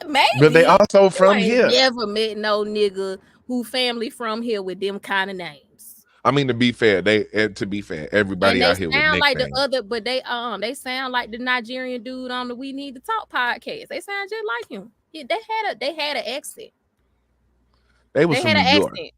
[SPEAKER 3] but they
[SPEAKER 1] Maybe.
[SPEAKER 3] also
[SPEAKER 1] You
[SPEAKER 3] from
[SPEAKER 1] ain't
[SPEAKER 3] here.
[SPEAKER 1] never met no nigga who family from here with them kind of names.
[SPEAKER 3] I mean, to be fair,
[SPEAKER 1] And
[SPEAKER 3] everybody
[SPEAKER 1] they
[SPEAKER 3] out here with
[SPEAKER 1] sound like the
[SPEAKER 3] nicknames.
[SPEAKER 1] other, but they sound like the Nigerian dude on the We Need to Talk podcast. They sound just like him. They had an accent.
[SPEAKER 3] They was
[SPEAKER 1] They
[SPEAKER 3] from
[SPEAKER 1] had
[SPEAKER 3] New
[SPEAKER 1] an
[SPEAKER 3] York.
[SPEAKER 1] accent.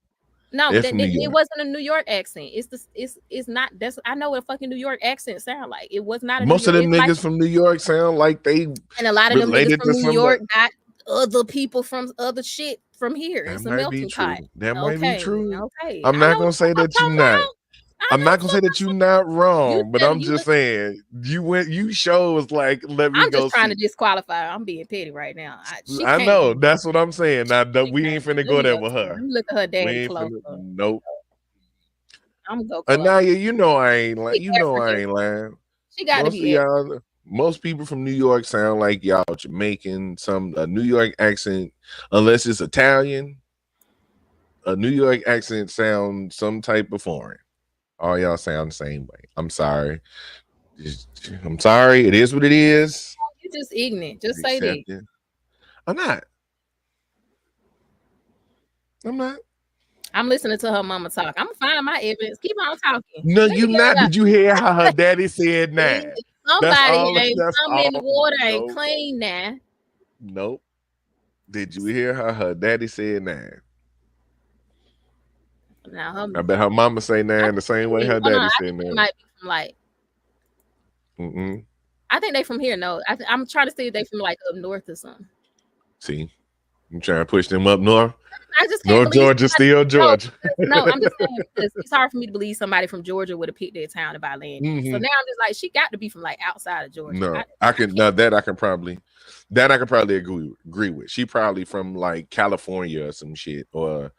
[SPEAKER 1] No,
[SPEAKER 3] They're from New
[SPEAKER 1] it
[SPEAKER 3] York.
[SPEAKER 1] wasn't a New York accent. It's not. That's I know what a fucking New York accent sound like. It was not a New
[SPEAKER 3] Most of
[SPEAKER 1] York.
[SPEAKER 3] them
[SPEAKER 1] It's like,
[SPEAKER 3] niggas from New York sound like they
[SPEAKER 1] and a lot of them niggas
[SPEAKER 3] related
[SPEAKER 1] from
[SPEAKER 3] to
[SPEAKER 1] New
[SPEAKER 3] somebody.
[SPEAKER 1] York got other people from other shit from here.
[SPEAKER 3] That
[SPEAKER 1] It's a
[SPEAKER 3] might be
[SPEAKER 1] melting pot.
[SPEAKER 3] true. That might be
[SPEAKER 1] Okay,
[SPEAKER 3] true.
[SPEAKER 1] okay.
[SPEAKER 3] I'm
[SPEAKER 1] I
[SPEAKER 3] not
[SPEAKER 1] know what
[SPEAKER 3] gonna
[SPEAKER 1] the fuck
[SPEAKER 3] say
[SPEAKER 1] I'm
[SPEAKER 3] that you
[SPEAKER 1] talking
[SPEAKER 3] not.
[SPEAKER 1] about. I
[SPEAKER 3] I'm
[SPEAKER 1] know
[SPEAKER 3] not
[SPEAKER 1] what
[SPEAKER 3] gonna
[SPEAKER 1] the
[SPEAKER 3] say
[SPEAKER 1] fuck
[SPEAKER 3] that you not wrong, but I'm
[SPEAKER 1] you.
[SPEAKER 3] just saying you shows like let me
[SPEAKER 1] I'm
[SPEAKER 3] go
[SPEAKER 1] just trying to
[SPEAKER 3] see.
[SPEAKER 1] disqualify. I'm being petty right now. She
[SPEAKER 3] I
[SPEAKER 1] can't
[SPEAKER 3] know
[SPEAKER 1] be.
[SPEAKER 3] that's what I'm saying. Now
[SPEAKER 1] She
[SPEAKER 3] we
[SPEAKER 1] can't
[SPEAKER 3] ain't
[SPEAKER 1] be.
[SPEAKER 3] finna
[SPEAKER 1] Let
[SPEAKER 3] go
[SPEAKER 1] me
[SPEAKER 3] there
[SPEAKER 1] go
[SPEAKER 3] with
[SPEAKER 1] see.
[SPEAKER 3] her.
[SPEAKER 1] Let me look at her
[SPEAKER 3] We
[SPEAKER 1] daddy
[SPEAKER 3] ain't
[SPEAKER 1] closer.
[SPEAKER 3] finna. Nope.
[SPEAKER 1] I'm gonna go close.
[SPEAKER 3] Anaya, you know I ain't like.
[SPEAKER 1] She
[SPEAKER 3] You know I
[SPEAKER 1] African.
[SPEAKER 3] ain't lying.
[SPEAKER 1] She got to
[SPEAKER 3] Most of
[SPEAKER 1] be African.
[SPEAKER 3] y'all, most people from New York sound like y'all Jamaican. Some a New York accent, unless it's Italian. A New York accent sounds some type of foreign. All y'all sound the same way. I'm sorry. I'm sorry. It is what it is.
[SPEAKER 1] You just ignorant. Just say that.
[SPEAKER 3] Accept it. I'm not. I'm not.
[SPEAKER 1] I'm listening to her mama talk. I'm gonna find my evidence. Keep on talking.
[SPEAKER 3] No,
[SPEAKER 1] Let me
[SPEAKER 3] you
[SPEAKER 1] get it
[SPEAKER 3] not.
[SPEAKER 1] out.
[SPEAKER 3] Did you hear how her daddy said nah? That's
[SPEAKER 1] Somebody
[SPEAKER 3] all.
[SPEAKER 1] ain't
[SPEAKER 3] That's
[SPEAKER 1] something in the
[SPEAKER 3] all.
[SPEAKER 1] water ain't
[SPEAKER 3] Nope.
[SPEAKER 1] clean now.
[SPEAKER 3] Nope. Did you hear how her daddy said nah?
[SPEAKER 1] Now
[SPEAKER 3] I bet her mama say nah in the same way her
[SPEAKER 1] no,
[SPEAKER 3] daddy
[SPEAKER 1] I
[SPEAKER 3] said
[SPEAKER 1] think they
[SPEAKER 3] nah.
[SPEAKER 1] might be from like.
[SPEAKER 3] Mm-mm.
[SPEAKER 1] I think they from here. No, I'm trying to see if they from like up north or something.
[SPEAKER 3] See, I'm trying to push them up north.
[SPEAKER 1] I just can't
[SPEAKER 3] North
[SPEAKER 1] believe
[SPEAKER 3] Georgia, still Georgia.
[SPEAKER 1] no, I'm just saying because it's hard for me to believe somebody from Georgia would have picked their town to buy land. So now I'm just like, she got to be from like outside of Georgia.
[SPEAKER 3] No, I can. No, that I can probably agree with. She probably from like California or some shit, or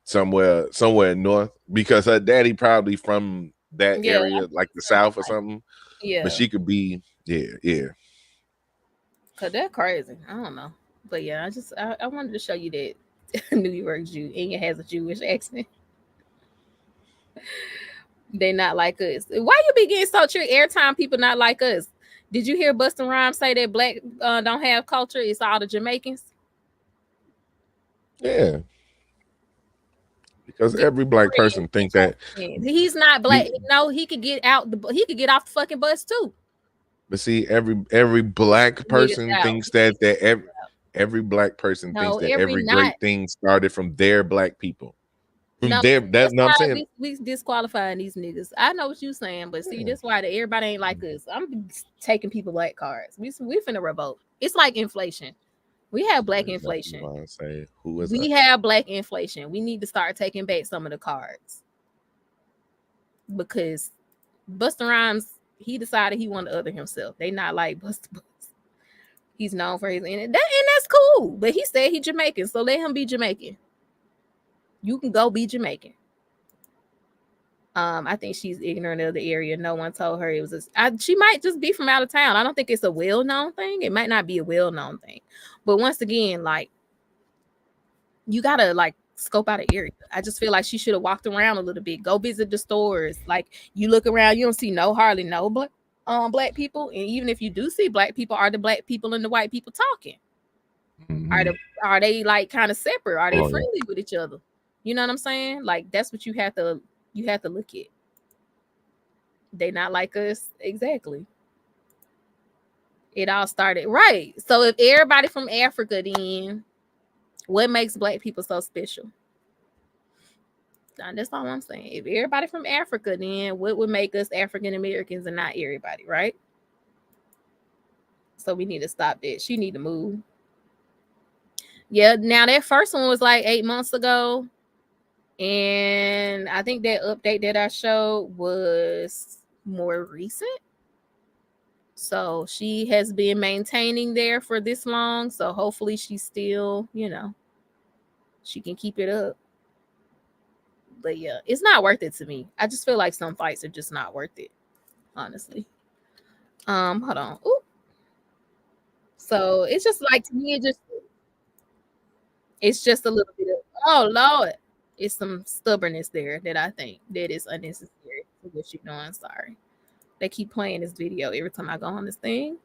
[SPEAKER 3] somewhere north, because her daddy probably from that area, like the South or something.
[SPEAKER 1] Yeah,
[SPEAKER 3] but she could be, yeah.
[SPEAKER 1] Cause they're crazy. I don't know, but yeah, I wanted to show you that New York Jew and it has a Jewish accent. They not like us. Why you be getting so tricked every time people not like us? Did you hear Busta Rhymes say that black don't have culture? It's all the Jamaicans.
[SPEAKER 3] Yeah. Because every black person think that
[SPEAKER 1] he's not black. No, he could get out. He could get off the fucking bus too.
[SPEAKER 3] But see, every black person thinks that every black person thinks that every great thing started from their black people.
[SPEAKER 1] No,
[SPEAKER 3] that's what I'm saying.
[SPEAKER 1] We disqualifying these niggas. I know what you're saying, but see, that's why everybody ain't like us. I'm taking people black cards. We finna revolt. It's like inflation. We have black inflation. We have black inflation. We need to start taking back some of the cards because Busta Rhymes, he decided he wanted to other himself. They not like Busta. He's known for his and that's cool. But he said he Jamaican, so let him be Jamaican. You can go be Jamaican. I think she's ignorant of the area. No one told her it was she might just be from out of town. I don't think it's a well-known thing. It might not be a well-known thing. But once again, like, you gotta like scope out an area. I just feel like she should have walked around a little bit. Go visit the stores. Like, you look around, you don't see hardly no black people. And even if you do see black people, are the black people and the white people talking? Mm-hmm. Are they like kind of separate? Are they friendly with each other? You know what I'm saying? Like, that's what you have to look at. They not like us. Exactly. It all started right. So if everybody from Africa, then what makes black people so special? That's all I'm saying. If everybody from Africa, then what would make us African Americans and not everybody, right? So we need to stop that. She need to move. Yeah, now that first one was like 8 months ago. And I think that update that I showed was more recent. So she has been maintaining there for this long. So hopefully she's still, she can keep it up. But yeah, it's not worth it to me. I just feel like some fights are just not worth it, honestly. Hold on. Ooh. So it's just like, to me, it just It's just a little bit of, oh Lord, it's some stubbornness there that I think that is unnecessary for what you're doing. Sorry. They keep playing this video every time I go on this thing.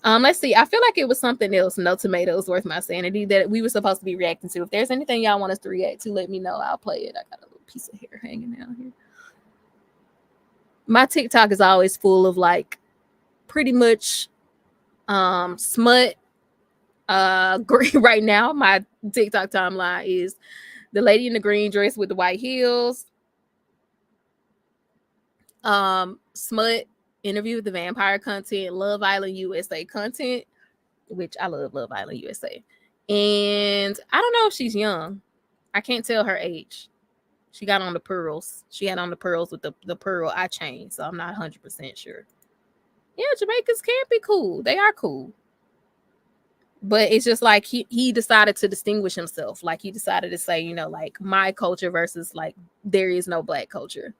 [SPEAKER 1] Let's see. I feel like it was something else. No tomatoes worth my sanity that we were supposed to be reacting to. If there's anything y'all want us to react to, let me know. I'll play it. I got a little piece of hair hanging out here. My TikTok is always full of like pretty much smut. Right now, my TikTok timeline is the lady in the green dress with the white heels. Smut, interview with the vampire content, Love Island USA content, which I love Love Island USA. And I don't know if she's young. I can't tell her age. She got on the pearls. She had on the pearls with the pearl eye chain, so I'm not 100% sure. Yeah, Jamaicans can be cool. They are cool. But it's just like he decided to distinguish himself. Like he decided to say, you know, like my culture versus like there is no black culture.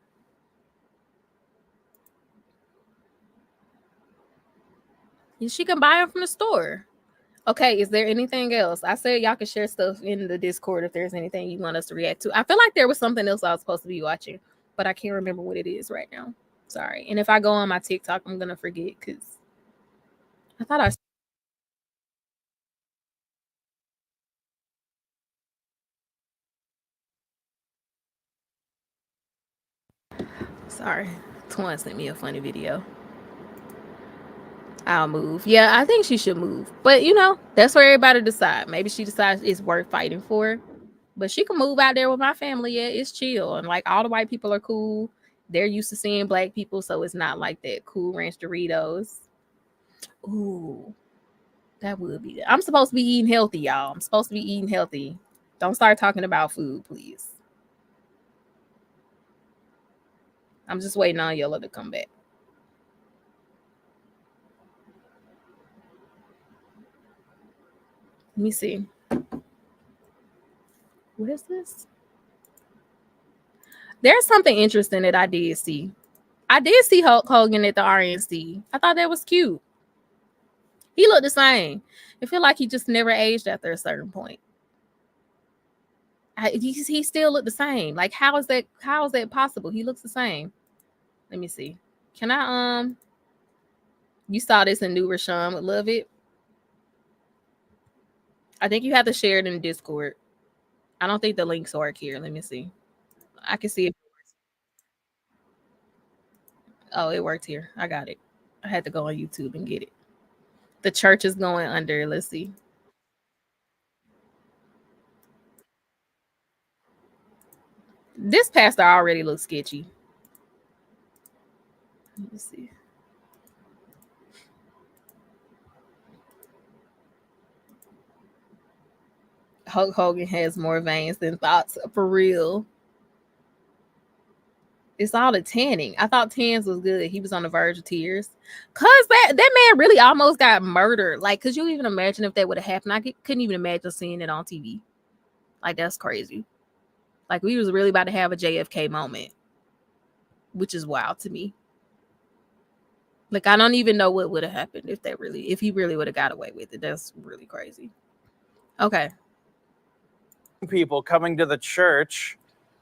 [SPEAKER 1] She can buy them from the store. Okay, is there anything else? I said y'all can share stuff in the Discord if there's anything you want us to react to. I feel like there was something else I was supposed to be watching, but I can't remember what it is right now. Sorry. And if I go on my TikTok, I'm going to forget because I thought I... Sorry. Twan sent me a funny video. I'll move. Yeah, I think she should move. But, you know, that's for everybody to decide. Maybe she decides it's worth fighting for. But she can move out there with my family. Yeah, it's chill. And, like, all the white people are cool. They're used to seeing black people, so it's not like that. Cool Ranch Doritos. Ooh, that would be... I'm supposed to be eating healthy, y'all. I'm supposed to be eating healthy. Don't start talking about food, please. I'm just waiting on Yellow to come back. Let me see. What is this? There's something interesting that I did see. I did see Hulk Hogan at the RNC. I thought that was cute. He looked the same. I feel like he just never aged after a certain point. He still looked the same. Like, how is that possible? He looks the same. Let me see. Can I you saw this in New Rashawn would love it. I think you have to share it in Discord. I don't think the links work here. Let me see. I can see it. Oh, it worked here. I got it. I had to go on YouTube and get it. The church is going under. Let's see. This pastor already looks sketchy. Let me see. Hulk Hogan has more veins than thoughts. For real. It's all the tanning. I thought tans was good. He was on the verge of tears. Cause that man really almost got murdered. Like, could you even imagine if that would have happened? I couldn't even imagine seeing it on TV. Like, that's crazy. Like, we was really about to have a JFK moment. Which is wild to me. Like, I don't even know what would have happened if he really would have got away with it. That's really crazy. Okay.
[SPEAKER 9] People coming to the church,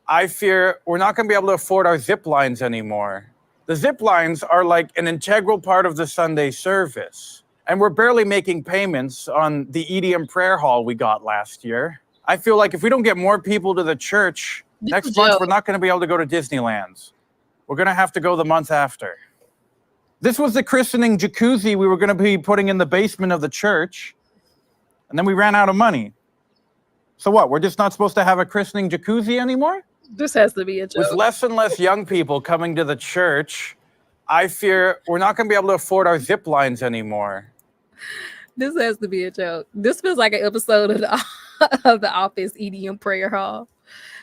[SPEAKER 9] I fear we're not going to be able to afford our zip lines anymore. The zip lines are like an integral part of the Sunday service. And we're barely making payments on the EDM prayer hall we got last year. I feel like if we don't get more people to the church next month, we're not going to be able to go to Disneyland. We're going to have to go the month after. This was the christening jacuzzi we were going to be putting in the basement of the church. And then we ran out of money. So what? We're just not supposed to have a christening jacuzzi anymore?
[SPEAKER 1] This has to be a joke.
[SPEAKER 9] With less and less young people coming to the church, I fear we're not going to be able to afford our zip lines anymore.
[SPEAKER 1] This has to be a joke. This feels like an episode of the Office EDM prayer hall.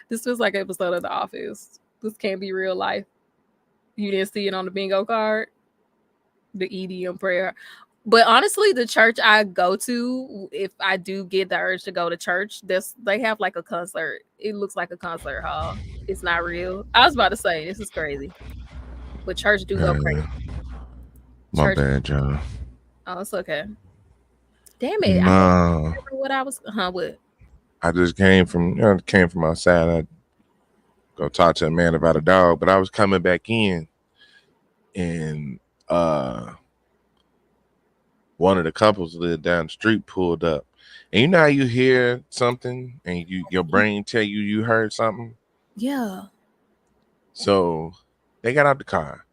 [SPEAKER 1] This feels like an episode of The Office. This can't be real life. You didn't see it on the bingo card? The EDM prayer. But honestly, the church I go to, if I do get the urge to go to church, they have like a concert. It looks like a concert hall. It's not real. I was about to say, this is crazy. But church do go crazy.
[SPEAKER 3] My bad, John.
[SPEAKER 1] Oh, it's okay. Damn it.
[SPEAKER 3] No.
[SPEAKER 1] I don't remember what I was... what?
[SPEAKER 3] I just came from outside. I go talk to a man about a dog, but I was coming back in, and one of the couples lived down the street pulled up. And you know how you hear something and your brain tell you heard something?
[SPEAKER 1] Yeah.
[SPEAKER 3] So they got out the car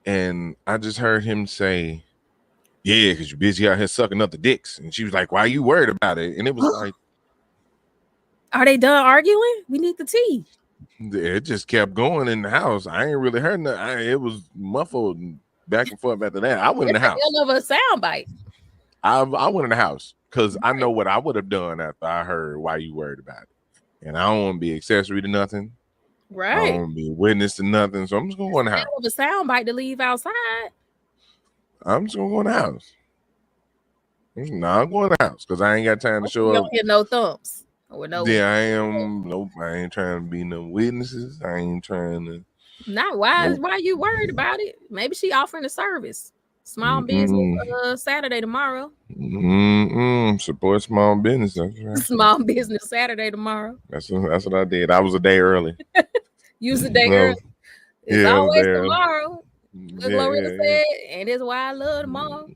[SPEAKER 3] and I just heard him say, yeah, because you're busy out here sucking up the dicks. And she was like, why are you worried about it? And it was like,
[SPEAKER 1] are they done arguing? We need the tea.
[SPEAKER 3] It just kept going in the house. I ain't really heard nothing. It was muffled and back and forth after that. I went in the house.
[SPEAKER 1] Hell of a soundbite.
[SPEAKER 3] I went in the house because I know what I would have done after I heard why you worried about it. And I don't want to be accessory to nothing.
[SPEAKER 1] Right.
[SPEAKER 3] I don't want to be a witness to nothing. So I'm just going to go in the house.
[SPEAKER 1] Hell of a soundbite to leave outside.
[SPEAKER 3] I'm just going to go in the house. No, I'm going in the house because I ain't got time to show
[SPEAKER 1] You
[SPEAKER 3] up.
[SPEAKER 1] don't get no thumbs. Or no.
[SPEAKER 3] Yeah, I am. Nope. I ain't trying to be no witnesses. I ain't trying to.
[SPEAKER 1] Not why? Nope. Why are you worried about it? Maybe she offering a service. Small business Saturday tomorrow.
[SPEAKER 3] Support small business. That's right.
[SPEAKER 1] Small business Saturday tomorrow.
[SPEAKER 3] That's what I did. I was a day early.
[SPEAKER 1] You was a day early. It's always tomorrow. What Glorilla said, and it's why I love tomorrow.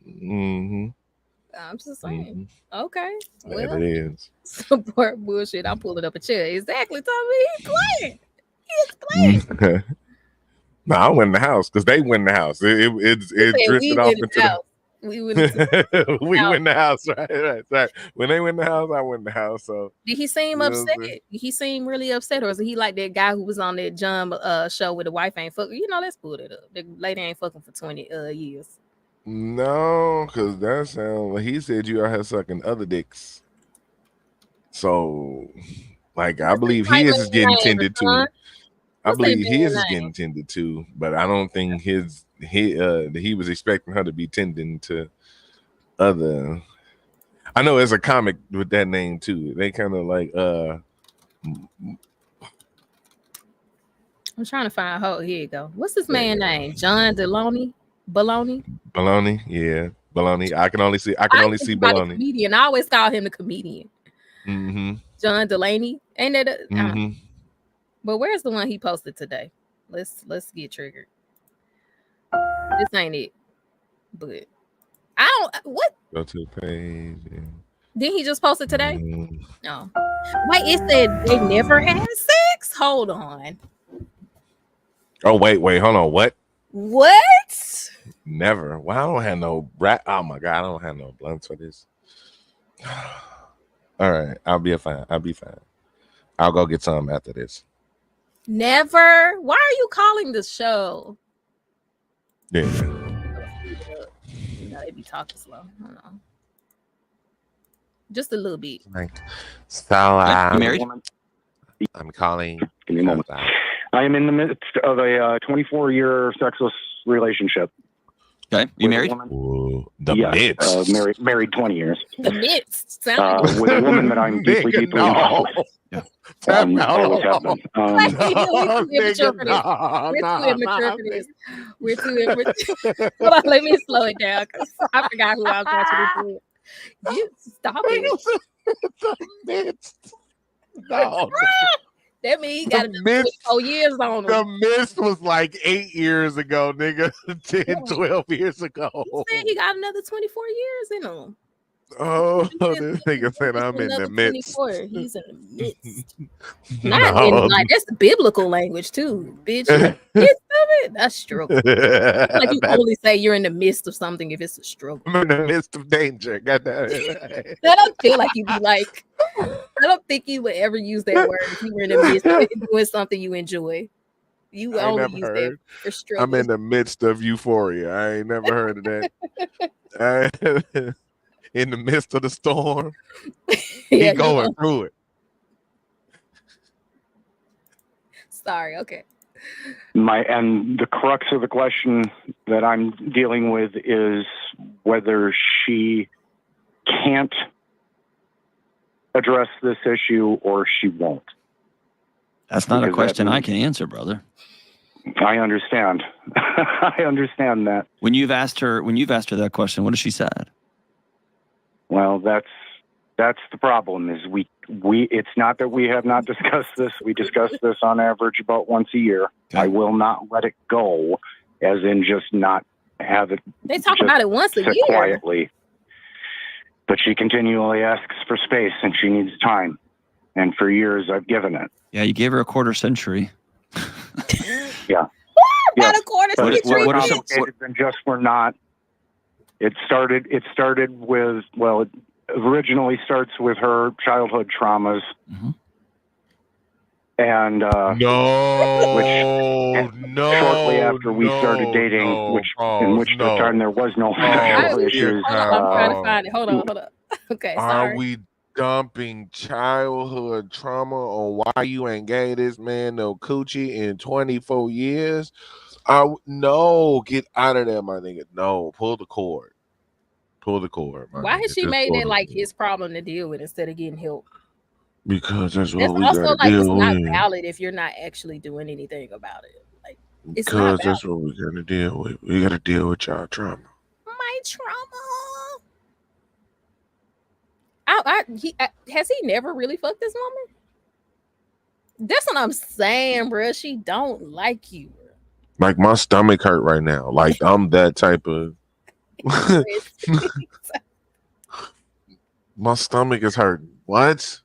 [SPEAKER 1] I'm just saying. Okay.
[SPEAKER 3] Well, it is.
[SPEAKER 1] Support bullshit. I'm pulling up a chair. Exactly, Tommy. He's playing.
[SPEAKER 3] No, I went in the house because they went in the house. It drifted off into the house. We went in the house, right. When they went in the house, I went in the house. So
[SPEAKER 1] did he seem upset? Did he seem really upset, or is he like that guy who was on that John show with the wife ain't fucking? You know, let's put it up. The lady ain't fucking for 20 years.
[SPEAKER 3] No, because that sounds like he said you out here sucking other dicks. So, like, I believe his is getting tended to. I believe his is getting tended to, but I don't think he was expecting her to be tending to other. I know there's a comic with that name too. They kind of like
[SPEAKER 1] I'm trying to find here you go. What's this man's name? John Deloney? Baloney?
[SPEAKER 3] Baloney, yeah. Baloney. I can only see Baloney.
[SPEAKER 1] Comedian. I always call him the comedian. John Delaney. Ain't that but where's the one he posted today? Let's get triggered. This ain't it. But I don't what?
[SPEAKER 3] Go to the page. Yeah.
[SPEAKER 1] Didn't he just post it today? No. Wait, it said they never had sex? Hold on.
[SPEAKER 3] Oh, wait, hold on. What?
[SPEAKER 1] What?
[SPEAKER 3] Never. Well, I don't have no oh my god, I don't have no blunts for this. All right, I'll be fine. I'll go get some after this.
[SPEAKER 1] Never. Why are you calling the show?
[SPEAKER 3] Yeah.
[SPEAKER 1] You know, they be talking slow. Hold on. Just a little bit.
[SPEAKER 3] So
[SPEAKER 10] you married?
[SPEAKER 3] I'm calling.
[SPEAKER 10] Give me a moment. I am in the midst of a 24-year sexless relationship.
[SPEAKER 3] Okay,
[SPEAKER 10] you
[SPEAKER 3] married? The midst.
[SPEAKER 10] Married 20 years.
[SPEAKER 1] The midst.
[SPEAKER 10] With a woman that I'm deeply involved with.
[SPEAKER 3] Yeah.
[SPEAKER 1] We're too immature. Hold on, let me slow it down because I forgot who I was watching this with. You stop it.
[SPEAKER 3] The midst. No.
[SPEAKER 1] That means he got another 24 years on him.
[SPEAKER 3] The mist was like 8 years ago, nigga. 10, 12 years ago.
[SPEAKER 1] He said he got another 24 years in him.
[SPEAKER 3] Oh, this nigga said I'm in the midst.
[SPEAKER 1] 24. He's in the midst. Not in, like, that's biblical language too, bitch. Midst of it? That's struggle. Like you only say you're in the midst of something if it's a struggle.
[SPEAKER 3] I'm in the midst of danger. Got that?
[SPEAKER 1] I don't feel like you'd be like, I don't think you would ever use that word if you were in the midst of doing something you enjoy. You only use that for struggle.
[SPEAKER 3] I'm in the midst of euphoria. I ain't never heard of that. In the midst of the storm, he going through it.
[SPEAKER 1] Sorry, okay.
[SPEAKER 10] And the crux of the question that I'm dealing with is whether she can't address this issue or she won't.
[SPEAKER 11] That's not a question I can answer, brother.
[SPEAKER 10] I understand. I understand that. When you've asked her that question, what has she said? Well, that's That's the problem. Is we. It's not that we have not discussed this. We discuss this on average about once a year.
[SPEAKER 11] Okay.
[SPEAKER 10] I will not let it go, as in just not have it.
[SPEAKER 1] They talk about it once a
[SPEAKER 10] sit
[SPEAKER 1] year.
[SPEAKER 10] quietly. But she continually asks for space, and she needs time. And for years, I've given it.
[SPEAKER 11] Yeah, you gave her a quarter century.
[SPEAKER 10] Yeah.
[SPEAKER 1] About a quarter
[SPEAKER 10] But it's more
[SPEAKER 11] what are some-
[SPEAKER 10] complicated than just we're not. It started with, well, it originally starts with her childhood traumas.
[SPEAKER 11] Mhm.
[SPEAKER 10] And
[SPEAKER 3] No.
[SPEAKER 10] shortly after we started dating, in which the time there was no sexual issues.
[SPEAKER 1] I'm trying to find it. Hold on. Okay,
[SPEAKER 3] Are
[SPEAKER 1] sorry.
[SPEAKER 3] we dumping childhood trauma on why you ain't gave this man no coochie in 24 years? No, get out of there, my nigga. No, pull the cord. Pull the cord.
[SPEAKER 1] Why has she
[SPEAKER 3] Just
[SPEAKER 1] made
[SPEAKER 3] pull
[SPEAKER 1] it
[SPEAKER 3] the
[SPEAKER 1] like
[SPEAKER 3] cord.
[SPEAKER 1] his problem to deal with instead of getting help?
[SPEAKER 3] Because that's what
[SPEAKER 1] That's
[SPEAKER 3] we
[SPEAKER 1] also
[SPEAKER 3] gotta
[SPEAKER 1] like it's
[SPEAKER 3] deal
[SPEAKER 1] not
[SPEAKER 3] with.
[SPEAKER 1] valid if you're not actually doing anything about it. Like it's not
[SPEAKER 3] Because that's what we gotta deal with. We gotta deal with y'all trauma.
[SPEAKER 1] my trauma. Has he never really fucked this woman? That's what I'm saying, bro. She don't like you.
[SPEAKER 3] Like my stomach hurt right now. Like I'm that type of. My stomach is hurting. What?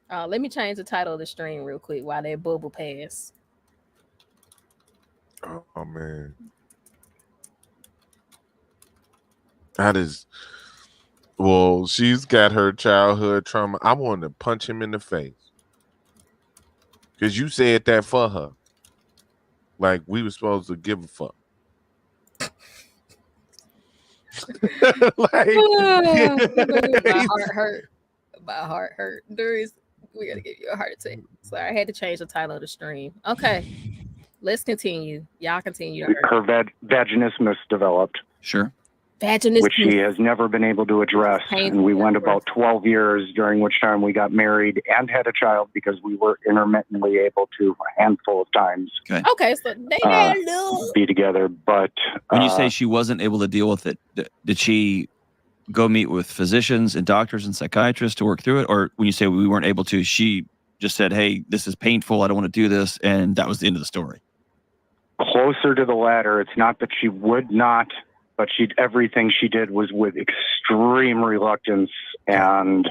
[SPEAKER 1] Let me change the title of the stream real quick while that bubble pass.
[SPEAKER 3] Oh man. That is. Well, she's got her childhood trauma. I wanted to punch him in the face. Because you said that for her. Like we were supposed to give a fuck. Like,
[SPEAKER 1] my heart hurt. My heart hurt. We gotta give you a heart attack. Sorry, I had to change the title of the stream. Okay. Let's continue. Y'all continue.
[SPEAKER 10] Her vaginismus developed.
[SPEAKER 11] Sure.
[SPEAKER 1] Vaginismus.
[SPEAKER 10] Which she has never been able to address. And we went about 12 years, during which time we got married and had a child because we were intermittently able to a handful of times.
[SPEAKER 1] Okay, so they had a little
[SPEAKER 10] be together. But
[SPEAKER 11] when you say she wasn't able to deal with it, did she go meet with physicians and doctors and psychiatrists to work through it? Or when you say we weren't able to, she just said, hey, this is painful, I don't want to do this, and that was the end of the story?
[SPEAKER 10] Closer to the latter. It's not that she would not, but everything she did was with extreme reluctance and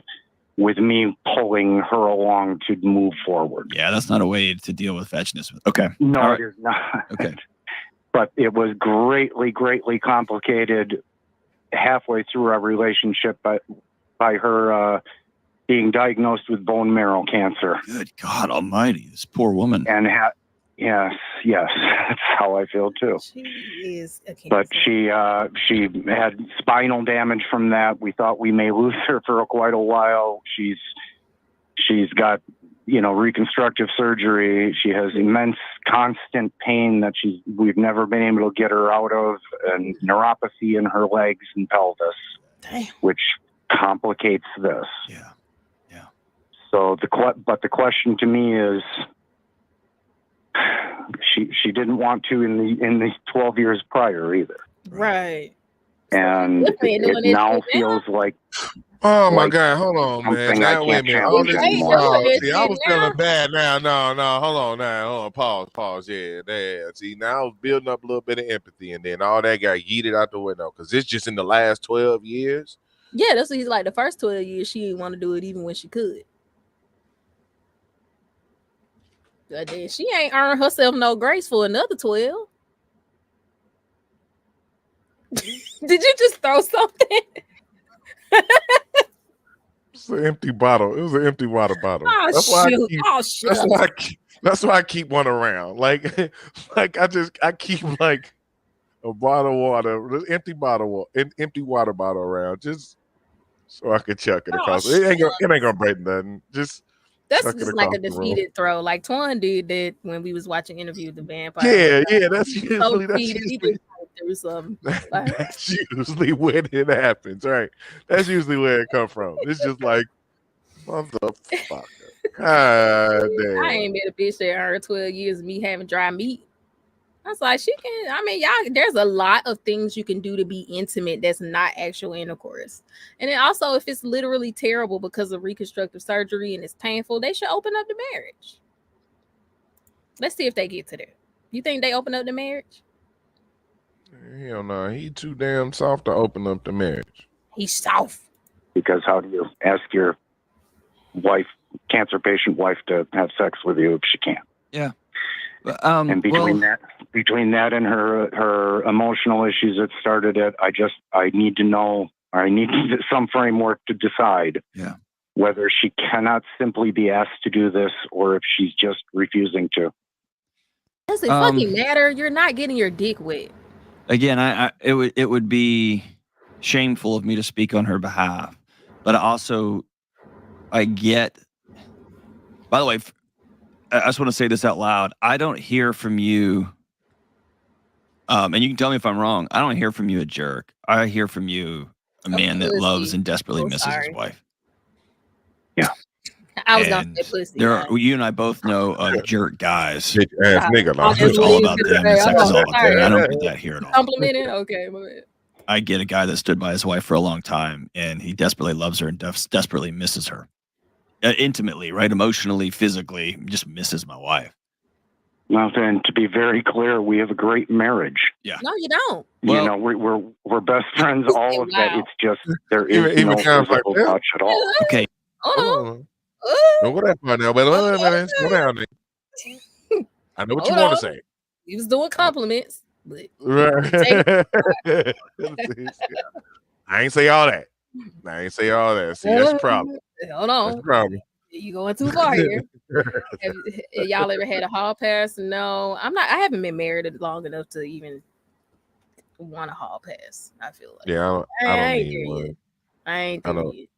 [SPEAKER 10] with me pulling her along to move forward.
[SPEAKER 11] Yeah, that's not a way to deal with vaginismus. Okay.
[SPEAKER 10] No,
[SPEAKER 11] All right.
[SPEAKER 10] it is not.
[SPEAKER 11] Okay.
[SPEAKER 10] But it was greatly, greatly complicated halfway through our relationship by her being diagnosed with bone marrow cancer.
[SPEAKER 11] Good God Almighty, this poor woman.
[SPEAKER 10] And yes, that's how I feel too.
[SPEAKER 1] She is a cancer.
[SPEAKER 10] But she had spinal damage from that. We thought we may lose her for quite a while. She's got, reconstructive surgery. She has immense constant pain that we've never been able to get her out of, and neuropathy in her legs and pelvis.
[SPEAKER 1] Damn.
[SPEAKER 10] Which complicates this.
[SPEAKER 11] Yeah.
[SPEAKER 10] So the question to me is, she didn't want to in the 12 years prior either.
[SPEAKER 1] Right.
[SPEAKER 10] And it now feels like.
[SPEAKER 3] Oh my God! Hold on, man.
[SPEAKER 10] something
[SPEAKER 3] Now,
[SPEAKER 10] I
[SPEAKER 3] wait a
[SPEAKER 10] can't
[SPEAKER 3] minute.
[SPEAKER 10] challenge anymore.
[SPEAKER 3] See, I was feeling bad. No. Hold on. Pause. Yeah. See, now I was building up a little bit of empathy, and then all that got yeeted out the window because it's just in the last 12 years.
[SPEAKER 1] Yeah, that's what he's like. The first 12 years, she didn't want to do it even when she could. But then she ain't earned herself no grace for another 12. Did you just throw something?
[SPEAKER 3] It's an empty bottle. It was an empty water bottle.
[SPEAKER 1] Oh,
[SPEAKER 3] That's why I keep one around. Like I keep like a bottle of water, empty water bottle around, just so I could chuck it across. It ain't gonna break nothing.
[SPEAKER 1] That's just like a defeated throw. Like Twan did that when we was watching Interview with the Vampire.
[SPEAKER 3] Yeah. That's usually that's usually when it happens, right? That's usually where it comes from. It's just like, motherfucker. God damn.
[SPEAKER 1] I ain't met a bitch that earned 12 years of me having dry meat. I was like, she can. I mean, y'all. There's a lot of things you can do to be intimate that's not actual intercourse. And then also, if it's literally terrible because of reconstructive surgery and it's painful, they should open up the marriage. Let's see if they get to there. You think they open up the marriage?
[SPEAKER 3] Hell no, he too damn soft to open up the marriage.
[SPEAKER 1] He's soft.
[SPEAKER 10] Because how do you ask your wife, cancer patient wife, to have sex with you if she can't?
[SPEAKER 11] Yeah.
[SPEAKER 10] And between that and her emotional issues that started it, I need to know, or I need some framework to decide whether she cannot simply be asked to do this or if she's just refusing to.
[SPEAKER 1] Does it fucking matter? You're not getting your dick wet.
[SPEAKER 11] Again, it would be shameful of me to speak on her behalf, but I get. By the way, I just want to say this out loud. I don't hear from you, and you can tell me if I'm wrong. I don't hear from you a jerk. I hear from you a man that loves and desperately misses his wife.
[SPEAKER 10] Yeah.
[SPEAKER 1] I was gonna say pussy.
[SPEAKER 11] You and I both know of jerk guys.
[SPEAKER 3] Bitch ass nigga. Like.
[SPEAKER 11] It's all about them and sex is all about them. I don't get that here at all.
[SPEAKER 1] Complimented? Okay.
[SPEAKER 11] I get a guy that stood by his wife for a long time, and he desperately loves her and desperately misses her. Intimately, right? Emotionally, physically, just misses my wife.
[SPEAKER 10] Well, then, to be very clear, we have a great marriage.
[SPEAKER 11] Yeah.
[SPEAKER 1] No, you don't.
[SPEAKER 10] Well, we're best friends. All of that. It's just there is no physical touch at all.
[SPEAKER 11] Okay.
[SPEAKER 3] Don't go that far now, but slow down. I know what you want to say.
[SPEAKER 1] He was doing compliments. But
[SPEAKER 3] I ain't say all that. See, that's the problem.
[SPEAKER 1] Hold on.
[SPEAKER 3] That's the problem.
[SPEAKER 1] You going too far here. Have y'all ever had a hall pass? No, I'm not. I haven't been married long enough to even want a hall pass. I feel like.
[SPEAKER 3] Yeah, I don't need one.
[SPEAKER 1] I ain't doing it.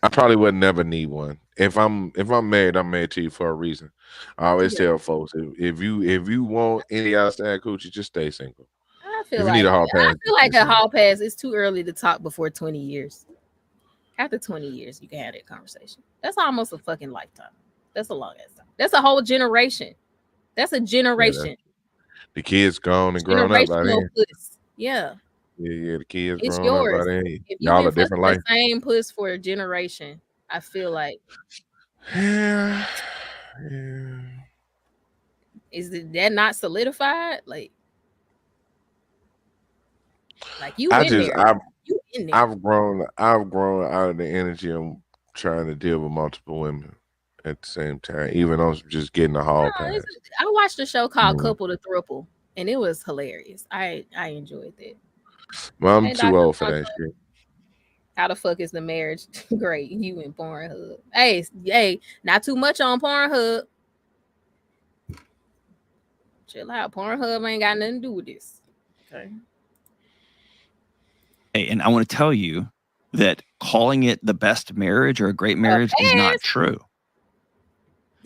[SPEAKER 3] I probably would never need one. If I'm married, I'm married to you for a reason. I always tell folks if you want any outside coochie, just stay single.
[SPEAKER 1] I feel like a hall pass. It's too early to talk before 20 years. After 20 years, you can have that conversation. That's almost a fucking lifetime. That's a long ass time. That's a whole generation. That's a generation.
[SPEAKER 3] The kids gone and grown up by then.
[SPEAKER 1] Yeah.
[SPEAKER 3] Yeah, the kids
[SPEAKER 1] It's
[SPEAKER 3] grown
[SPEAKER 1] yours.
[SPEAKER 3] up by then.
[SPEAKER 1] If
[SPEAKER 3] Y'all a different life.
[SPEAKER 1] The same puss for a generation, I feel like.
[SPEAKER 3] Yeah.
[SPEAKER 1] Is that not solidified? Like you in there.
[SPEAKER 3] I've grown out of the energy of trying to deal with multiple women at the same time, even though I'm just getting a hall pass.
[SPEAKER 1] I watched a show called Couple to Thruple, and it was hilarious. I enjoyed that.
[SPEAKER 3] Well, I'm too old for that shit.
[SPEAKER 1] How the fuck is the marriage great? You in Pornhub. Hey, not too much on Pornhub. Chill out. Pornhub ain't got nothing to do with this. Okay.
[SPEAKER 11] Hey, and I want to tell you that calling it the best marriage or a great marriage is not true.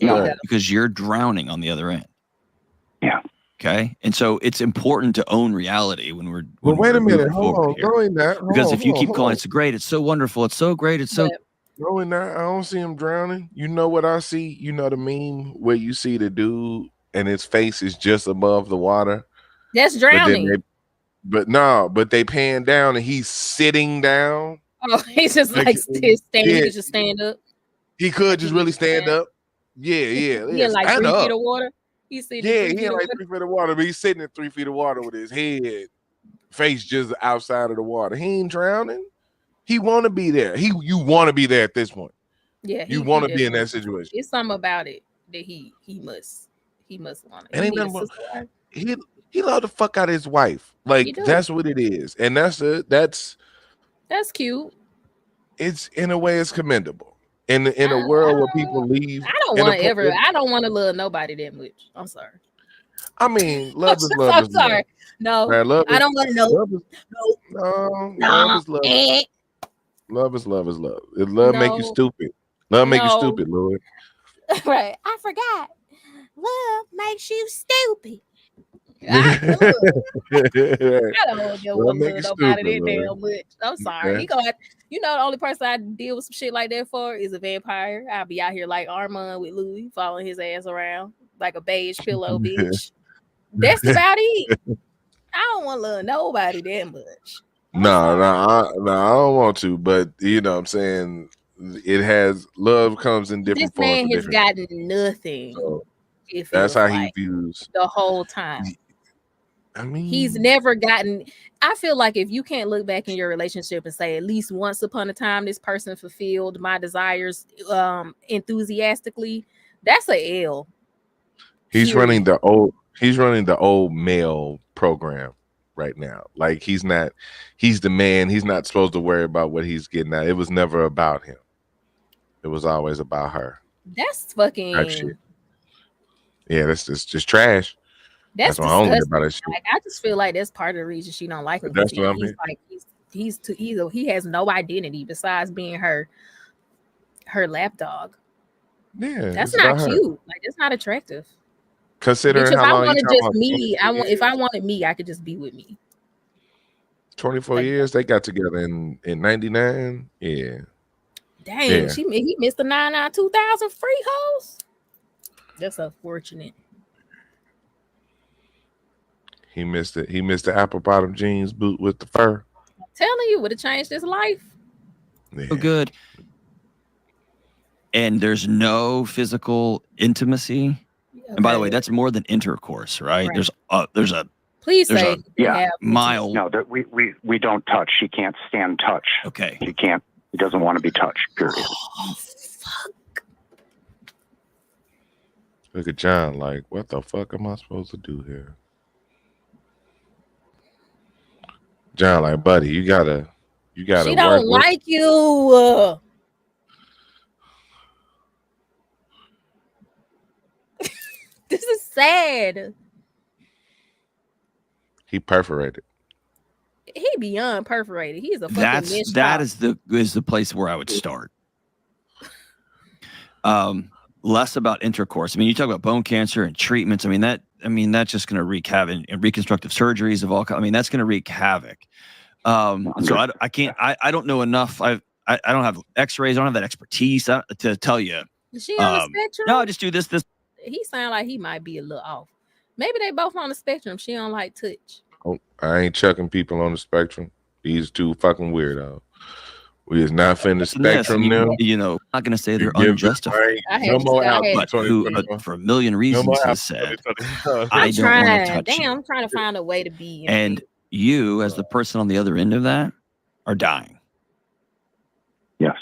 [SPEAKER 1] No,
[SPEAKER 11] because you're drowning on the other end.
[SPEAKER 10] Yeah.
[SPEAKER 11] Okay. And so it's important to own reality when we're.
[SPEAKER 3] Well, wait a minute. Hold on. Going that.
[SPEAKER 11] Because if you keep calling it's great, it's so wonderful, it's so great, it's so.
[SPEAKER 3] Going that, I don't see him drowning. You know what I see? You know the meme where you see the dude and his face is just above the water.
[SPEAKER 1] That's drowning.
[SPEAKER 3] But they pan down and he's sitting down.
[SPEAKER 1] Oh, he's just like standing. He could just stand up.
[SPEAKER 3] He could just really stand up. Yeah.
[SPEAKER 1] He in like 3 feet of water. He's sitting.
[SPEAKER 3] He in like 3 feet of water, but he's sitting at 3 feet of water with his head, face just outside of the water. He ain't drowning. He want to be there. You want to be there at this point.
[SPEAKER 1] Yeah,
[SPEAKER 3] you want to be in that situation.
[SPEAKER 1] It's something about it that he must want it.
[SPEAKER 3] And ain't nothing. He loved the fuck out of his wife. Like that's what it is, and that's
[SPEAKER 1] cute.
[SPEAKER 3] It's in a way it's commendable. In a world where people leave,
[SPEAKER 1] I don't want to love nobody that much. I'm sorry.
[SPEAKER 3] I mean, love is love.
[SPEAKER 1] I'm sorry. No,
[SPEAKER 3] man,
[SPEAKER 1] I don't want to know.
[SPEAKER 3] Love is love. Love is love is love. Love make you stupid. Love make you stupid, Lord.
[SPEAKER 1] Right. I forgot. Love makes you stupid. I don't know what love nobody that damn much. I'm sorry.
[SPEAKER 3] Yeah.
[SPEAKER 1] The only person I deal with some shit like that for is a vampire. I'll be out here like Armand with Louis, following his ass around like a beige pillow, bitch. That's about it. I don't want to love nobody that much.
[SPEAKER 3] No, I don't want to, but you know what I'm saying, it has love comes in
[SPEAKER 1] This
[SPEAKER 3] different forms
[SPEAKER 1] man
[SPEAKER 3] for
[SPEAKER 1] has
[SPEAKER 3] different
[SPEAKER 1] gotten nothing.
[SPEAKER 3] so
[SPEAKER 1] It
[SPEAKER 3] that's
[SPEAKER 1] feels
[SPEAKER 3] how
[SPEAKER 1] like
[SPEAKER 3] he views.
[SPEAKER 1] the whole time.
[SPEAKER 3] I mean,
[SPEAKER 1] He's never gotten. I feel like if you can't look back in your relationship and say at least once upon a time this person fulfilled my desires enthusiastically, that's a L.
[SPEAKER 3] he's running
[SPEAKER 1] Period.
[SPEAKER 3] the old male program right now. Like he's the man. He's not supposed to worry about what he's getting at. It was never about him. It was always about her.
[SPEAKER 1] That's
[SPEAKER 3] Type
[SPEAKER 1] fucking.
[SPEAKER 3] shit. Yeah, that's just trash.
[SPEAKER 1] That's
[SPEAKER 3] That's why I don't hear
[SPEAKER 1] disgusting.
[SPEAKER 3] about that shit.
[SPEAKER 1] Like I just feel like that's part of the reason she don't like him.
[SPEAKER 3] That's
[SPEAKER 1] Because
[SPEAKER 3] what I'm
[SPEAKER 1] he's
[SPEAKER 3] hearing.
[SPEAKER 1] like he has no identity besides being her lapdog.
[SPEAKER 3] Yeah,
[SPEAKER 1] That's
[SPEAKER 3] it's
[SPEAKER 1] not
[SPEAKER 3] about her.
[SPEAKER 1] cute. Like that's not attractive.
[SPEAKER 3] Considering
[SPEAKER 1] Bitch, if
[SPEAKER 3] how
[SPEAKER 1] I
[SPEAKER 3] long you
[SPEAKER 1] wanted
[SPEAKER 3] talking
[SPEAKER 1] just
[SPEAKER 3] about,
[SPEAKER 1] me,
[SPEAKER 3] 24
[SPEAKER 1] if I
[SPEAKER 3] years?
[SPEAKER 1] wanted me, I could just be with me.
[SPEAKER 3] 24
[SPEAKER 1] Like,
[SPEAKER 3] years they got together in 99. Yeah.
[SPEAKER 1] dang,
[SPEAKER 3] Yeah.
[SPEAKER 1] he missed the 99 2000 free hoes. That's unfortunate.
[SPEAKER 3] He missed it. He missed the apple bottom jeans boot with the fur.
[SPEAKER 1] I'm telling you, would have changed his life.
[SPEAKER 3] Yeah.
[SPEAKER 11] So good. And there's no physical intimacy. And by the way, that's more than intercourse, right?
[SPEAKER 1] Right.
[SPEAKER 11] There's a
[SPEAKER 1] Please
[SPEAKER 11] there's
[SPEAKER 1] say
[SPEAKER 11] a
[SPEAKER 1] they
[SPEAKER 10] Yeah.
[SPEAKER 1] have
[SPEAKER 11] mile.
[SPEAKER 10] No, that we don't touch. She can't stand touch.
[SPEAKER 11] Okay.
[SPEAKER 10] She can't. He doesn't want to be touched. Period.
[SPEAKER 1] Oh, fuck.
[SPEAKER 3] Look at John like, what the fuck am I supposed to do here? John like, buddy, you gotta
[SPEAKER 1] She
[SPEAKER 3] work
[SPEAKER 1] don't
[SPEAKER 3] with
[SPEAKER 1] like you. This is sad.
[SPEAKER 3] he perforated.
[SPEAKER 1] He beyond perforated. He's a fucking missed
[SPEAKER 11] That
[SPEAKER 1] child.
[SPEAKER 11] is the place where I would start. Less about intercourse. I mean, you talk about bone cancer and treatments. I mean, that's just going to wreak havoc, and reconstructive surgeries of all kinds. I mean, that's going to wreak havoc. So I can't. I don't know enough. I don't have X-rays. I don't have that expertise to tell you.
[SPEAKER 1] Is she on the spectrum?
[SPEAKER 11] No, I just do this.
[SPEAKER 1] He sound like he might be a little off. Maybe they both on the spectrum. She don't like touch.
[SPEAKER 3] Oh, I ain't chucking people on the spectrum. These two fucking weirdos. We is not finna spectrum them.
[SPEAKER 11] You know, I'm not going to say they're
[SPEAKER 3] Give them-
[SPEAKER 11] unjustified.
[SPEAKER 3] No more out
[SPEAKER 11] But who, for a million reasons, has said, I don't want to touch you.
[SPEAKER 1] I'm trying to find a way to be.
[SPEAKER 11] And you, as the person on the other end of that, are dying.
[SPEAKER 10] Yes.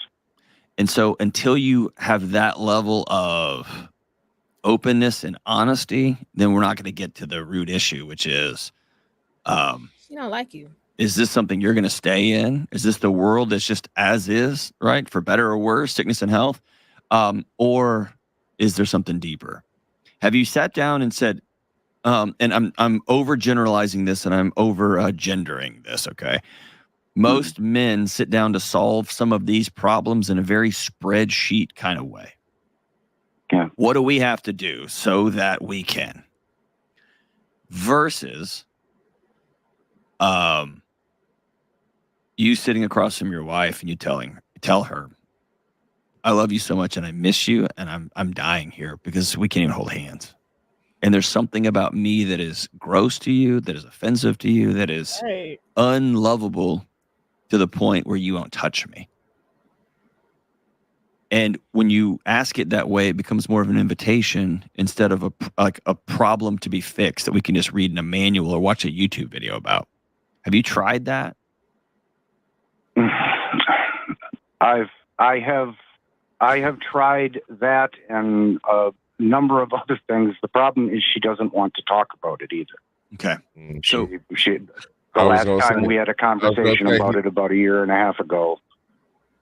[SPEAKER 11] And so until you have that level of openness and honesty, then we're not going to get to the root issue, which is,
[SPEAKER 1] she don't like you.
[SPEAKER 11] is this something you're going to stay in? Is this the world that's just as is, right? For better or worse, sickness and health? Or is there something deeper? Have you sat down and said, and I'm overgeneralizing this and I'm over gendering this, okay? Most men sit down to solve some of these problems in a very spreadsheet kind of way.
[SPEAKER 10] Yeah.
[SPEAKER 11] What do we have to do so that we can? Versus you sitting across from your wife and you tell her, I love you so much and I miss you and I'm dying here because we can't even hold hands. And there's something about me that is gross to you, that is offensive to you, that is unlovable to the point where you won't touch me. And when you ask it that way, it becomes more of an invitation instead of a problem to be fixed that we can just read in a manual or watch a YouTube video about. Have you tried that?
[SPEAKER 10] I have tried that and a number of other things. The problem is she doesn't want to talk about it either.
[SPEAKER 11] Okay.
[SPEAKER 10] So the last time we had a conversation about it about a year and a half ago,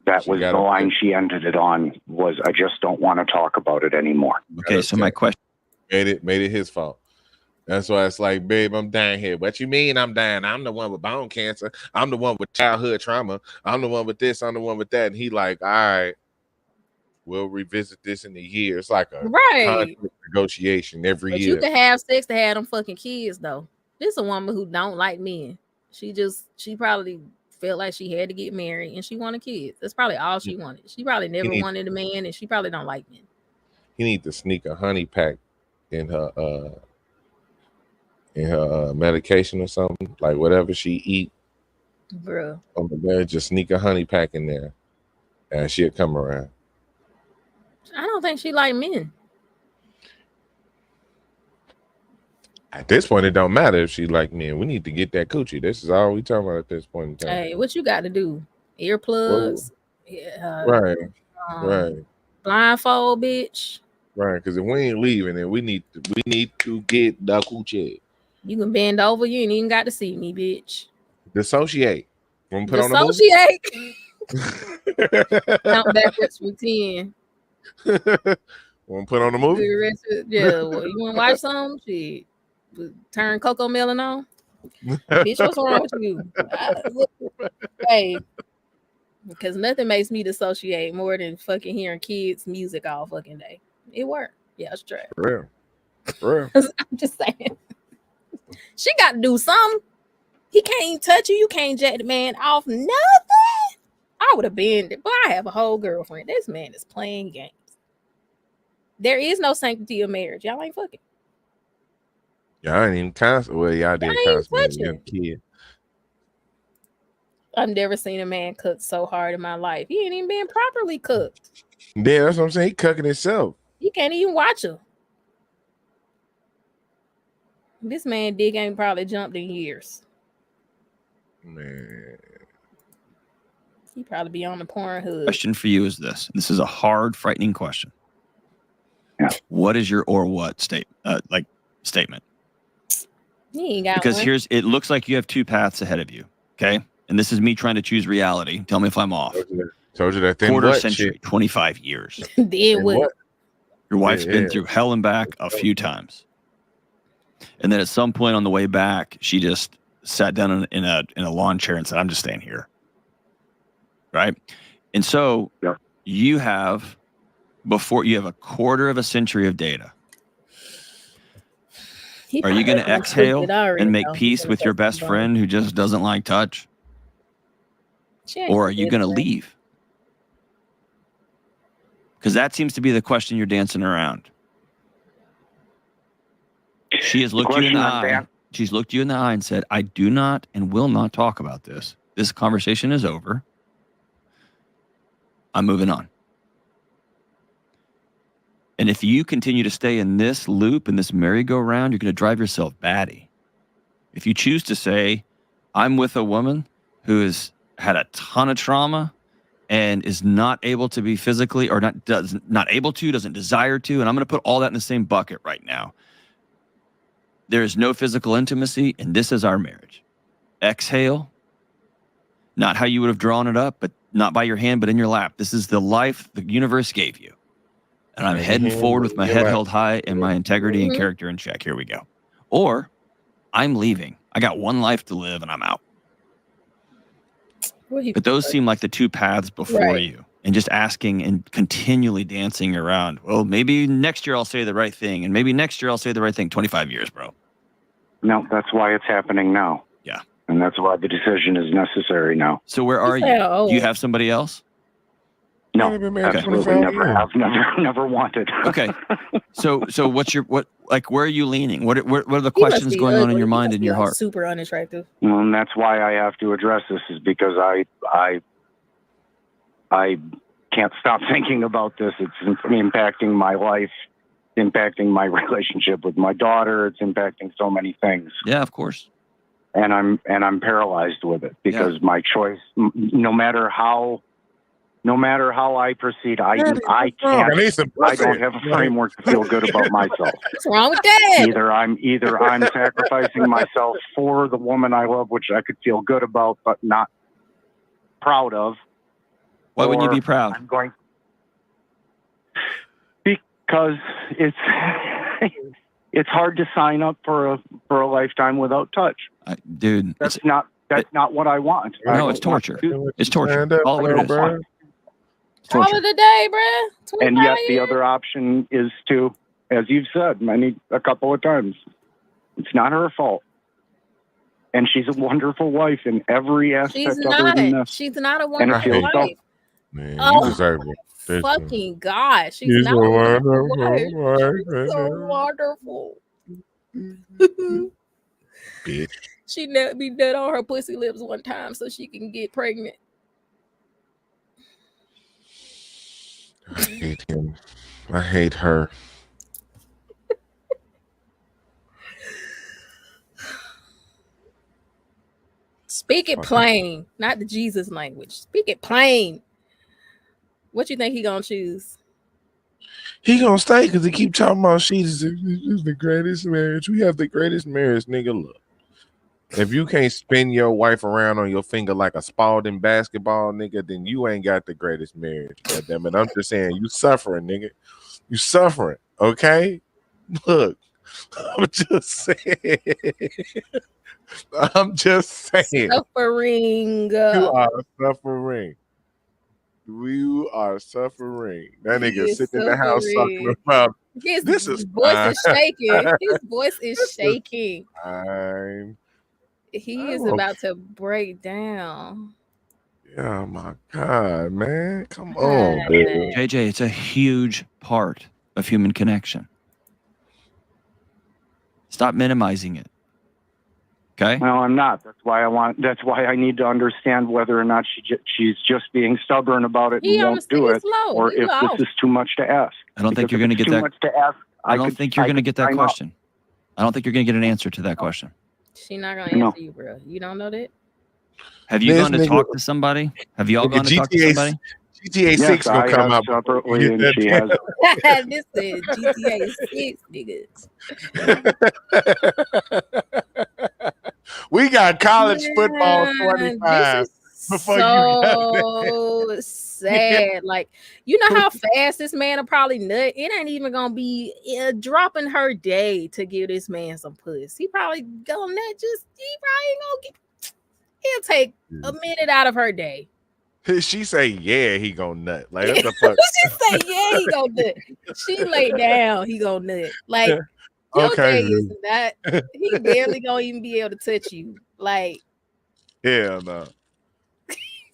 [SPEAKER 10] that was the line she ended it on was, I just don't want to talk about it anymore.
[SPEAKER 11] Okay, so my question
[SPEAKER 3] made it his fault. That's why it's like, babe, I'm dying here. What you mean I'm dying? I'm the one with bone cancer. I'm the one with childhood trauma. I'm the one with this. I'm the one with that. And he like, all right, we'll revisit this in a year. It's like a contract negotiation every year.
[SPEAKER 1] But you can have sex to have them fucking kids though. This is a woman who don't like men. She probably felt like she had to get married and she wanted kids. That's probably all she wanted. She probably never wanted a man and she probably don't like men.
[SPEAKER 3] He need to sneak a honey pack in her in her medication or something, like whatever she eat
[SPEAKER 1] Bro.
[SPEAKER 3] on the bed, just sneak a honey pack in there, and she'll come around.
[SPEAKER 1] I don't think she like men.
[SPEAKER 3] At this point, it don't matter if she like men. We need to get that coochie. This is all we talking about at this point in time.
[SPEAKER 1] Hey, what you got to do? Earplugs.
[SPEAKER 3] Right,
[SPEAKER 1] um,
[SPEAKER 3] right,
[SPEAKER 1] Blindfold, bitch.
[SPEAKER 3] right. Because if we ain't leaving, then we need to get the coochie.
[SPEAKER 1] You can bend over. You ain't even got to see me, bitch.
[SPEAKER 3] Dissociate. Want to put on the movie?
[SPEAKER 1] Dissociate. Count backwards from 10.
[SPEAKER 3] Want to put on the movie?
[SPEAKER 1] Yeah. Well, you want to watch some shit? Turn Coco Melon on. Bitch, what's wrong with you? Hey, because nothing makes me dissociate more than fucking hearing kids' music all fucking day. It worked. Yeah, it's true.
[SPEAKER 3] For real.
[SPEAKER 1] I'm just saying. She got to do something. He can't touch you. You can't jack the man off nothing. I would have been, but I have a whole girlfriend. This man is playing games. There is no sanctity of marriage. Y'all ain't fucking.
[SPEAKER 3] Y'all ain't even constant. Well, y'all did consummate a young kid.
[SPEAKER 1] I've never seen a man cook so hard in my life. He ain't even been properly cooked.
[SPEAKER 3] Yeah, that's what I'm saying. He cooking himself.
[SPEAKER 1] You can't even watch him. This man dick ain't probably jumped in years.
[SPEAKER 3] Man.
[SPEAKER 1] He probably be on the Pornhub.
[SPEAKER 11] Question for you is this. This is a hard, frightening question.
[SPEAKER 10] Yeah.
[SPEAKER 11] What is your or what statement?
[SPEAKER 1] He ain't got
[SPEAKER 11] Because
[SPEAKER 1] one.
[SPEAKER 11] it looks like you have two paths ahead of you. Okay. And this is me trying to choose reality. Tell me if I'm off.
[SPEAKER 3] Told you that thing.
[SPEAKER 11] Quarter century, 25 years.
[SPEAKER 1] Then what?
[SPEAKER 11] Your wife's been through hell and back a few times. And then at some point on the way back, she just sat down in a lawn chair and said, I'm just staying here. Right. And so you have a quarter of a century of data. Are you going to exhale and make peace with your best friend who just doesn't like touch? Or are you going to leave? Because that seems to be the question you're dancing around. She has looked you in the eye. She's looked you in the eye and said, I do not and will not talk about this. This conversation is over. I'm moving on. And if you continue to stay in this loop, in this merry-go-round, you're going to drive yourself batty. If you choose to say, I'm with a woman who has had a ton of trauma and is not able to be physically, or not able to, doesn't desire to, and I'm going to put all that in the same bucket right now. There is no physical intimacy, and this is our marriage. Exhale. Not how you would have drawn it up, but not by your hand, but in your lap. This is the life the universe gave you. And I'm heading forward with my head held high and my integrity and character in check. Here we go. Or I'm leaving. I got one life to live and I'm out. But those seem like the two paths before you. And just asking and continually dancing around. Well, maybe next year I'll say the right thing. And maybe next year I'll say the right thing. 25 years, bro.
[SPEAKER 10] No, that's why it's happening now.
[SPEAKER 11] Yeah.
[SPEAKER 10] And that's why the decision is necessary now.
[SPEAKER 11] So where are you? Do you have somebody else?
[SPEAKER 10] No, absolutely never have, never wanted.
[SPEAKER 11] Okay. So where are you leaning? What are the questions going on in your mind and your heart?
[SPEAKER 1] Super unattractive.
[SPEAKER 10] Well, and that's why I have to address this, is because I can't stop thinking about this. It's impacting my life, impacting my relationship with my daughter. It's impacting so many things.
[SPEAKER 11] Yeah, of course.
[SPEAKER 10] And I'm paralyzed with it because my choice, no matter how I proceed, I can't. I don't have a framework to feel good about myself.
[SPEAKER 1] What's wrong with that?
[SPEAKER 10] Either I'm sacrificing myself for the woman I love, which I could feel good about, but not proud of.
[SPEAKER 11] Why wouldn't you be proud?
[SPEAKER 10] I'm going because it's hard to sign up for a lifetime without touch.
[SPEAKER 11] Dude,
[SPEAKER 10] that's not what I want.
[SPEAKER 11] No, it's torture. It's torture. All what it is.
[SPEAKER 1] Call it a day, bruh.
[SPEAKER 10] And yet the other option is to, as you've said a couple of times, it's not her fault. And she's a wonderful wife in every aspect other than this.
[SPEAKER 1] She's not a wonderful wife.
[SPEAKER 3] Man,
[SPEAKER 1] oh,
[SPEAKER 3] you deserve it.
[SPEAKER 1] Fucking God. She's not a wonderful wife. She's so wonderful.
[SPEAKER 3] Bitch.
[SPEAKER 1] She let me nut on her pussy lips one time so she can get pregnant.
[SPEAKER 3] I hate him. I hate her.
[SPEAKER 1] Speak it
[SPEAKER 3] Fucking-
[SPEAKER 1] plain, not the Jesus language. Speak it plain. What you think he gonna choose?
[SPEAKER 3] He gonna stay because he keep talking about she's the greatest marriage. We have the greatest marriage, nigga. Look, if you can't spin your wife around on your finger like a Spalding basketball, nigga, then you ain't got the greatest marriage. Goddamn it! I'm just saying, you suffering, nigga. You suffering, okay? Look, I'm just saying. I'm just saying.
[SPEAKER 1] Suffering.
[SPEAKER 3] You are suffering. You are suffering. That
[SPEAKER 1] He
[SPEAKER 3] nigga
[SPEAKER 1] is
[SPEAKER 3] sitting in the house talking
[SPEAKER 1] suffering.
[SPEAKER 3] about
[SPEAKER 1] His
[SPEAKER 3] this is
[SPEAKER 1] voice
[SPEAKER 3] fine.
[SPEAKER 1] is shaking. His voice is shaking.
[SPEAKER 3] Fine.
[SPEAKER 1] He
[SPEAKER 3] I'm
[SPEAKER 1] is about to break down.
[SPEAKER 3] Yeah, my God, man. Come on, dude.
[SPEAKER 11] JJ, it's a huge part of human connection. Stop minimizing it. Okay?
[SPEAKER 10] Well, I'm not. That's why I need to understand whether or not she's just being stubborn about it
[SPEAKER 1] He
[SPEAKER 10] and
[SPEAKER 1] on
[SPEAKER 10] won't
[SPEAKER 1] the
[SPEAKER 10] do it,
[SPEAKER 1] stage low.
[SPEAKER 10] or
[SPEAKER 1] He
[SPEAKER 10] if
[SPEAKER 1] lost.
[SPEAKER 10] this is too much to ask.
[SPEAKER 11] I don't think
[SPEAKER 10] Because
[SPEAKER 11] you're going to
[SPEAKER 10] if it's
[SPEAKER 11] get
[SPEAKER 10] too
[SPEAKER 11] that.
[SPEAKER 10] much to ask.
[SPEAKER 11] I don't think you're going to get that
[SPEAKER 10] sign up.
[SPEAKER 11] question. I don't think you're going to get an answer to that question.
[SPEAKER 1] She not gonna
[SPEAKER 10] No.
[SPEAKER 1] answer you, bro. You don't know that?
[SPEAKER 11] Have you
[SPEAKER 3] This
[SPEAKER 11] gone to
[SPEAKER 3] nigga-
[SPEAKER 11] talk to somebody? Have y'all
[SPEAKER 3] Nigga,
[SPEAKER 11] gone to talk to
[SPEAKER 3] GTA
[SPEAKER 11] somebody?
[SPEAKER 3] GTA
[SPEAKER 10] Yes,
[SPEAKER 3] 6 gonna
[SPEAKER 10] I
[SPEAKER 3] come
[SPEAKER 10] have
[SPEAKER 3] out before
[SPEAKER 10] separately,
[SPEAKER 3] you
[SPEAKER 10] and
[SPEAKER 3] get
[SPEAKER 10] she
[SPEAKER 3] that
[SPEAKER 10] has.
[SPEAKER 1] This is GTA 6, niggas.
[SPEAKER 3] We got college football
[SPEAKER 1] This
[SPEAKER 3] 25
[SPEAKER 1] is
[SPEAKER 3] before you got
[SPEAKER 1] so sad. Like, you know how fast this man will probably nut? It ain't even gonna be dropping her day to give this man some puss. He probably gonna nut he probably ain't gonna get, he'll take a minute out of her day.
[SPEAKER 3] She say, yeah, he gonna nut. Like, what the fuck?
[SPEAKER 1] She say, yeah, he gonna nut. She lay down, he gonna nut. Like, your
[SPEAKER 3] Okay,
[SPEAKER 1] day is not, he barely gonna even be able to touch you. Like,
[SPEAKER 3] hell no.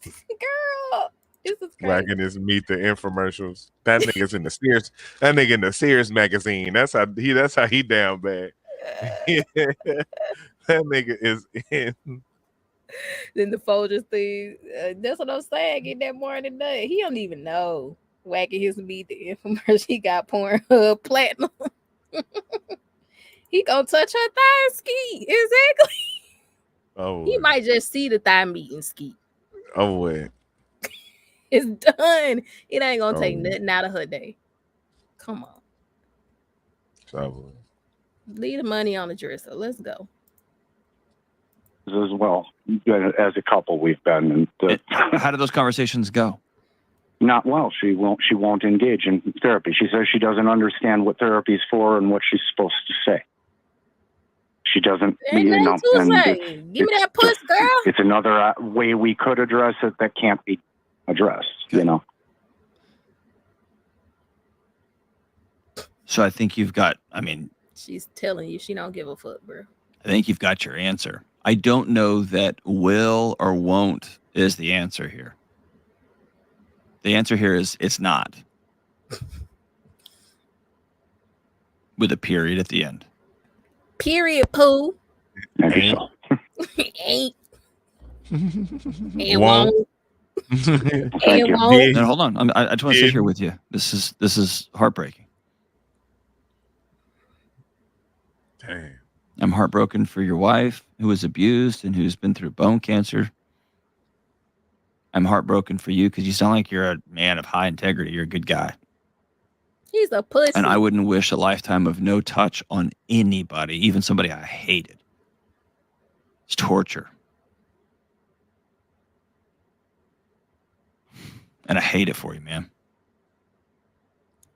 [SPEAKER 1] girl, this is crazy.
[SPEAKER 3] Racking his meet the infomercials. That nigga's in the Sears. That nigga in the Sears magazine. That's how he down bad. That nigga is in.
[SPEAKER 1] Then the Folgers thing. That's what I'm saying. Get that morning nut. He don't even know. Whacking his meat, the infomercial. He got Pornhub Platinum. He gonna touch her thigh and ski. Exactly.
[SPEAKER 3] Oh,
[SPEAKER 1] He might just see the thigh meat and ski.
[SPEAKER 3] oh, wait.
[SPEAKER 1] It's done. It ain't gonna take
[SPEAKER 3] Oh.
[SPEAKER 1] nothing out of her day. Come on.
[SPEAKER 3] So,
[SPEAKER 1] Leave the money on the dresser. Let's go.
[SPEAKER 10] As well, as a couple, we've been. And
[SPEAKER 11] How did those conversations go?
[SPEAKER 10] not well. She won't engage in therapy. She says she doesn't understand what therapy's for and what she's supposed to say. She doesn't,
[SPEAKER 1] Ain't
[SPEAKER 10] you know.
[SPEAKER 1] nothing to
[SPEAKER 10] And
[SPEAKER 1] say. Give me that puss, girl.
[SPEAKER 10] it's another way we could address it that can't be addressed. You know.
[SPEAKER 11] So I think you've got, I mean,
[SPEAKER 1] She's telling you she don't give a fuck, bro.
[SPEAKER 11] I think you've got your answer. I don't know that will or won't is the answer here. The answer here is it's not. With a period at the end.
[SPEAKER 1] Period, poo.
[SPEAKER 10] Maybe so.
[SPEAKER 1] Ain't.
[SPEAKER 3] won't.
[SPEAKER 1] And won't.
[SPEAKER 11] No, hold on. I just want to sit here with you. This is heartbreaking.
[SPEAKER 3] Damn.
[SPEAKER 11] I'm heartbroken for your wife who was abused and who's been through bone cancer. I'm heartbroken for you because you sound like you're a man of high integrity. You're a good guy.
[SPEAKER 1] He's a pussy.
[SPEAKER 11] And I wouldn't wish a lifetime of no touch on anybody, even somebody I hated. It's torture. And I hate it for you, man.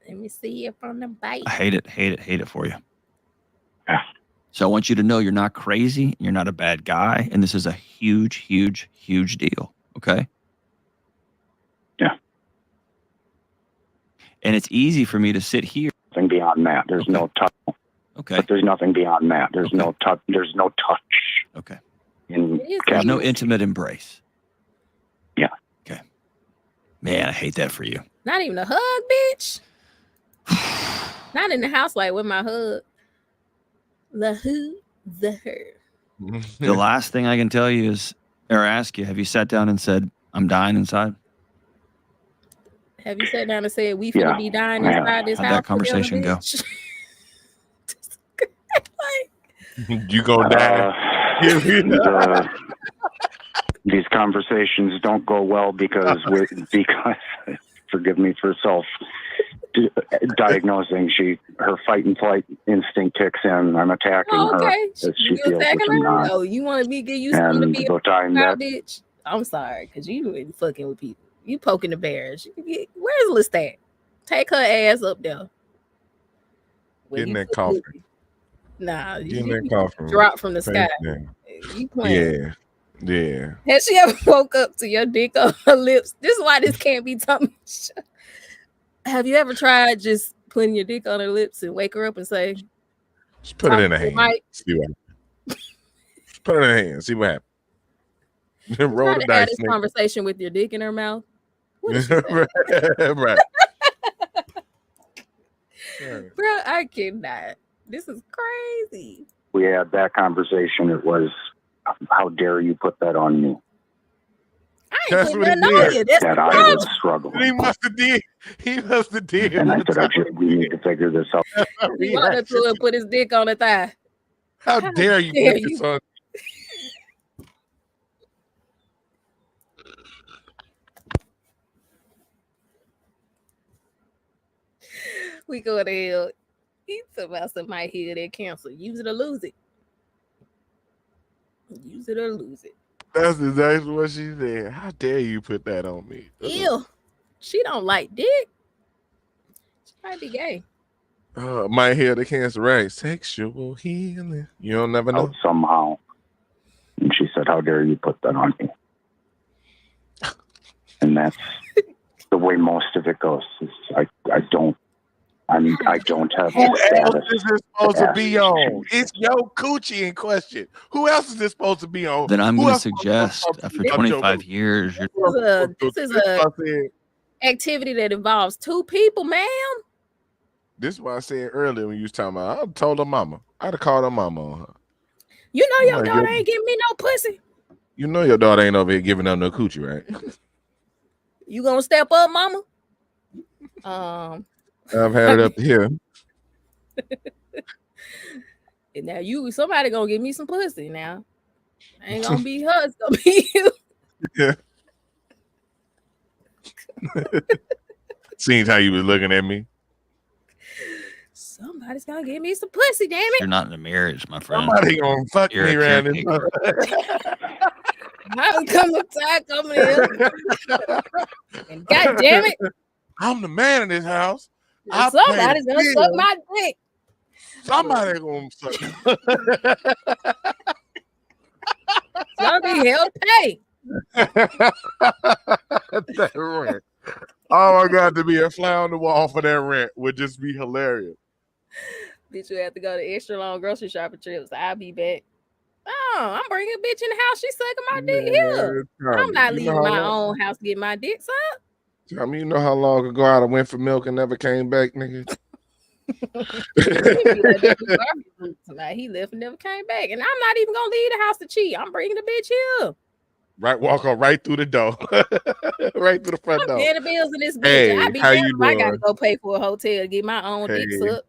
[SPEAKER 1] Let me see you from the bite.
[SPEAKER 11] I hate it for you. So I want you to know you're not crazy. You're not a bad guy. And this is a huge, huge, huge deal. Okay?
[SPEAKER 10] Yeah.
[SPEAKER 11] And it's easy for me to sit here.
[SPEAKER 10] Nothing beyond that. There's no touch.
[SPEAKER 11] Okay.
[SPEAKER 10] But there's nothing beyond that. There's no touch. There's no touch.
[SPEAKER 11] Okay.
[SPEAKER 10] There's
[SPEAKER 11] no intimate embrace.
[SPEAKER 10] Yeah.
[SPEAKER 11] Okay. Man, I hate that for you.
[SPEAKER 1] Not even a hug, bitch. Not in the house like with my hug. The who, the her.
[SPEAKER 11] The last thing I can tell you is, or ask you, have you sat down and said, "I'm dying inside"?
[SPEAKER 1] Have you sat down and said we finna be dying
[SPEAKER 10] Yeah.
[SPEAKER 1] inside this
[SPEAKER 11] How'd
[SPEAKER 1] house
[SPEAKER 11] that conversation
[SPEAKER 1] together,
[SPEAKER 11] go?
[SPEAKER 1] bitch?
[SPEAKER 3] You gonna die?
[SPEAKER 10] These conversations don't go well because forgive me for diagnosing. Her fight and flight instinct kicks in. I'm attacking her as she
[SPEAKER 1] You
[SPEAKER 10] feels, which
[SPEAKER 1] attacking
[SPEAKER 10] I'm
[SPEAKER 1] her?
[SPEAKER 10] not.
[SPEAKER 1] Oh, you want me to give you something to
[SPEAKER 10] And
[SPEAKER 1] be
[SPEAKER 10] the time
[SPEAKER 1] about,
[SPEAKER 10] that
[SPEAKER 1] bitch? I'm sorry, because you ain't fucking with people. You poking the bears. Where's Lestat? Take her ass up there.
[SPEAKER 3] Get in that coffin.
[SPEAKER 1] Nah,
[SPEAKER 3] Get in
[SPEAKER 1] you
[SPEAKER 3] that coffin.
[SPEAKER 1] drop from the
[SPEAKER 3] Face
[SPEAKER 1] sky.
[SPEAKER 3] down.
[SPEAKER 1] You playing.
[SPEAKER 3] Yeah.
[SPEAKER 1] Has she ever woke up to your dick on her lips? This is why this can't be tummy. Have you ever tried just putting your dick on her lips and wake her up and say,
[SPEAKER 3] Just put it in her
[SPEAKER 1] to the
[SPEAKER 3] hand.
[SPEAKER 1] mic?
[SPEAKER 3] See what happens. Put it in her hand. See what happens. Roll
[SPEAKER 1] Try
[SPEAKER 3] the
[SPEAKER 1] to have
[SPEAKER 3] dice.
[SPEAKER 1] this conversation with your dick in her mouth. What is she
[SPEAKER 3] Right.
[SPEAKER 1] Bro, I cannot. This is crazy.
[SPEAKER 10] we had that conversation, it was, how dare you put that on me?
[SPEAKER 1] I ain't
[SPEAKER 3] That's
[SPEAKER 1] putting
[SPEAKER 3] what he
[SPEAKER 1] nothing on
[SPEAKER 3] did.
[SPEAKER 1] you. That's
[SPEAKER 10] That
[SPEAKER 1] the
[SPEAKER 10] I
[SPEAKER 1] problem.
[SPEAKER 10] was struggling.
[SPEAKER 3] He must have did. He must have did.
[SPEAKER 10] And I said, we need to figure this out.
[SPEAKER 1] He walked up to her and put his dick on her thigh.
[SPEAKER 3] How dare you put this on?
[SPEAKER 1] We go to hell. He's about somebody here that cancel. Use it or lose it. Use it or lose it.
[SPEAKER 3] That's exactly what she said. How dare you put that on me?
[SPEAKER 1] Ew. She don't like dick. She might be gay.
[SPEAKER 3] Might hear the cancer, right? Sexual healing. You don't never know.
[SPEAKER 10] Somehow. And she said, how dare you put that on me? And that's the way most of it goes. I don't have
[SPEAKER 3] Who
[SPEAKER 10] the
[SPEAKER 3] else
[SPEAKER 10] status.
[SPEAKER 3] is this supposed to be on? It's your coochie in question. Who else is this supposed to be on?
[SPEAKER 11] Then I'm
[SPEAKER 3] Who
[SPEAKER 11] going to
[SPEAKER 3] else
[SPEAKER 11] suggest, after 25 years, you're
[SPEAKER 1] This is a activity that involves two people, ma'am.
[SPEAKER 3] This is what I said earlier when you was talking about. I told her mama. I'd have called her mama on her.
[SPEAKER 1] You know your
[SPEAKER 3] Like,
[SPEAKER 1] daughter ain't giving me no pussy.
[SPEAKER 3] You know your daughter ain't over here giving up no coochie, right?
[SPEAKER 1] You gonna step up, mama?
[SPEAKER 3] I've had it up here.
[SPEAKER 1] And now somebody gonna give me some pussy now. Ain't gonna be her, it's gonna be you.
[SPEAKER 3] Yeah. Seeing how you was looking at me.
[SPEAKER 1] Somebody's gonna give me some pussy, damn it.
[SPEAKER 11] you're not in a marriage, my friend.
[SPEAKER 3] Somebody gonna fuck
[SPEAKER 11] You're
[SPEAKER 3] me
[SPEAKER 11] a
[SPEAKER 3] around this.
[SPEAKER 11] caretaker.
[SPEAKER 1] I'm coming here. And God damn it.
[SPEAKER 3] I'm the man in this house.
[SPEAKER 1] Somebody's gonna suck my dick.
[SPEAKER 3] Somebody gonna suck.
[SPEAKER 1] It's gonna be hell to pay.
[SPEAKER 3] That rent. Oh my God, to be a fly on the wall for that rent would just be hilarious.
[SPEAKER 1] Bitch, you have to go to extra long grocery shopping trips. I'll be back. Oh, I'm bringing a bitch in the house. She's sucking my dick here. I'm not leaving my own house to get my dick sucked.
[SPEAKER 3] I mean, you know how long ago I went for milk and never came back, nigga?
[SPEAKER 1] He left and never came back. And I'm not even going to leave the house to cheat. I'm bringing the bitch here.
[SPEAKER 3] Right, walk on right through the door. Right through the front door.
[SPEAKER 1] I'm paying the bills in this bitch.
[SPEAKER 3] Hey,
[SPEAKER 1] I be
[SPEAKER 3] how
[SPEAKER 1] damned
[SPEAKER 3] you
[SPEAKER 1] if I got to
[SPEAKER 3] doing?
[SPEAKER 1] go pay for a hotel to get my own dick sucked.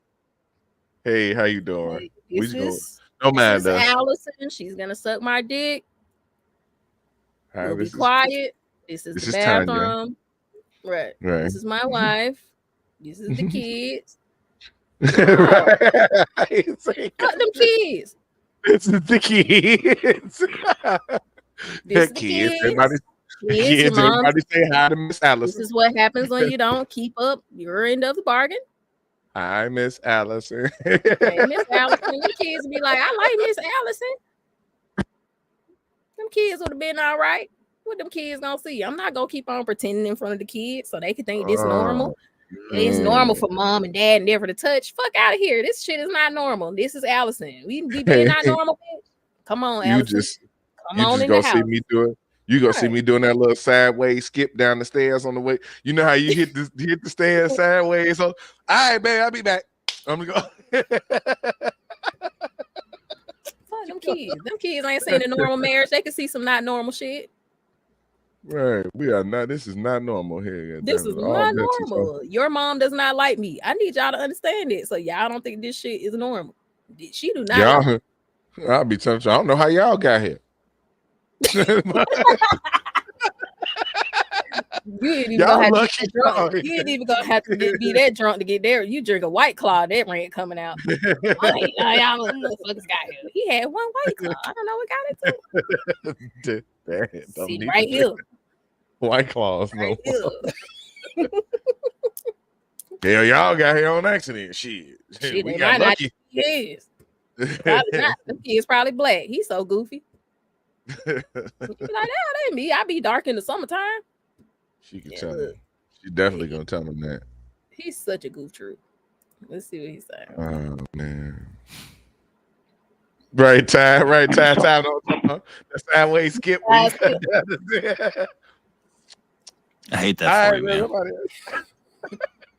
[SPEAKER 3] Hey, how you doing?
[SPEAKER 1] This is
[SPEAKER 3] matter.
[SPEAKER 1] Allison. She's going to suck my dick. We'll be quiet. This is the bathroom. Right. This is my wife. This is the kids.
[SPEAKER 3] Right.
[SPEAKER 1] Fuck them kids.
[SPEAKER 3] This is the kids.
[SPEAKER 1] This is the
[SPEAKER 3] kids.
[SPEAKER 1] kids.
[SPEAKER 3] Everybody say hi to Miss Allison.
[SPEAKER 1] This is what happens when you don't keep up your end of the bargain.
[SPEAKER 3] Hi, Miss Allison.
[SPEAKER 1] Hey, Miss Allison. The kids be like, I like Miss Allison. Them kids would have been all right. What them kids gonna see? I'm not gonna keep on pretending in front of the kids so they can think this normal. It's normal for mom and dad never to touch. Fuck out of here. This shit is not normal. This is Allison. We be being not normal, bitch. Come on, Allison. Come on in the house.
[SPEAKER 3] See me do it. You gonna see me doing that little sideways skip down the stairs on the way. You know how you hit the stairs sideways. So, all right, babe, I'll be back. I'm gonna go.
[SPEAKER 1] Fuck them Them kids ain't seen a normal marriage. They can see some not normal shit.
[SPEAKER 3] Right. We are not. This is not normal here.
[SPEAKER 1] This is not normal. Your mom does not like me. I need y'all to understand it. So y'all don't think this shit is normal. She do not. Like
[SPEAKER 3] I'll be telling you. I don't know how y'all got here.
[SPEAKER 1] You ain't even gonna have to get that drunk. You ain't even gonna have to be that drunk to get there. You drink a White Claw, that rant coming out. Y'all motherfuckers got here. He had one White Claw. I don't know what got it to. See right here.
[SPEAKER 3] White Claws, right no. Hell, y'all got here on accident. Shit we got lucky.
[SPEAKER 1] Yes. Probably not. The kid's probably black. He's so goofy. Like, that ain't me. I be dark in the summertime.
[SPEAKER 3] She can tell him. She definitely gonna tell him that.
[SPEAKER 1] He's such a goof troop. Let's see what he's saying.
[SPEAKER 3] Oh man. Right time. The sideways skip.
[SPEAKER 11] I hate that for you, man.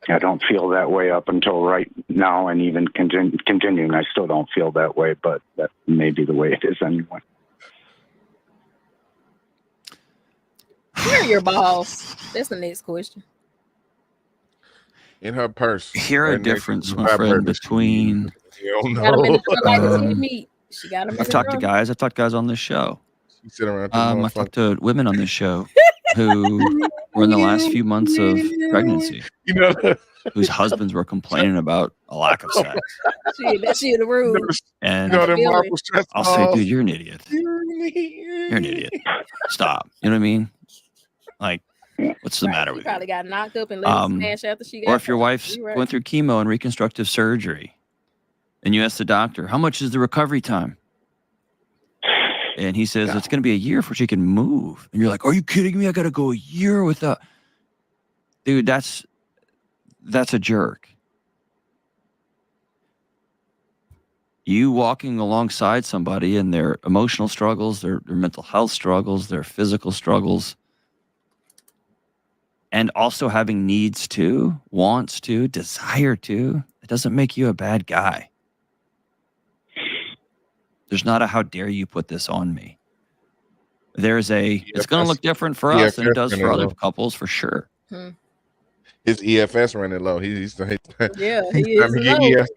[SPEAKER 10] I don't feel that way up until right now, and even continuing, I still don't feel that way, but that may be the way it is anyway.
[SPEAKER 1] Where are your balls? That's the next question.
[SPEAKER 3] In her purse.
[SPEAKER 11] Hear a difference, my friend, between. I've talked to guys on this show. I've talked to women on this show who were in the last few months of pregnancy, whose husbands were complaining about a lack of sex.
[SPEAKER 1] That shit in the room.
[SPEAKER 11] And I'll say, dude, you're an idiot. You're an idiot. Stop. You know what I mean? Like, what's the matter with you?
[SPEAKER 1] Probably got knocked up and let smash after she got.
[SPEAKER 11] Or if your wife's going through chemo and reconstructive surgery, and you ask the doctor, how much is the recovery time? And he says, it's going to be a year before she can move. And you're like, are you kidding me? I got to go a year without. Dude, that's a jerk. You walking alongside somebody and their emotional struggles, their mental health struggles, their physical struggles, and also having needs to, wants to, desire to, it doesn't make you a bad guy. There's not a how dare you put this on me. There's it's going to look different for us than it does for other couples, for sure.
[SPEAKER 3] His EFS running low. He's
[SPEAKER 1] he is low.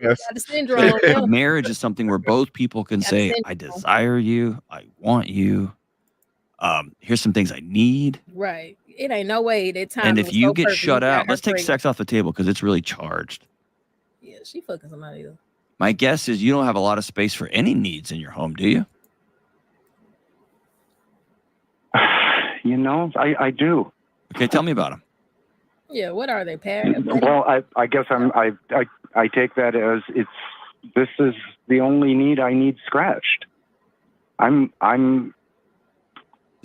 [SPEAKER 1] Got the syndrome.
[SPEAKER 11] Marriage is something where both people can say, I desire you, I want you. Here's some things I need.
[SPEAKER 1] Right. It ain't no way that time.
[SPEAKER 11] And if you get shut out, let's take sex off the table because it's really charged.
[SPEAKER 1] Yeah, she fucking somebody else.
[SPEAKER 11] My guess is you don't have a lot of space for any needs in your home, do you?
[SPEAKER 10] I do.
[SPEAKER 11] Okay, tell me about them.
[SPEAKER 1] Yeah, what are they, Pat?
[SPEAKER 10] Well, I guess I take that as this is the only need I need scratched.
[SPEAKER 11] Is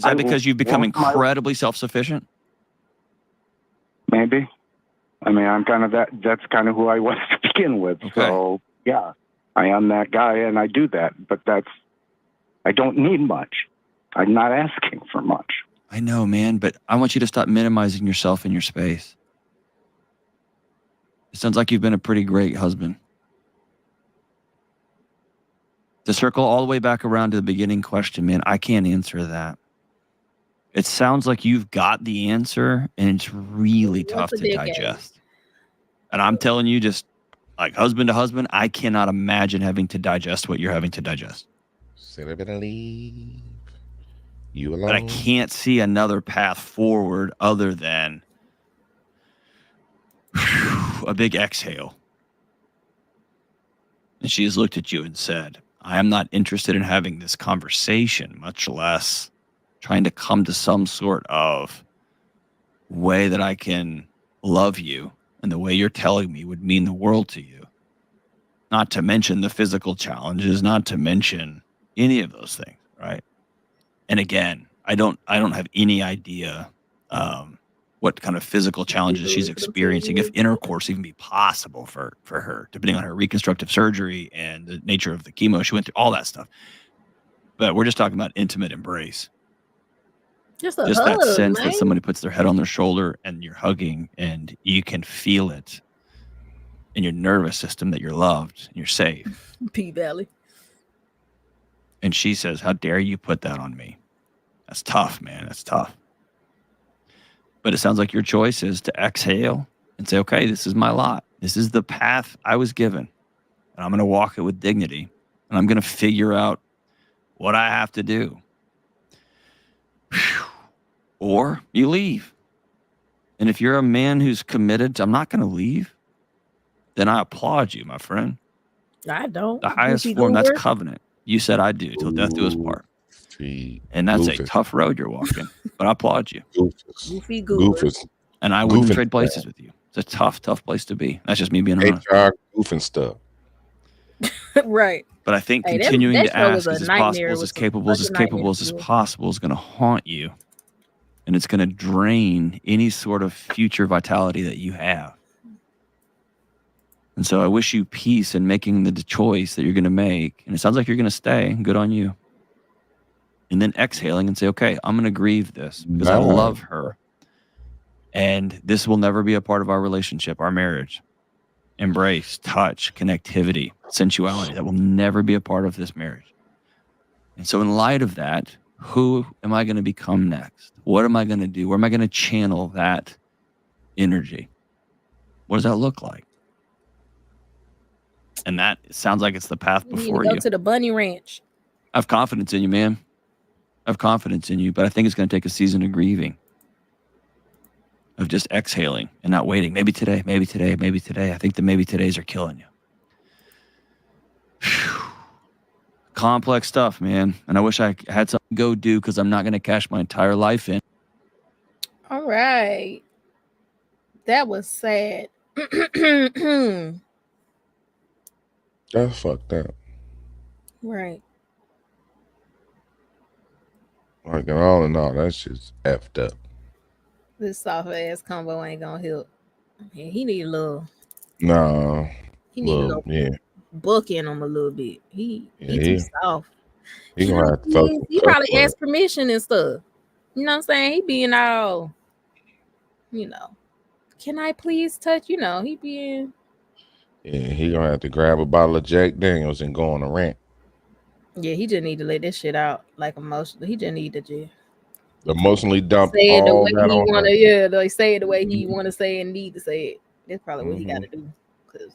[SPEAKER 11] that because you've become incredibly self-sufficient?
[SPEAKER 10] Maybe. I mean, I'm kind of that's kind of who I was to begin with. Okay. So yeah, I am that guy and I do that, but I don't need much. I'm not asking for much.
[SPEAKER 11] I know, man, but I want you to stop minimizing yourself and your space. It sounds like you've been a pretty great husband. To circle all the way back around to the beginning question, man, I can't answer that. It sounds like you've got the answer, and it's really tough to digest. And I'm telling you, just like husband to husband, I cannot imagine having to digest what you're having to digest.
[SPEAKER 3] Leave you alone.
[SPEAKER 11] But I can't see another path forward other than a big exhale. And she has looked at you and said, I am not interested in having this conversation, much less trying to come to some sort of way that I can love you and the way you're telling me would mean the world to you. Not to mention the physical challenges, not to mention any of those things, right? And again, I don't have any idea what kind of physical challenges she's experiencing, if intercourse even be possible for her, depending on her reconstructive surgery and the nature of the chemo she went through, all that stuff. But we're just talking about intimate embrace.
[SPEAKER 1] Just
[SPEAKER 11] that sense that somebody puts their head on their shoulder and you're hugging and you can feel it in your nervous system that you're loved and you're safe.
[SPEAKER 1] P-Valley.
[SPEAKER 11] And she says, "How dare you put that on me?" That's tough, man. That's tough. But it sounds like your choice is to exhale and say, okay, this is my lot. This is the path I was given. And I'm going to walk it with dignity. And I'm going to figure out what I have to do. Whew. Or you leave. And if you're a man who's committed to, I'm not going to leave, then I applaud you, my friend.
[SPEAKER 1] I don't.
[SPEAKER 11] The highest form, that's covenant. You said I do till death do us part. And that's a tough road you're walking, but I applaud you.
[SPEAKER 1] Goofy goober.
[SPEAKER 11] And I wouldn't trade places with you. It's a tough place to be. That's just me being honest.
[SPEAKER 3] HR goofing stuff.
[SPEAKER 1] Right.
[SPEAKER 11] But I think continuing to ask is as possible, as capable, as possible is going to haunt you. And it's going to drain any sort of future vitality that you have. And so I wish you peace in making the choice that you're going to make. And it sounds like you're going to stay. Good on you. And then exhaling and say, okay, I'm going to grieve this because I love her. And this will never be a part of our relationship, our marriage. Embrace, touch, connectivity, sensuality. That will never be a part of this marriage. And so in light of that, who am I going to become next? What am I going to do? Where am I going to channel that energy? What does that look like? And that sounds like it's the path before you.
[SPEAKER 1] Go to the bunny ranch.
[SPEAKER 11] I have confidence in you, man. I have confidence in you, but I think it's going to take a season of grieving, of just exhaling and not waiting. Maybe today, maybe today, maybe today. I think the maybe todays are killing you. Whew. Complex stuff, man. And I wish I had something to go do because I'm not going to cash my entire life in.
[SPEAKER 1] All right. That was sad.
[SPEAKER 3] That's fucked up.
[SPEAKER 1] Right.
[SPEAKER 3] Like, all in all, that's just effed up.
[SPEAKER 1] This soft ass combo ain't gonna help. Yeah, he need a little.
[SPEAKER 3] No.
[SPEAKER 1] He need a little book in him a little bit. He too soft.
[SPEAKER 3] He gonna have to
[SPEAKER 1] he probably asked permission and stuff. You know what I'm saying? He being all, can I please touch? He being.
[SPEAKER 3] Yeah, he gonna have to grab a bottle of Jack Daniels and go on a rant.
[SPEAKER 1] Yeah, he just need to let this shit out, like emotionally. He just need to just
[SPEAKER 3] emotionally dump
[SPEAKER 1] say it the
[SPEAKER 3] all
[SPEAKER 1] way
[SPEAKER 3] that
[SPEAKER 1] he
[SPEAKER 3] on
[SPEAKER 1] wanna.
[SPEAKER 3] her.
[SPEAKER 1] Yeah, like say it the way he wanna say it and need to say it. That's probably what he got to do. Cause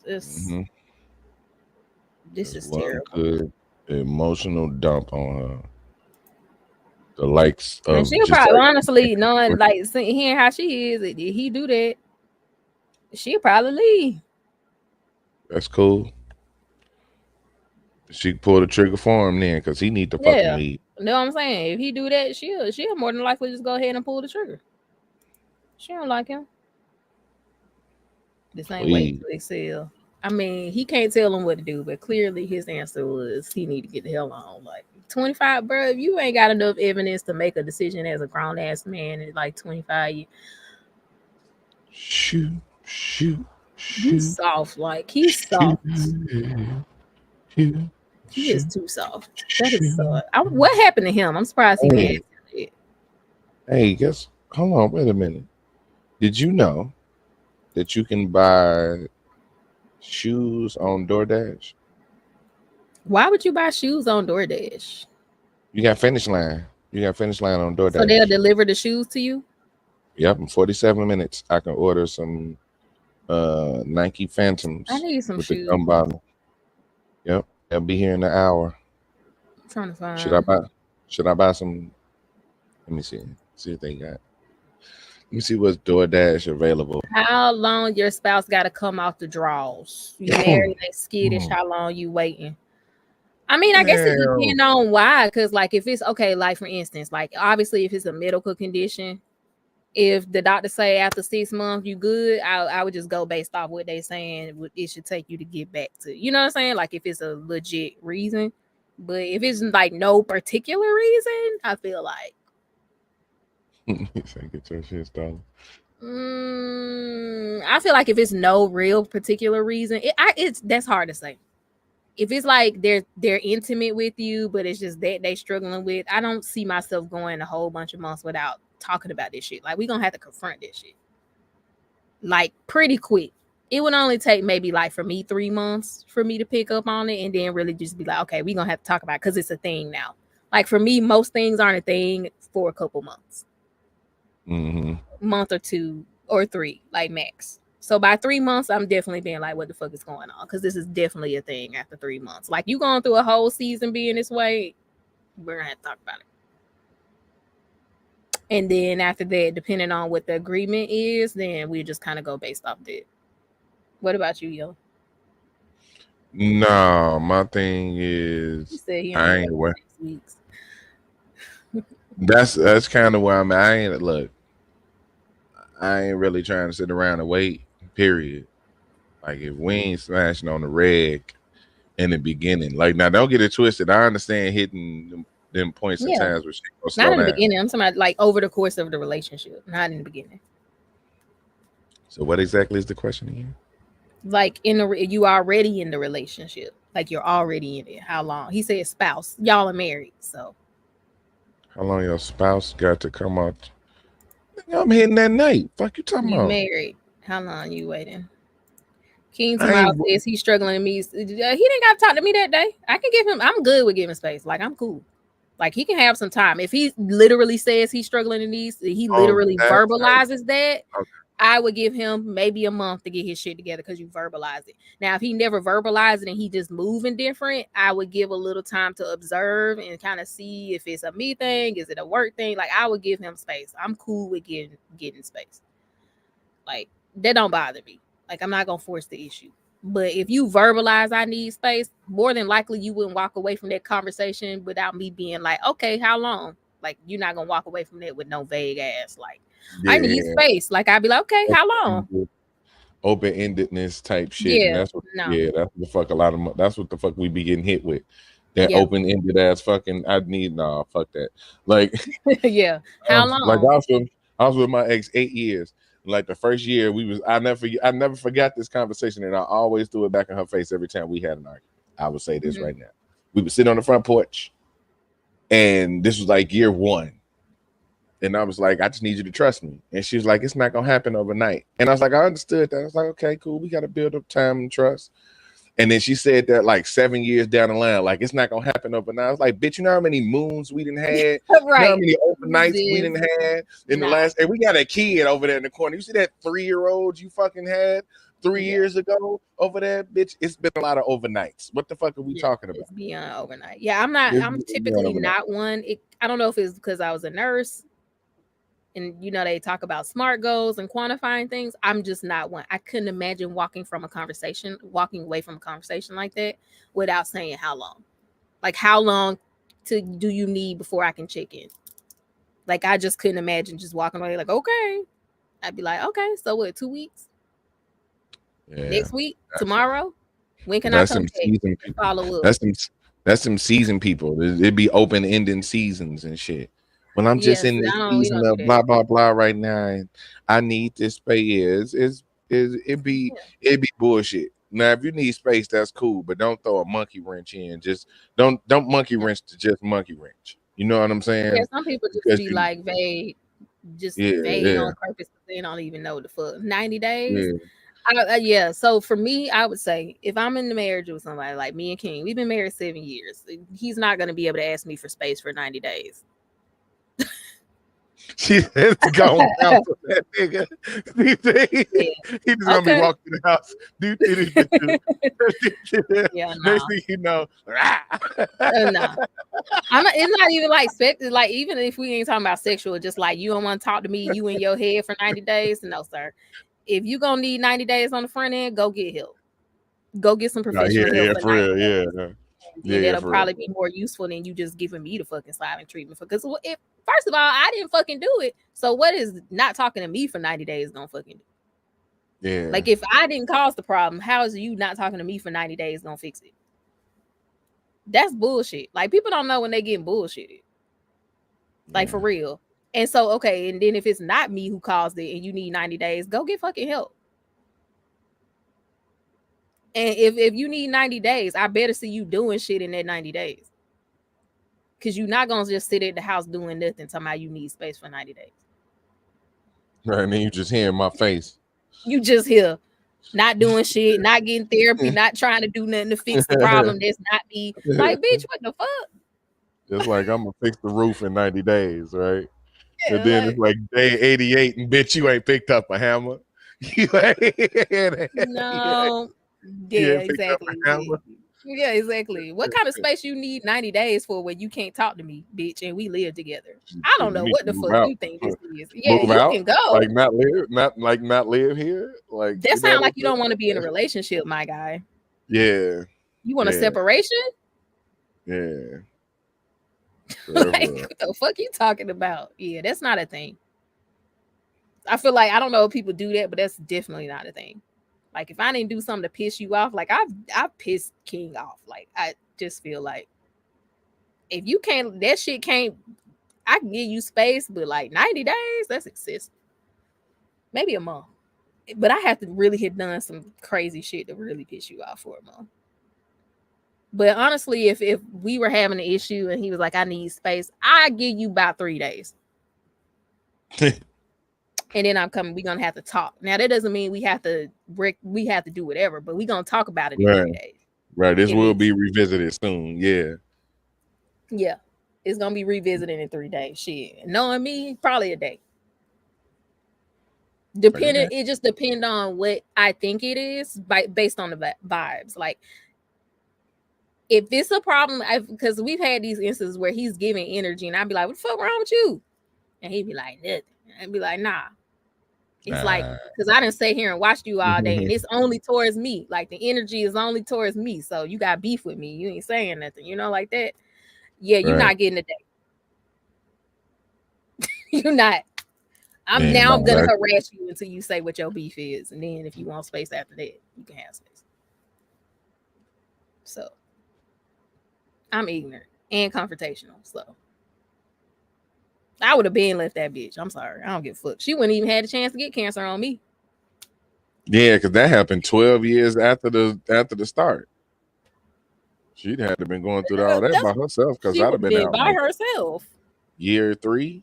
[SPEAKER 1] this is terrible.
[SPEAKER 3] Good emotional dump on her. The likes of.
[SPEAKER 1] And she'll probably honestly knowing like hearing how she is. Did he do that? She'll probably leave.
[SPEAKER 3] That's cool. She pull the trigger for him then, because he need to fucking leave.
[SPEAKER 1] Know what I'm saying? If he do that, she'll more than likely just go ahead and pull the trigger. She don't like him. This ain't way to excel. I mean, he can't tell him what to do, but clearly his answer was he need to get the hell on. Like 25, bro. If you ain't got enough evidence to make a decision as a grown ass man at like 25 years.
[SPEAKER 3] Shoot.
[SPEAKER 1] He's soft, like he's soft. He is too soft. That is what happened to him? I'm surprised he can't.
[SPEAKER 3] Hey, hold on, wait a minute. Did you know that you can buy shoes on DoorDash?
[SPEAKER 1] Why would you buy shoes on DoorDash?
[SPEAKER 3] You got Finish Line. On DoorDash.
[SPEAKER 1] So they'll deliver the shoes to you?
[SPEAKER 3] Yep, in 47 minutes, I can order some Nike Phantoms.
[SPEAKER 1] I need some shoes.
[SPEAKER 3] Yep, they'll be here in an hour.
[SPEAKER 1] I'm trying to find.
[SPEAKER 3] Should I buy some? Let me see if they got. Let me see what's DoorDash available.
[SPEAKER 1] How long your spouse got to come off the draws? You married, they skittish. How long you waiting? I mean, I guess it depends on why. Because, like, if it's okay, like for instance, like obviously, if it's a medical condition, if the doctor say after 6 months you good, I would just go based off what they saying it should take you to get back to. You know what I'm saying? Like if it's a legit reason, but if it's like no particular reason, I feel like.
[SPEAKER 3] Get your shit started.
[SPEAKER 1] I feel like if it's no real particular reason, that's hard to say. If it's like they're intimate with you, but it's just that they struggling with, I don't see myself going a whole bunch of months without talking about this shit. Like we gonna have to confront this shit like pretty quick. it would only take maybe like for me 3 months for me to pick up on it, and then really just be like, okay, we're gonna have to talk about it because it's a thing now. Like for me, most things aren't a thing for a couple months, month or 2 or 3, like max. So by 3 months, I'm definitely being like, what the fuck is going on? Because this is definitely a thing after 3 months. Like you going through a whole season being this way, we're gonna have to talk about it. And then after that, depending on what the agreement is, then we just kind of go based off that. What about you, Yo?
[SPEAKER 3] No, my thing
[SPEAKER 1] You
[SPEAKER 3] is
[SPEAKER 1] said he
[SPEAKER 3] I
[SPEAKER 1] only
[SPEAKER 3] ain't
[SPEAKER 1] worked
[SPEAKER 3] wa-
[SPEAKER 1] 6 weeks.
[SPEAKER 3] that's kind of where I'm at. I ain't look. I ain't really trying to sit around and wait. Period. Like if we ain't smashing on the reg in the beginning, like now don't get it twisted. I understand hitting them points and
[SPEAKER 1] Yeah,
[SPEAKER 3] times where shit gonna
[SPEAKER 1] not
[SPEAKER 3] slow
[SPEAKER 1] in the
[SPEAKER 3] down.
[SPEAKER 1] beginning. I'm talking about like over the course of the relationship, not in the beginning.
[SPEAKER 3] So what exactly is the question again?
[SPEAKER 1] Like you already in the relationship, like you're already in it. How long? He said spouse. Y'all are married, so
[SPEAKER 3] How long your spouse got to come out? I'm hitting that night. Fuck you talking
[SPEAKER 1] you
[SPEAKER 3] about?
[SPEAKER 1] married. How long you waiting? King
[SPEAKER 3] I
[SPEAKER 1] tomorrow
[SPEAKER 3] ain't.
[SPEAKER 1] says he's struggling to me. He didn't got to talk to me that day. I can give him. I'm good with giving space. Like I'm cool. Like he can have some time. If he literally says he's struggling in these, he
[SPEAKER 3] On
[SPEAKER 1] literally
[SPEAKER 3] that night.
[SPEAKER 1] verbalizes that.
[SPEAKER 3] Okay.
[SPEAKER 1] I would give him maybe a month to get his shit together because you verbalize it. Now, if he never verbalized it and he just moving different, I would give a little time to observe and kind of see if it's a me thing, is it a work thing. Like I would give him space. I'm cool with getting space. Like that don't bother me. Like I'm not gonna force the issue. But if you verbalize I need space, more than likely you wouldn't walk away from that conversation without me being like, okay, how long? Like you're not gonna walk away from that with no vague ass like I need
[SPEAKER 3] Yeah.
[SPEAKER 1] space. Like I'd be like, okay, how long?
[SPEAKER 3] Open-endedness type shit, and
[SPEAKER 1] Yeah,
[SPEAKER 3] that's what.
[SPEAKER 1] no,
[SPEAKER 3] Yeah, that's the fuck. That's what the fuck we be getting hit with. That
[SPEAKER 1] yeah,
[SPEAKER 3] open-ended ass fucking. I need nah. Fuck that. Like,
[SPEAKER 1] yeah. How
[SPEAKER 3] like
[SPEAKER 1] long?
[SPEAKER 3] I was with my ex 8 years. Like the first year we was. I never forgot this conversation, and I always threw it back in her face every time we had an argument. I would say this right now. We would sit on the front porch, and this was like year 1. And I was like, I just need you to trust me. And she was like, it's not going to happen overnight. And I was like, I understood that. I was like, okay, cool. We got to build up time and trust. And then she said that like 7 years down the line, like, it's not going to happen overnight. I was like, bitch, you know how many moons we done had? You know how
[SPEAKER 1] Right.
[SPEAKER 3] many overnights we done had in the last, and we got a kid over there in the corner. You see that 3-year-old you fucking had 3 years ago over there, bitch? It's been a lot of overnights. What the fuck are we talking about?
[SPEAKER 1] It's beyond overnight. Yeah, I'm typically not one. I don't know if it's because I was a nurse and they talk about SMART goals and quantifying things. I'm just not one. I couldn't imagine walking away from a conversation like that without saying how long. Like how long do you need before I can check in? Like I just couldn't imagine just walking away like, okay. I'd be like, okay, so what, 2 weeks?
[SPEAKER 3] Yeah.
[SPEAKER 1] Next week? Tomorrow? When can I come back? Follow up.
[SPEAKER 3] That's some season people. It'd be open-ended seasons and shit. Well, I'm just in this season of blah blah blah right now, and I need this space. It'd be bullshit. Now, if you need space, that's cool, but don't throw a monkey wrench in. Just don't monkey wrench to just monkey wrench. You know what I'm saying?
[SPEAKER 1] Yeah, some people just be like vague, vague on purpose. They don't even know the fuck 90 days. Yeah. So for me, I would say if I'm in the marriage with somebody like me and King, we've been married 7 years. He's not going to be able to ask me for space for 90 days.
[SPEAKER 3] She's going out for that nigga. He's just gonna be walking in the house.
[SPEAKER 1] Yeah,
[SPEAKER 3] next thing you know,
[SPEAKER 1] no. It's not even like sex. Like even if we ain't talking about sexual, just like you don't want to talk to me, you in your head for 90 days. No, sir. If you gonna need 90 days on the front end, go get help. Go get some professional help for real. Yeah, that'll probably be more useful than you just giving me the fucking silent treatment for. Because if first of all, I didn't fucking do it. So what is not talking to me for 90 days gonna fucking do?
[SPEAKER 3] Yeah.
[SPEAKER 1] Like if I didn't cause the problem, how is you not talking to me for 90 days gonna fix it? That's bullshit. Like people don't know when they getting bullshitted. Like for real. And so okay, and then if it's not me who caused it and you need 90 days, go get fucking help. And if you need 90 days, I better see you doing shit in that 90 days. Because you're not going to just sit at the house doing nothing talking about you need space for 90 days.
[SPEAKER 3] Right, and then you just hear in my face.
[SPEAKER 1] You just hear. not doing shit, not getting therapy, not trying to do nothing to fix the problem. That's not me. Like, bitch, what the fuck?
[SPEAKER 3] It's like I'm gonna fix the roof in 90 days, right?
[SPEAKER 1] Yeah,
[SPEAKER 3] And then
[SPEAKER 1] like,
[SPEAKER 3] it's like day 88, and bitch, you ain't picked up a hammer. You ain't,
[SPEAKER 1] no.
[SPEAKER 3] you
[SPEAKER 1] Yeah,
[SPEAKER 3] ain't picked up
[SPEAKER 1] exactly.
[SPEAKER 3] a hammer.
[SPEAKER 1] Yeah, exactly. What kind of space you need 90 days for when you can't talk to me, bitch, and we live together? I don't
[SPEAKER 3] You
[SPEAKER 1] know
[SPEAKER 3] need
[SPEAKER 1] what
[SPEAKER 3] to
[SPEAKER 1] the
[SPEAKER 3] move
[SPEAKER 1] fuck
[SPEAKER 3] out.
[SPEAKER 1] you think this is. Yeah,
[SPEAKER 3] Move
[SPEAKER 1] you
[SPEAKER 3] out,
[SPEAKER 1] can go.
[SPEAKER 3] like not live here. Like
[SPEAKER 1] That
[SPEAKER 3] is that
[SPEAKER 1] sounds like you don't want to be in a relationship, my guy.
[SPEAKER 3] Yeah,
[SPEAKER 1] You want a
[SPEAKER 3] yeah,
[SPEAKER 1] separation?
[SPEAKER 3] yeah.
[SPEAKER 1] Like,
[SPEAKER 3] Forever.
[SPEAKER 1] what the fuck you talking about? Yeah, that's not a thing. I feel like I don't know if people do that, but that's definitely not a thing. Like, if I didn't do something to piss you off, like I've pissed King off. Like, I just feel like if you can't, that shit can't. I can give you space, but like 90 days, that's excessive. Maybe a month, but I have to really have done some crazy shit to really piss you off for a month. But honestly, if we were having an issue and he was like, "I need space," I give you about 3 days. And then I'm coming. We're gonna have to talk. Now that doesn't mean we have to do whatever, but we're gonna talk about it in 3 days.
[SPEAKER 3] Right. This
[SPEAKER 1] At
[SPEAKER 3] will
[SPEAKER 1] least.
[SPEAKER 3] be revisited soon. Yeah.
[SPEAKER 1] Yeah, it's gonna be revisited in 3 days. Shit, knowing me, probably a day. Depending, it just depends on what I think it is, based on the vibes. Like, if it's a problem, because we've had these instances where he's giving energy, and I'd be like, "What the fuck wrong with you?" And he'd be like, "Nothing." I'd be like, "Nah." It's like, because I didn't sit here and watched you all day, and it's only towards me. Like, the energy is only towards me. So you got beef with me. You ain't saying nothing, like that. Yeah, you're not getting a day. You're not. I'm gonna harass you until you say what your beef is, and then if you want space after that, you can have space. So I'm ignorant and confrontational. So I would have been left that bitch. I'm sorry. I don't give a fuck. She wouldn't even had a chance to get cancer on me.
[SPEAKER 3] Yeah, because that happened 12 years after the start. She'd had to been going through all that by herself, because I'd have been out
[SPEAKER 1] by herself.
[SPEAKER 3] Year 3.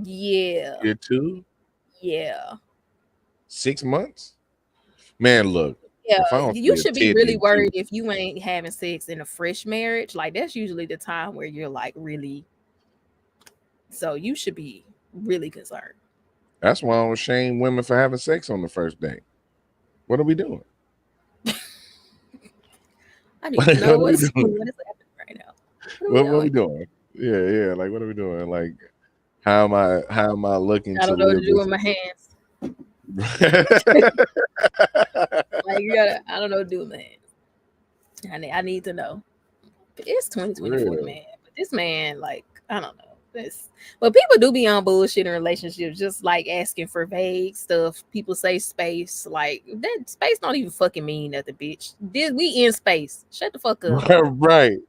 [SPEAKER 1] Yeah.
[SPEAKER 3] Year 2.
[SPEAKER 1] Yeah.
[SPEAKER 3] 6 months. Man, look.
[SPEAKER 1] Yeah, you should be really worried if you ain't having sex in a fresh marriage. Like, that's usually the time where you're like really. So you should be really concerned.
[SPEAKER 3] That's why I don't shame women for having sex on the first date. What are we doing?
[SPEAKER 1] I need to know what is happening right now.
[SPEAKER 3] What are we doing? Yeah. Like, what are we doing? Like, how am I looking?
[SPEAKER 1] I don't know what to do with my hands. Like, I don't know what to do with my hands. I need to know. It's 2024, man. But this man, like, I don't know. But people do be on bullshit in relationships, just like asking for vague stuff. People say space, like that space don't even fucking mean nothing, bitch. We in space. Shut the fuck up.
[SPEAKER 3] Right.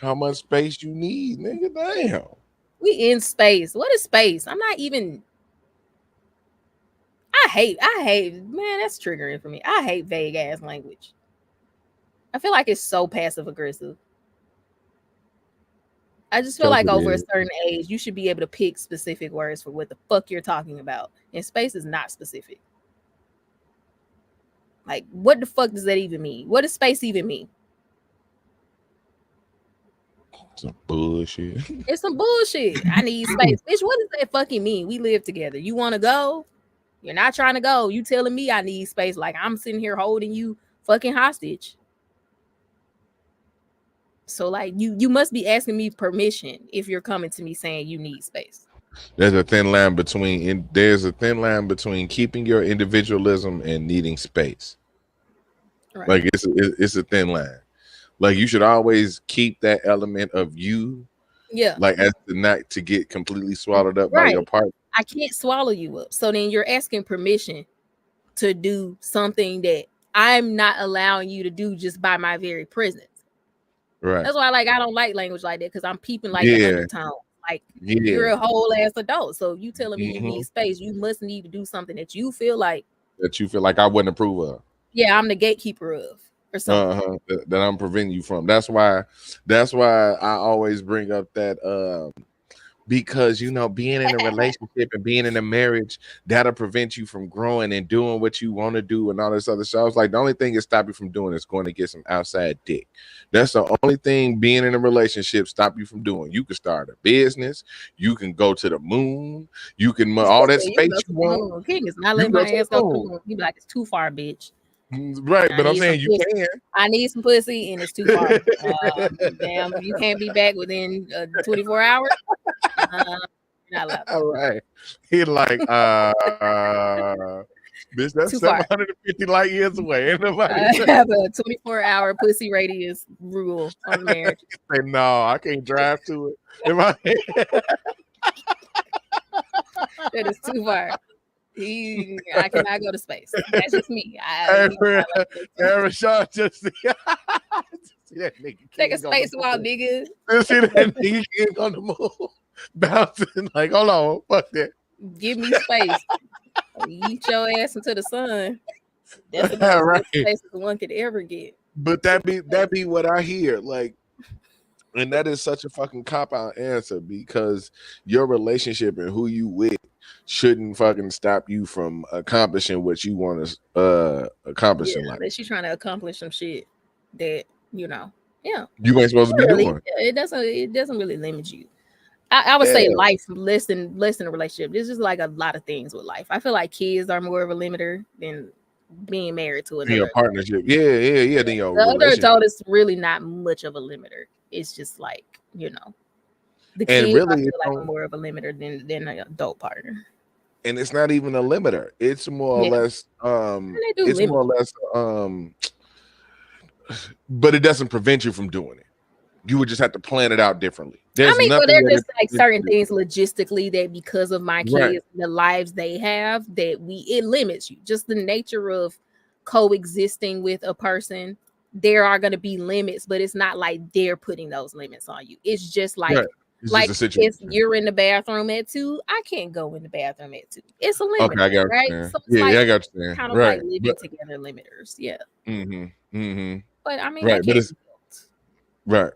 [SPEAKER 3] How much space you need, nigga? Damn.
[SPEAKER 1] We in space. What is space? I'm not even. I hate, man, that's triggering for me. I hate vague ass language. I feel like it's so passive aggressive. I just feel like over a certain age, you should be able to pick specific words for what the fuck you're talking about. And space is not specific. Like, what the fuck does that even mean? What does space even mean?
[SPEAKER 3] Some bullshit.
[SPEAKER 1] It's some bullshit. I need space. Bitch, what does that fucking mean? We live together. You want to go? You're not trying to go. You telling me I need space like I'm sitting here holding you fucking hostage. So, like, you must be asking me permission if you're coming to me saying you need space.
[SPEAKER 3] There's a thin line between keeping your individualism and needing space. Right. Like, it's a thin line. Like, you should always keep that element of you.
[SPEAKER 1] Yeah.
[SPEAKER 3] Like, as not to get completely swallowed up by your partner.
[SPEAKER 1] I can't swallow you up. So then you're asking permission to do something that I'm not allowing you to do just by my very presence. Right. That's why, like, I don't like language like that, because I'm peeping like an undertone. Like, you're a whole ass adult. So you telling me you need space, you must need to do something that you feel like
[SPEAKER 3] I wouldn't approve of.
[SPEAKER 1] Yeah, I'm the gatekeeper of, or something.
[SPEAKER 3] That I'm preventing you from. That's why I always bring up that because being in a relationship and being in a marriage, that'll prevent you from growing and doing what you want to do and all this other stuff. I was like, the only thing that stop you from doing is going to get some outside dick. That's the only thing being in a relationship stop you from doing. You can start a business, you can go to the moon, you can all that space you want.
[SPEAKER 1] King is not
[SPEAKER 3] You
[SPEAKER 1] letting
[SPEAKER 3] go
[SPEAKER 1] my
[SPEAKER 3] to
[SPEAKER 1] ass
[SPEAKER 3] the
[SPEAKER 1] go to the
[SPEAKER 3] moon.
[SPEAKER 1] moon. He be like, it's too far, bitch.
[SPEAKER 3] Right,
[SPEAKER 1] I
[SPEAKER 3] but I'm
[SPEAKER 1] need
[SPEAKER 3] saying
[SPEAKER 1] some
[SPEAKER 3] you
[SPEAKER 1] pussy.
[SPEAKER 3] can.
[SPEAKER 1] I need some pussy, and it's too far. Damn, if you can't be back within 24 hours, you're not allowed.
[SPEAKER 3] All right. He like, bitch, that's
[SPEAKER 1] Too far.
[SPEAKER 3] 750 light years away. Ain't nobody
[SPEAKER 1] I have a 24-hour pussy radius rule on marriage.
[SPEAKER 3] say, no, I can't drive to it. If
[SPEAKER 1] That is too far. I cannot go to space. That's just me. I
[SPEAKER 3] Rashad just see that nigga
[SPEAKER 1] take a
[SPEAKER 3] king on the
[SPEAKER 1] spacewalk,
[SPEAKER 3] moon.
[SPEAKER 1] nigga.
[SPEAKER 3] Just see that nigga king on the moon bouncing like, hold on, fuck that.
[SPEAKER 1] Give me space. Eat your ass into the sun. That's the
[SPEAKER 3] All
[SPEAKER 1] best
[SPEAKER 3] right.
[SPEAKER 1] space one could ever get.
[SPEAKER 3] But that be what I hear, like, and that is such a fucking cop-out answer because your relationship and who you with shouldn't fucking stop you from accomplishing what you want to accomplish in life.
[SPEAKER 1] Unless you're trying to accomplish some shit that you
[SPEAKER 3] You ain't supposed to be
[SPEAKER 1] really,
[SPEAKER 3] doing.
[SPEAKER 1] it doesn't really limit you. I would say life less than a relationship. There's just like a lot of things with life. I feel like kids are more of a limiter than being married to another
[SPEAKER 3] Your partnership. Yeah. Then your
[SPEAKER 1] the other
[SPEAKER 3] relationship.
[SPEAKER 1] adult is really not much of a limiter. It's just like, the
[SPEAKER 3] And
[SPEAKER 1] kids
[SPEAKER 3] really,
[SPEAKER 1] I feel
[SPEAKER 3] it
[SPEAKER 1] like
[SPEAKER 3] don't-
[SPEAKER 1] are more of a limiter than an adult partner.
[SPEAKER 3] and it's not even a limiter. It's more or
[SPEAKER 1] Yeah.
[SPEAKER 3] less
[SPEAKER 1] they do
[SPEAKER 3] it's
[SPEAKER 1] limit
[SPEAKER 3] more or less but it doesn't prevent you from doing it. You would just have to plan it out differently. There's
[SPEAKER 1] but
[SPEAKER 3] nothing
[SPEAKER 1] they're
[SPEAKER 3] that
[SPEAKER 1] just
[SPEAKER 3] it-
[SPEAKER 1] like certain things logistically that because of my kids
[SPEAKER 3] Right.
[SPEAKER 1] and the lives they have, that it limits you. Just the nature of coexisting with a person, there are going to be limits, but it's not like they're putting those limits on you. It's just like
[SPEAKER 3] Right. It's
[SPEAKER 1] like
[SPEAKER 3] just a situation.
[SPEAKER 1] if you're in the bathroom at 2, I can't go in the bathroom at 2. It's a limit,
[SPEAKER 3] Okay, I got
[SPEAKER 1] right?
[SPEAKER 3] you.
[SPEAKER 1] So it's
[SPEAKER 3] Yeah,
[SPEAKER 1] like
[SPEAKER 3] I got you.
[SPEAKER 1] kind of
[SPEAKER 3] Right.
[SPEAKER 1] like living together limiters. Yeah.
[SPEAKER 3] Mm-hmm.
[SPEAKER 1] But I mean,
[SPEAKER 3] Right, but it's right.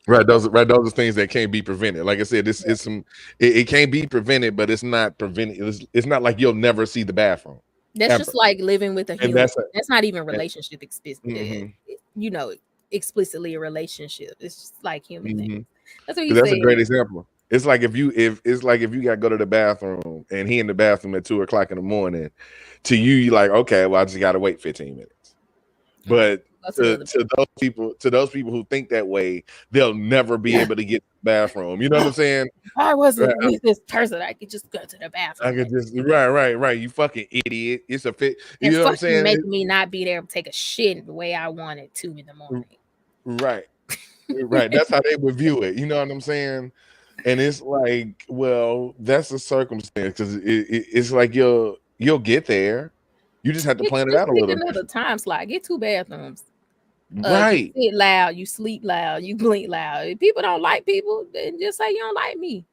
[SPEAKER 3] Right. Those are things that can't be prevented. Like I said, it's some it can't be prevented, but it's not prevented. It's not like you'll never see the bathroom.
[SPEAKER 1] That's
[SPEAKER 3] ever.
[SPEAKER 1] just like living with a
[SPEAKER 3] And
[SPEAKER 1] human.
[SPEAKER 3] that's
[SPEAKER 1] That's not even relationship
[SPEAKER 3] Mhm.
[SPEAKER 1] explicitly a relationship. It's just like human things. That's what you
[SPEAKER 3] That's
[SPEAKER 1] say.
[SPEAKER 3] a great example. It's like if you got to go to the bathroom and he in the bathroom at 2:00 in the morning, to you, you're like, okay, well, I just got to wait 15 minutes. But to those people who think that way, they'll never be able to get to the bathroom. You know what I'm saying?
[SPEAKER 1] If I wasn't with this person, I could just go to the bathroom.
[SPEAKER 3] I could just right. You fucking idiot. It's a fit. You
[SPEAKER 1] And
[SPEAKER 3] know what I'm saying?
[SPEAKER 1] making me not be there to take a shit the way I wanted to in the morning.
[SPEAKER 3] Right. Right. That's how they would view it. You know what I'm saying? And it's like, well, that's a circumstance because it's like you'll get there. You just have to plan it out a little bit.
[SPEAKER 1] Another time slot. Get 2 bathrooms.
[SPEAKER 3] Right.
[SPEAKER 1] You sit loud, you sleep loud, you blink loud. If people don't like people, then just say you don't like me.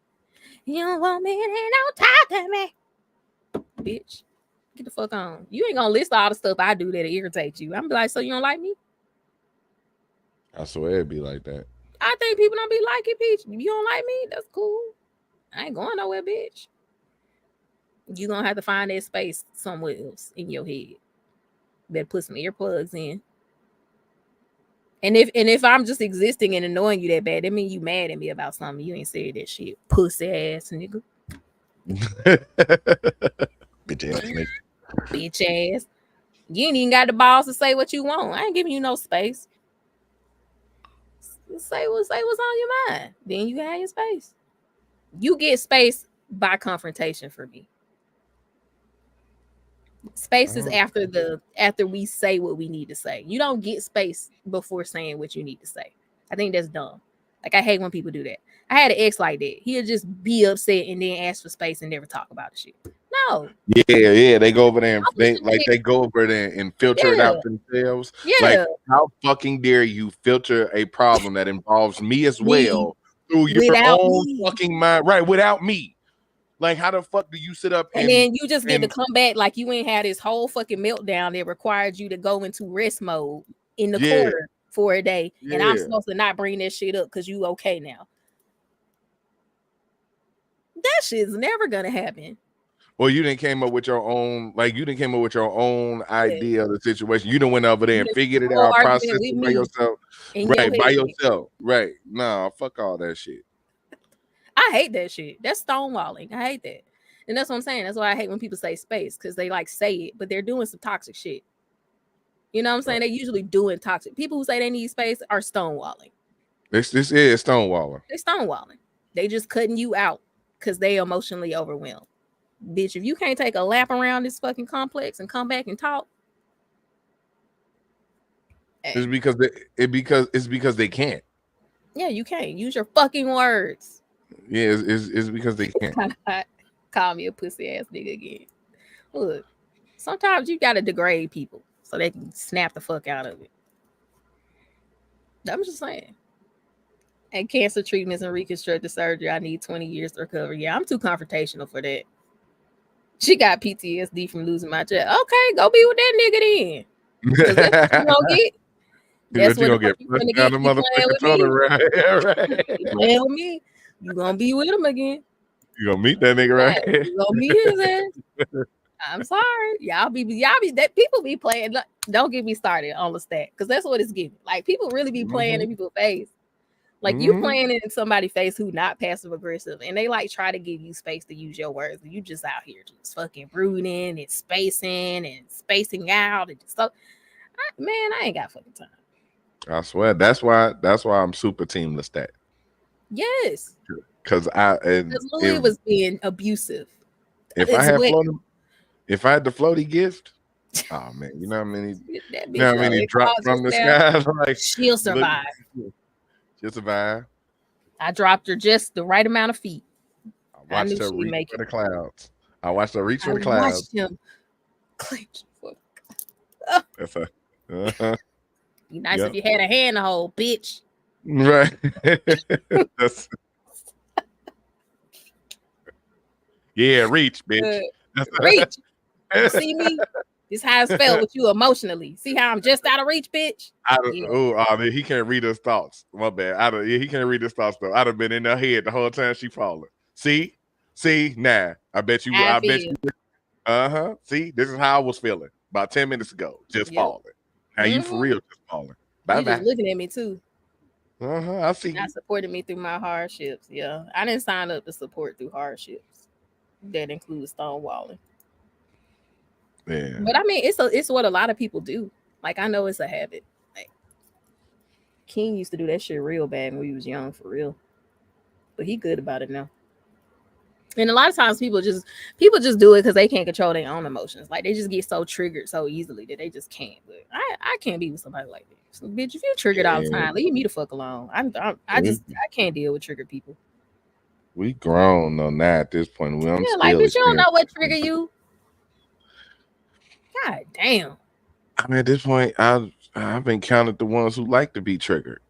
[SPEAKER 1] You don't want me, and don't talk to me. Bitch, get the fuck on. You ain't gonna list all the stuff I do that irritates you. I'm be like, so you don't like me?
[SPEAKER 3] I swear it'd be like that.
[SPEAKER 1] I think people don't be liking Peach. You don't like me? That's cool. I ain't going nowhere, bitch. You gonna have to find that space somewhere else in your head. Better put some earplugs in. And if I'm just existing and annoying you that bad, that mean you mad at me about something. You ain't said that shit. Pussy ass nigga.
[SPEAKER 3] Bitch ass nigga.
[SPEAKER 1] Bitch ass. You ain't even got the balls to say what you want. I ain't giving you no space. Say what's on your mind. Then you have your space. You get space by confrontation for me. Space is after we say what we need to say. You don't get space before saying what you need to say. I think that's dumb. Like I hate when people do that. I had an ex like that. He'll just be upset and then ask for space and never talk about the shit. No.
[SPEAKER 3] Yeah. They go over there and they go over there and filter it out themselves.
[SPEAKER 1] Yeah.
[SPEAKER 3] Like, how fucking dare you filter a problem that involves me as well through your own fucking mind, right? Without me. Like, how the fuck do you sit up
[SPEAKER 1] and then you just get to come back like you ain't had this whole fucking meltdown that required you to go into rest mode in the corner for a day, and I'm supposed to not bring that shit up because you okay now. That shit's never gonna happen.
[SPEAKER 3] Or you didn't came up with your own, like you didn't came up with your own idea of the situation. You done went over there and
[SPEAKER 1] This
[SPEAKER 3] figured it
[SPEAKER 1] whole
[SPEAKER 3] out,
[SPEAKER 1] argument
[SPEAKER 3] processed
[SPEAKER 1] with
[SPEAKER 3] it by
[SPEAKER 1] me
[SPEAKER 3] yourself.
[SPEAKER 1] in your
[SPEAKER 3] Right, by
[SPEAKER 1] head.
[SPEAKER 3] yourself. Right. Nah, fuck all that shit.
[SPEAKER 1] I hate that shit. That's stonewalling. I hate that. And that's what I'm saying. That's why I hate when people say space, because they like say it, but they're doing some toxic shit. You know what I'm saying? They're usually doing toxic. People who say they need space are stonewalling.
[SPEAKER 3] This is stonewalling.
[SPEAKER 1] They're stonewalling. They just cutting you out because they emotionally overwhelmed. Bitch, if you can't take a lap around this fucking complex and come back and talk,
[SPEAKER 3] It's because they can't.
[SPEAKER 1] yeah, you can't. Use your fucking words.
[SPEAKER 3] Yeah, it's because they can't.
[SPEAKER 1] Call me a pussy ass nigga again. Look, sometimes you gotta degrade people so they can snap the fuck out of it. I'm just saying. And cancer treatments and reconstructive surgery, I need 20 years to recover. Yeah, I'm too confrontational for that. She got PTSD from losing my child. Okay, go be with that nigga then. 'Cause that's what you gonna get. That's what
[SPEAKER 3] you gonna get
[SPEAKER 1] you gonna
[SPEAKER 3] pushed
[SPEAKER 1] get.
[SPEAKER 3] down the
[SPEAKER 1] You playing
[SPEAKER 3] motherfucking
[SPEAKER 1] with
[SPEAKER 3] tunnel,
[SPEAKER 1] me.
[SPEAKER 3] right?
[SPEAKER 1] You playing with me. You gonna be with him again.
[SPEAKER 3] You gonna meet that nigga,
[SPEAKER 1] Yeah,
[SPEAKER 3] right?
[SPEAKER 1] you gonna meet his ass. I'm sorry. Y'all be that people be playing. Don't get me started on the stat, because that's what it's giving. Like people really be playing in people's face. Like you playing in somebody's face who not passive aggressive, and they like try to give you space to use your words, and you just out here just fucking brooding and spacing out, and just so man, I ain't got fucking time.
[SPEAKER 3] I swear that's why I'm super team Lestat.
[SPEAKER 1] Yes,
[SPEAKER 3] Because
[SPEAKER 1] Louis was being abusive.
[SPEAKER 3] If I had the floaty gift, oh man, you know how many he dropped from the sky? Like
[SPEAKER 1] she'll survive.
[SPEAKER 3] She'll survive.
[SPEAKER 1] I dropped her just the right amount of feet.
[SPEAKER 3] I watched her reach for the clouds. I watched her reach for the
[SPEAKER 1] Watched
[SPEAKER 3] clouds.
[SPEAKER 1] him clench.
[SPEAKER 3] That's a
[SPEAKER 1] Be nice if you had a hand to hold, bitch.
[SPEAKER 3] Right. Yeah, reach, bitch.
[SPEAKER 1] Reach. You see me? This how it's felt with you emotionally. See how I'm just out of reach, bitch?
[SPEAKER 3] He can't read his thoughts. My bad. He can't read his thoughts though. I'd have been in her head the whole time she falling. See, nah. I bet you. Uh-huh. See, this is how I was feeling about 10 minutes ago. Just falling. How you for real? Just falling. Bye
[SPEAKER 1] You
[SPEAKER 3] bye.
[SPEAKER 1] just looking at me too.
[SPEAKER 3] I see.
[SPEAKER 1] Not supporting me through my hardships. Yeah, I didn't sign up to support through hardships. That includes stonewalling.
[SPEAKER 3] Yeah.
[SPEAKER 1] But I mean, it's what a lot of people do. Like I know it's a habit. Like King used to do that shit real bad when he was young, for real. But he good about it now. And a lot of times people just do it because they can't control their own emotions. Like they just get so triggered so easily that they just can't. But I can't be with somebody like that. So, bitch, if you triggered all the time, leave me the fuck alone. I can't deal with triggered people.
[SPEAKER 3] We grown though now at this point.
[SPEAKER 1] Like bitch, you don't know what trigger you. God damn.
[SPEAKER 3] I mean, at this point, I've encountered the ones who like to be triggered.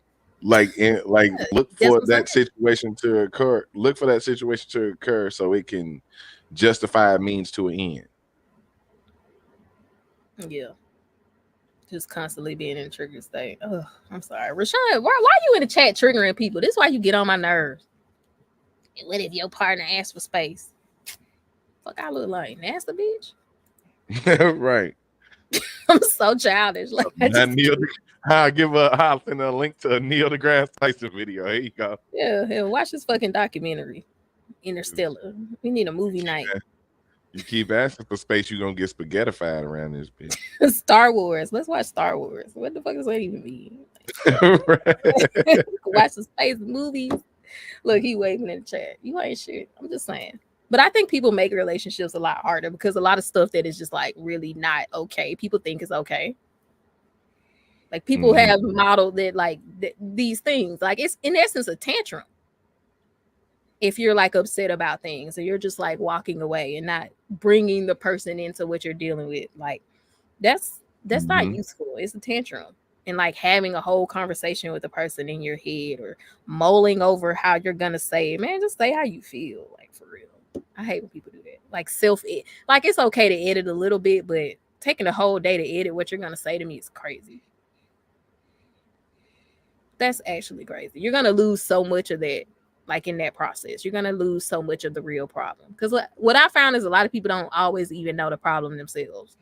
[SPEAKER 3] Look for that situation to occur. Look for that situation to occur so it can justify a means to an end.
[SPEAKER 1] Yeah. Just constantly being in a trigger state. Oh, I'm sorry. Rashawn, why you in the chat triggering people? This is why you get on my nerves. And what if your partner asks for space? Fuck, I look like nasty bitch.
[SPEAKER 3] Right.
[SPEAKER 1] I'm so childish. Like
[SPEAKER 3] I'll send a link to a Neil deGrasse Tyson video. Here you go.
[SPEAKER 1] Yeah, watch this fucking documentary. Interstellar. We need a movie night.
[SPEAKER 3] Yeah. You keep asking for space, you're gonna get spaghettified around this bitch.
[SPEAKER 1] Star Wars. Let's watch Star Wars. What the fuck does that even mean? Watch the space movies. Look, he waving in the chat. You ain't shit. I'm just saying. But I think people make relationships a lot harder because a lot of stuff that is just like really not okay, people think is okay. Like people have modeled that like these things. Like it's in essence a tantrum. If you're like upset about things, or you're just like walking away and not bringing the person into what you're dealing with, like that's not useful. It's a tantrum. And like having a whole conversation with the person in your head or mulling over how you're gonna say it, man, just say how you feel, like for real. I hate when people do that. Like like it's okay to edit a little bit, but taking a whole day to edit what you're gonna say to me is crazy. That's actually crazy. You're gonna lose so much of that like in that process. You're gonna lose so much of the real problem. Because what I found is a lot of people don't always even know the problem themselves.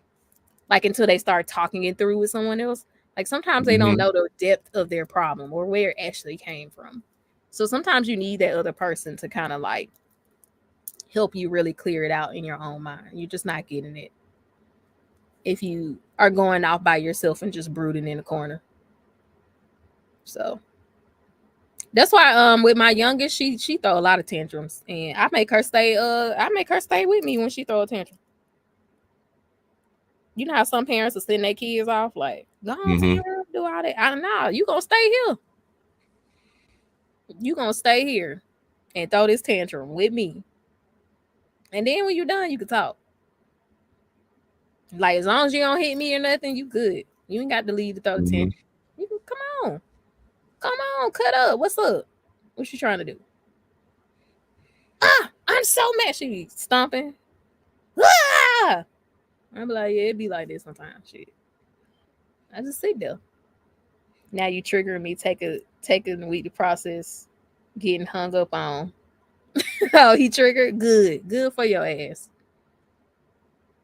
[SPEAKER 1] Like until they start talking it through with someone else. Like sometimes they don't know the depth of their problem or where it actually came from. So sometimes you need that other person to kind of like help you really clear it out in your own mind. You're just not getting it if you are going off by yourself and just brooding in the corner. So that's why with my youngest, she throw a lot of tantrums, and I make her stay with me when she throw a tantrum. You know how some parents will send their kids off, like, go on to your room, do all that. I don't know. You gonna stay here. You gonna stay here and throw this tantrum with me. And then when you're done, you can talk. Like as long as you don't hit me or nothing, you good. You ain't got to leave to throw the tantrum. You can come on, cut up. What's up? What you trying to do? I'm so mad. She be stomping. I'm like, yeah, it be like this sometimes. Shit. I just sit there. Now you triggering me, taking a week to process, getting hung up on. Oh, he triggered? Good for your ass.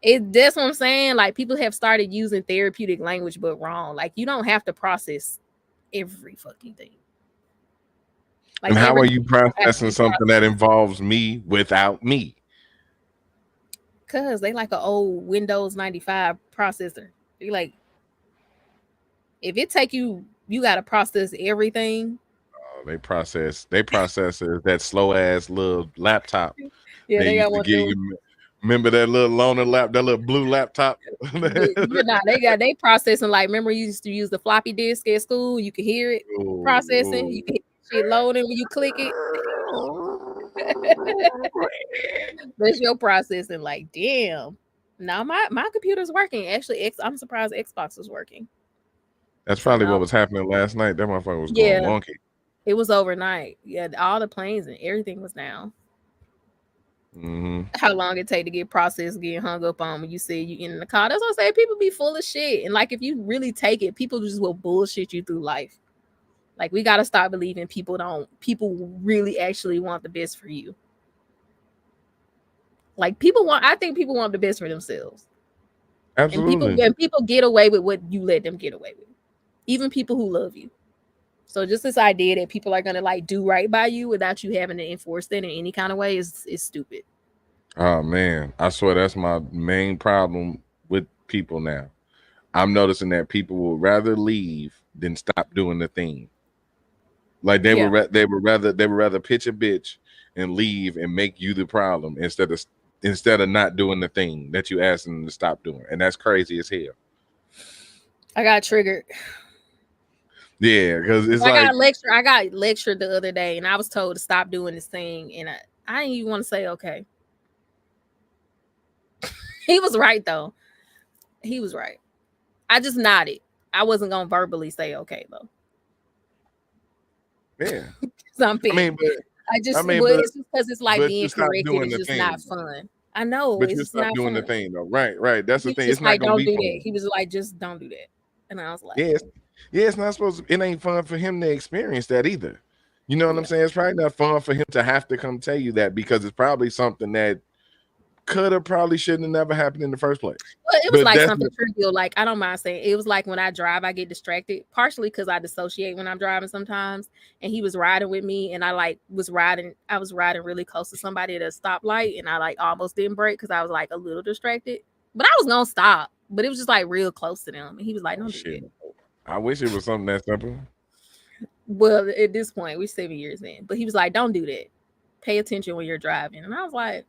[SPEAKER 1] That's what I'm saying. Like people have started using therapeutic language, but wrong. Like you don't have to process every fucking thing.
[SPEAKER 3] Like, and how are you processing something that involves me without me?
[SPEAKER 1] Cause they like an old Windows 95 processor. You're like, if it take you gotta process everything.
[SPEAKER 3] Oh, they process that slow ass little laptop.
[SPEAKER 1] Yeah, they got one.
[SPEAKER 3] Remember that little loaner that little blue laptop?
[SPEAKER 1] They processing like, remember you used to use the floppy disk at school? You could hear it processing. You can hear shit loading when you click it. That's your processing. Like, damn. Now my computer's working. Actually, I'm surprised Xbox was working.
[SPEAKER 3] That's probably what was happening last night. That motherfucker was going wonky.
[SPEAKER 1] It was overnight. Yeah, all the planes and everything was down. How long it take to get processed, getting hung up on when you say you in the car. That's what I say. People be full of shit, and like if you really take it, people just will bullshit you through life. Like we gotta stop believing people really actually want the best for you. Like I think people want the best for themselves.
[SPEAKER 3] Absolutely.
[SPEAKER 1] And people get away with what you let them get away with. Even people who love you. So just this idea that people are gonna like do right by you without you having to enforce that in any kind of way is stupid.
[SPEAKER 3] Oh man, I swear that's my main problem with people now. I'm noticing that people would rather leave than stop doing the thing. Like they would rather pitch a bitch and leave and make you the problem instead of not doing the thing that you asked them to stop doing, and that's crazy as hell.
[SPEAKER 1] I got triggered.
[SPEAKER 3] Yeah, because it's
[SPEAKER 1] I got lectured the other day, and I was told to stop doing this thing, and I didn't even want to say okay. He was right though. He was right. I just nodded. I wasn't gonna verbally say okay though.
[SPEAKER 3] Yeah.
[SPEAKER 1] Something. It's because it's like being corrected is just not fun. I know,
[SPEAKER 3] but you stop doing the thing though. Right. That's the thing. It's
[SPEAKER 1] like,
[SPEAKER 3] not gonna
[SPEAKER 1] don't
[SPEAKER 3] be
[SPEAKER 1] do
[SPEAKER 3] fun.
[SPEAKER 1] that. He was like, just don't do that. And I was like,
[SPEAKER 3] yeah, it's not supposed to. It ain't fun for him to experience that either. You know what I'm saying? It's probably not fun for him to have to come tell you that because it's probably something that probably shouldn't have never happened in the first place.
[SPEAKER 1] Well, it was like something trivial. Like I don't mind saying it was like when I drive, I get distracted, partially because I dissociate when I'm driving sometimes. And he was riding with me, and I was riding really close to somebody at a stoplight, and I like almost didn't brake because I was like a little distracted. But I was gonna stop, but it was just like real close to them, and he was like, "Don't do that."
[SPEAKER 3] I wish it was something that simple.
[SPEAKER 1] Well, at this point, we're 7 years in, but he was like, "Don't do that. Pay attention when you're driving," and I was like.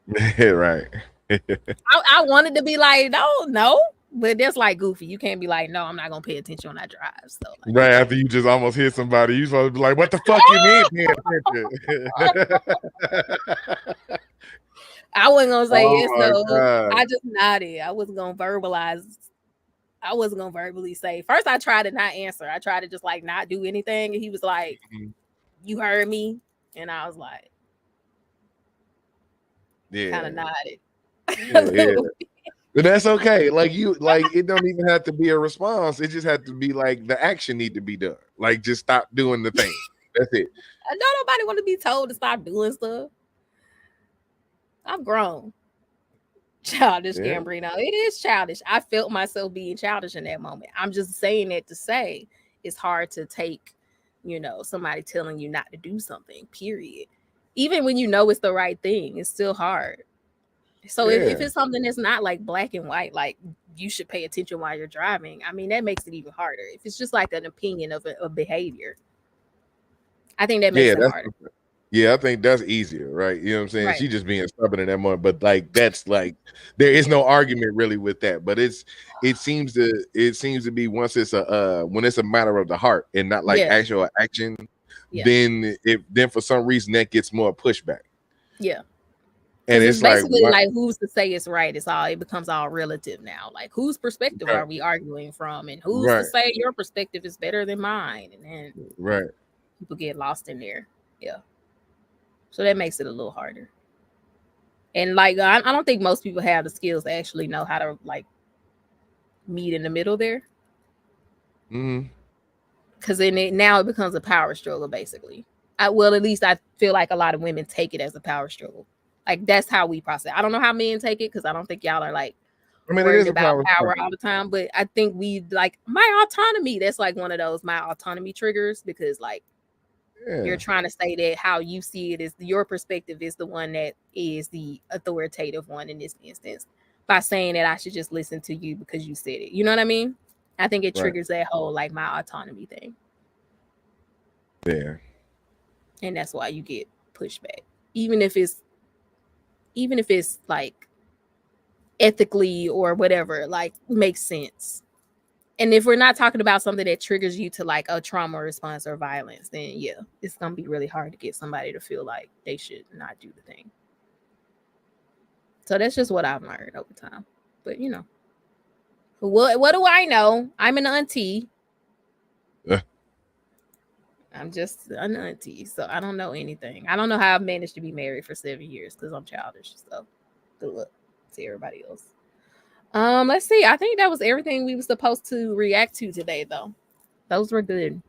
[SPEAKER 3] Right.
[SPEAKER 1] I wanted to be like, no, but that's like goofy. You can't be like, no, I'm not gonna pay attention when I drive. So like,
[SPEAKER 3] right after you just almost hit somebody, you supposed to be like, what the fuck you mean?
[SPEAKER 1] I wasn't gonna say yes, so I just nodded. I wasn't gonna verbalize. I wasn't gonna verbally say. First, I tried to not answer. I tried to just like not do anything, and he was like, "You heard me," and I was like. Kind of nodded.
[SPEAKER 3] Yeah. But that's okay. Like it don't even have to be a response. It just had to be like the action need to be done. Like just stop doing the thing. That's it.
[SPEAKER 1] I know nobody want to be told to stop doing stuff. I'm grown. Childish,
[SPEAKER 3] Yeah.
[SPEAKER 1] Gambrino. It is childish. I felt myself being childish in that moment. I'm just saying it to say it's hard to take, somebody telling you not to do something, period. Even when you know it's the right thing, it's still hard. So if
[SPEAKER 3] Yeah.
[SPEAKER 1] it's something that's not like black and white, like you should pay attention while you're driving, I mean, that makes it even harder. If it's just like an opinion of a behavior, I think that makes
[SPEAKER 3] Yeah,
[SPEAKER 1] it harder.
[SPEAKER 3] I think that's easier, right? You know what I'm saying?
[SPEAKER 1] Right.
[SPEAKER 3] She just being stubborn in that moment, but like that's like there is no argument really with that. But it seems to be once it's when it's a matter of the heart and not like
[SPEAKER 1] Yeah.
[SPEAKER 3] actual action,
[SPEAKER 1] Yeah.
[SPEAKER 3] then for some reason that gets more pushback.
[SPEAKER 1] Yeah.
[SPEAKER 3] And
[SPEAKER 1] Because it's
[SPEAKER 3] it's like
[SPEAKER 1] basically
[SPEAKER 3] what
[SPEAKER 1] like who's to say it's right. It becomes all relative now. Like whose perspective
[SPEAKER 3] right,
[SPEAKER 1] are we arguing from, and who's to
[SPEAKER 3] right,
[SPEAKER 1] say your perspective is better than mine? And then
[SPEAKER 3] right.
[SPEAKER 1] people get lost in there. Yeah. So that makes it a little harder. And like I don't think most people have the skills to actually know how to like meet in the middle there.
[SPEAKER 3] Mm-hmm.
[SPEAKER 1] Because now it becomes a power struggle, basically. Well, at least I feel like a lot of women take it as a power struggle. Like that's how we process. I don't know how men take it because I don't think y'all are like
[SPEAKER 3] I mean, it
[SPEAKER 1] worried
[SPEAKER 3] is a
[SPEAKER 1] about
[SPEAKER 3] power
[SPEAKER 1] power
[SPEAKER 3] struggle.
[SPEAKER 1] all the time. But I think we like my autonomy. That's like one of those my autonomy triggers because like
[SPEAKER 3] Yeah,
[SPEAKER 1] you're trying to say that how you see it is your perspective is the one that is the authoritative one in this instance by saying that I should just listen to you because you said it. You know what I mean? I think it
[SPEAKER 3] right.
[SPEAKER 1] triggers that whole like my autonomy thing.
[SPEAKER 3] Yeah,
[SPEAKER 1] And that's why you get pushback. Even if it's like ethically or whatever, like makes sense. And if we're not talking about something that triggers you to like a trauma response or violence, then yeah, it's gonna be really hard to get somebody to feel like they should not do the thing. So that's just what I've learned over time. But what do I know? I'm an auntie.
[SPEAKER 3] Uh,
[SPEAKER 1] I'm just an auntie, so I don't know anything. I don't know how I've managed to be married for 7 years because I'm childish. So good luck to everybody else. Let's see. I think that was everything we were supposed to react to today, though. Those were good.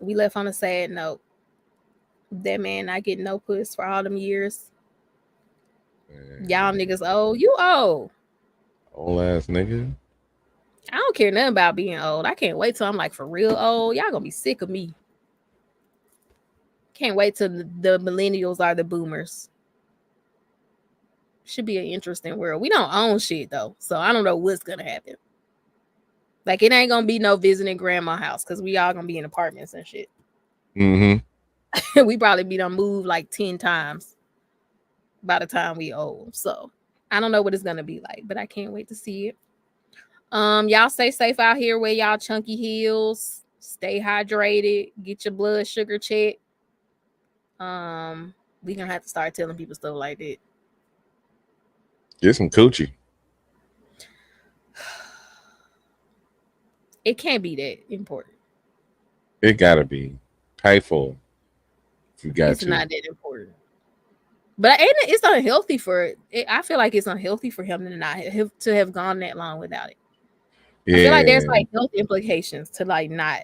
[SPEAKER 1] We left on a sad note. That man not getting no puss for all them years. Y'all niggas old. You old.
[SPEAKER 3] old ass nigga.
[SPEAKER 1] I don't care nothing about being old. I can't wait till I'm like for real old. Y'all gonna be sick of me. Can't wait till the millennials are the boomers. Should be an interesting world. We don't own shit though, so I don't know what's gonna happen. Like it ain't gonna be no visiting grandma house because we all gonna be in apartments and shit.
[SPEAKER 3] Mm-hmm.
[SPEAKER 1] We probably be done moved like 10 times by the time we old. So I don't know what it's gonna be like, but I can't wait to see it. Y'all stay safe out here. Wear y'all chunky heels. Stay hydrated. Get your blood sugar checked. We gonna have to start telling people stuff like that.
[SPEAKER 3] Get some coochie.
[SPEAKER 1] It can't be that important.
[SPEAKER 3] It gotta be. Pay for it. If you got
[SPEAKER 1] It's
[SPEAKER 3] to.
[SPEAKER 1] not that important. But it's unhealthy for it. I feel like it's unhealthy for him to have gone that long without it.
[SPEAKER 3] Yeah.
[SPEAKER 1] I feel like there's like health implications to like not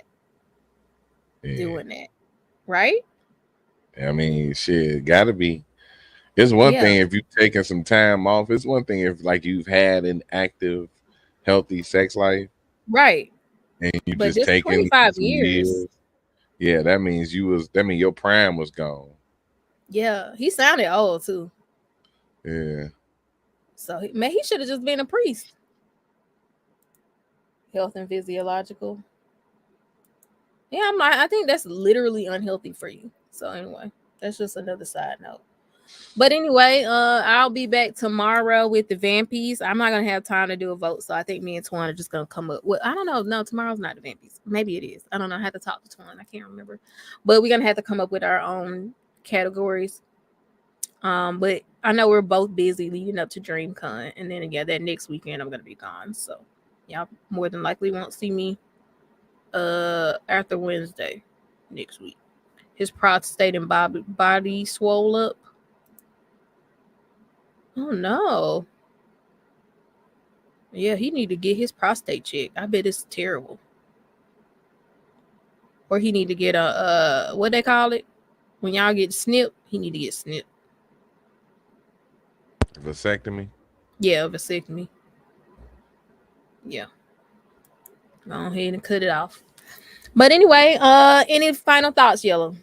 [SPEAKER 3] Yeah.
[SPEAKER 1] doing that, right?
[SPEAKER 3] I mean, shit, gotta be. It's one
[SPEAKER 1] Yeah.
[SPEAKER 3] thing if you've taken some time off. It's one thing if like you've had an active, healthy sex life,
[SPEAKER 1] Right.
[SPEAKER 3] and you
[SPEAKER 1] But
[SPEAKER 3] just
[SPEAKER 1] just
[SPEAKER 3] taking
[SPEAKER 1] 25
[SPEAKER 3] some
[SPEAKER 1] years.
[SPEAKER 3] Yeah, that means your prime was gone.
[SPEAKER 1] Yeah, he sounded old too.
[SPEAKER 3] Yeah.
[SPEAKER 1] So he should have just been a priest. Health and physiological. Yeah, I think that's literally unhealthy for you. So anyway, that's just another side note. But anyway, I'll be back tomorrow with the Vampies. I'm not gonna have time to do a vote, so I think me and Twan are just gonna come up. Well, I don't know. No, tomorrow's not the Vampies. Maybe it is. I don't know. I have to talk to Twan. I can't remember. But we're gonna have to come up with our own categories. But I know we're both busy leading up to DreamCon, and then again that next weekend I'm gonna be gone. So y'all more than likely won't see me after Wednesday next week. His prostate and body swole up. Oh no. Yeah, he need to get his prostate checked. I bet it's terrible. or he need to get a what they call it when y'all get snipped. He need to get snipped.
[SPEAKER 3] Vasectomy.
[SPEAKER 1] Yeah, vasectomy. Yeah, go ahead and cut it off. But anyway, any final thoughts, Yellow?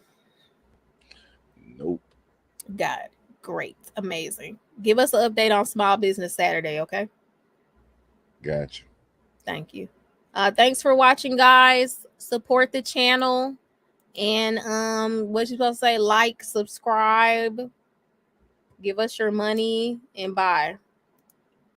[SPEAKER 3] Nope.
[SPEAKER 1] Got it. Great, amazing. Give us an update on Small Business Saturday, okay?
[SPEAKER 3] Gotcha.
[SPEAKER 1] Thank you. Thanks for watching, guys. Support the channel. And what you supposed to say? Like, subscribe, give us your money, and bye.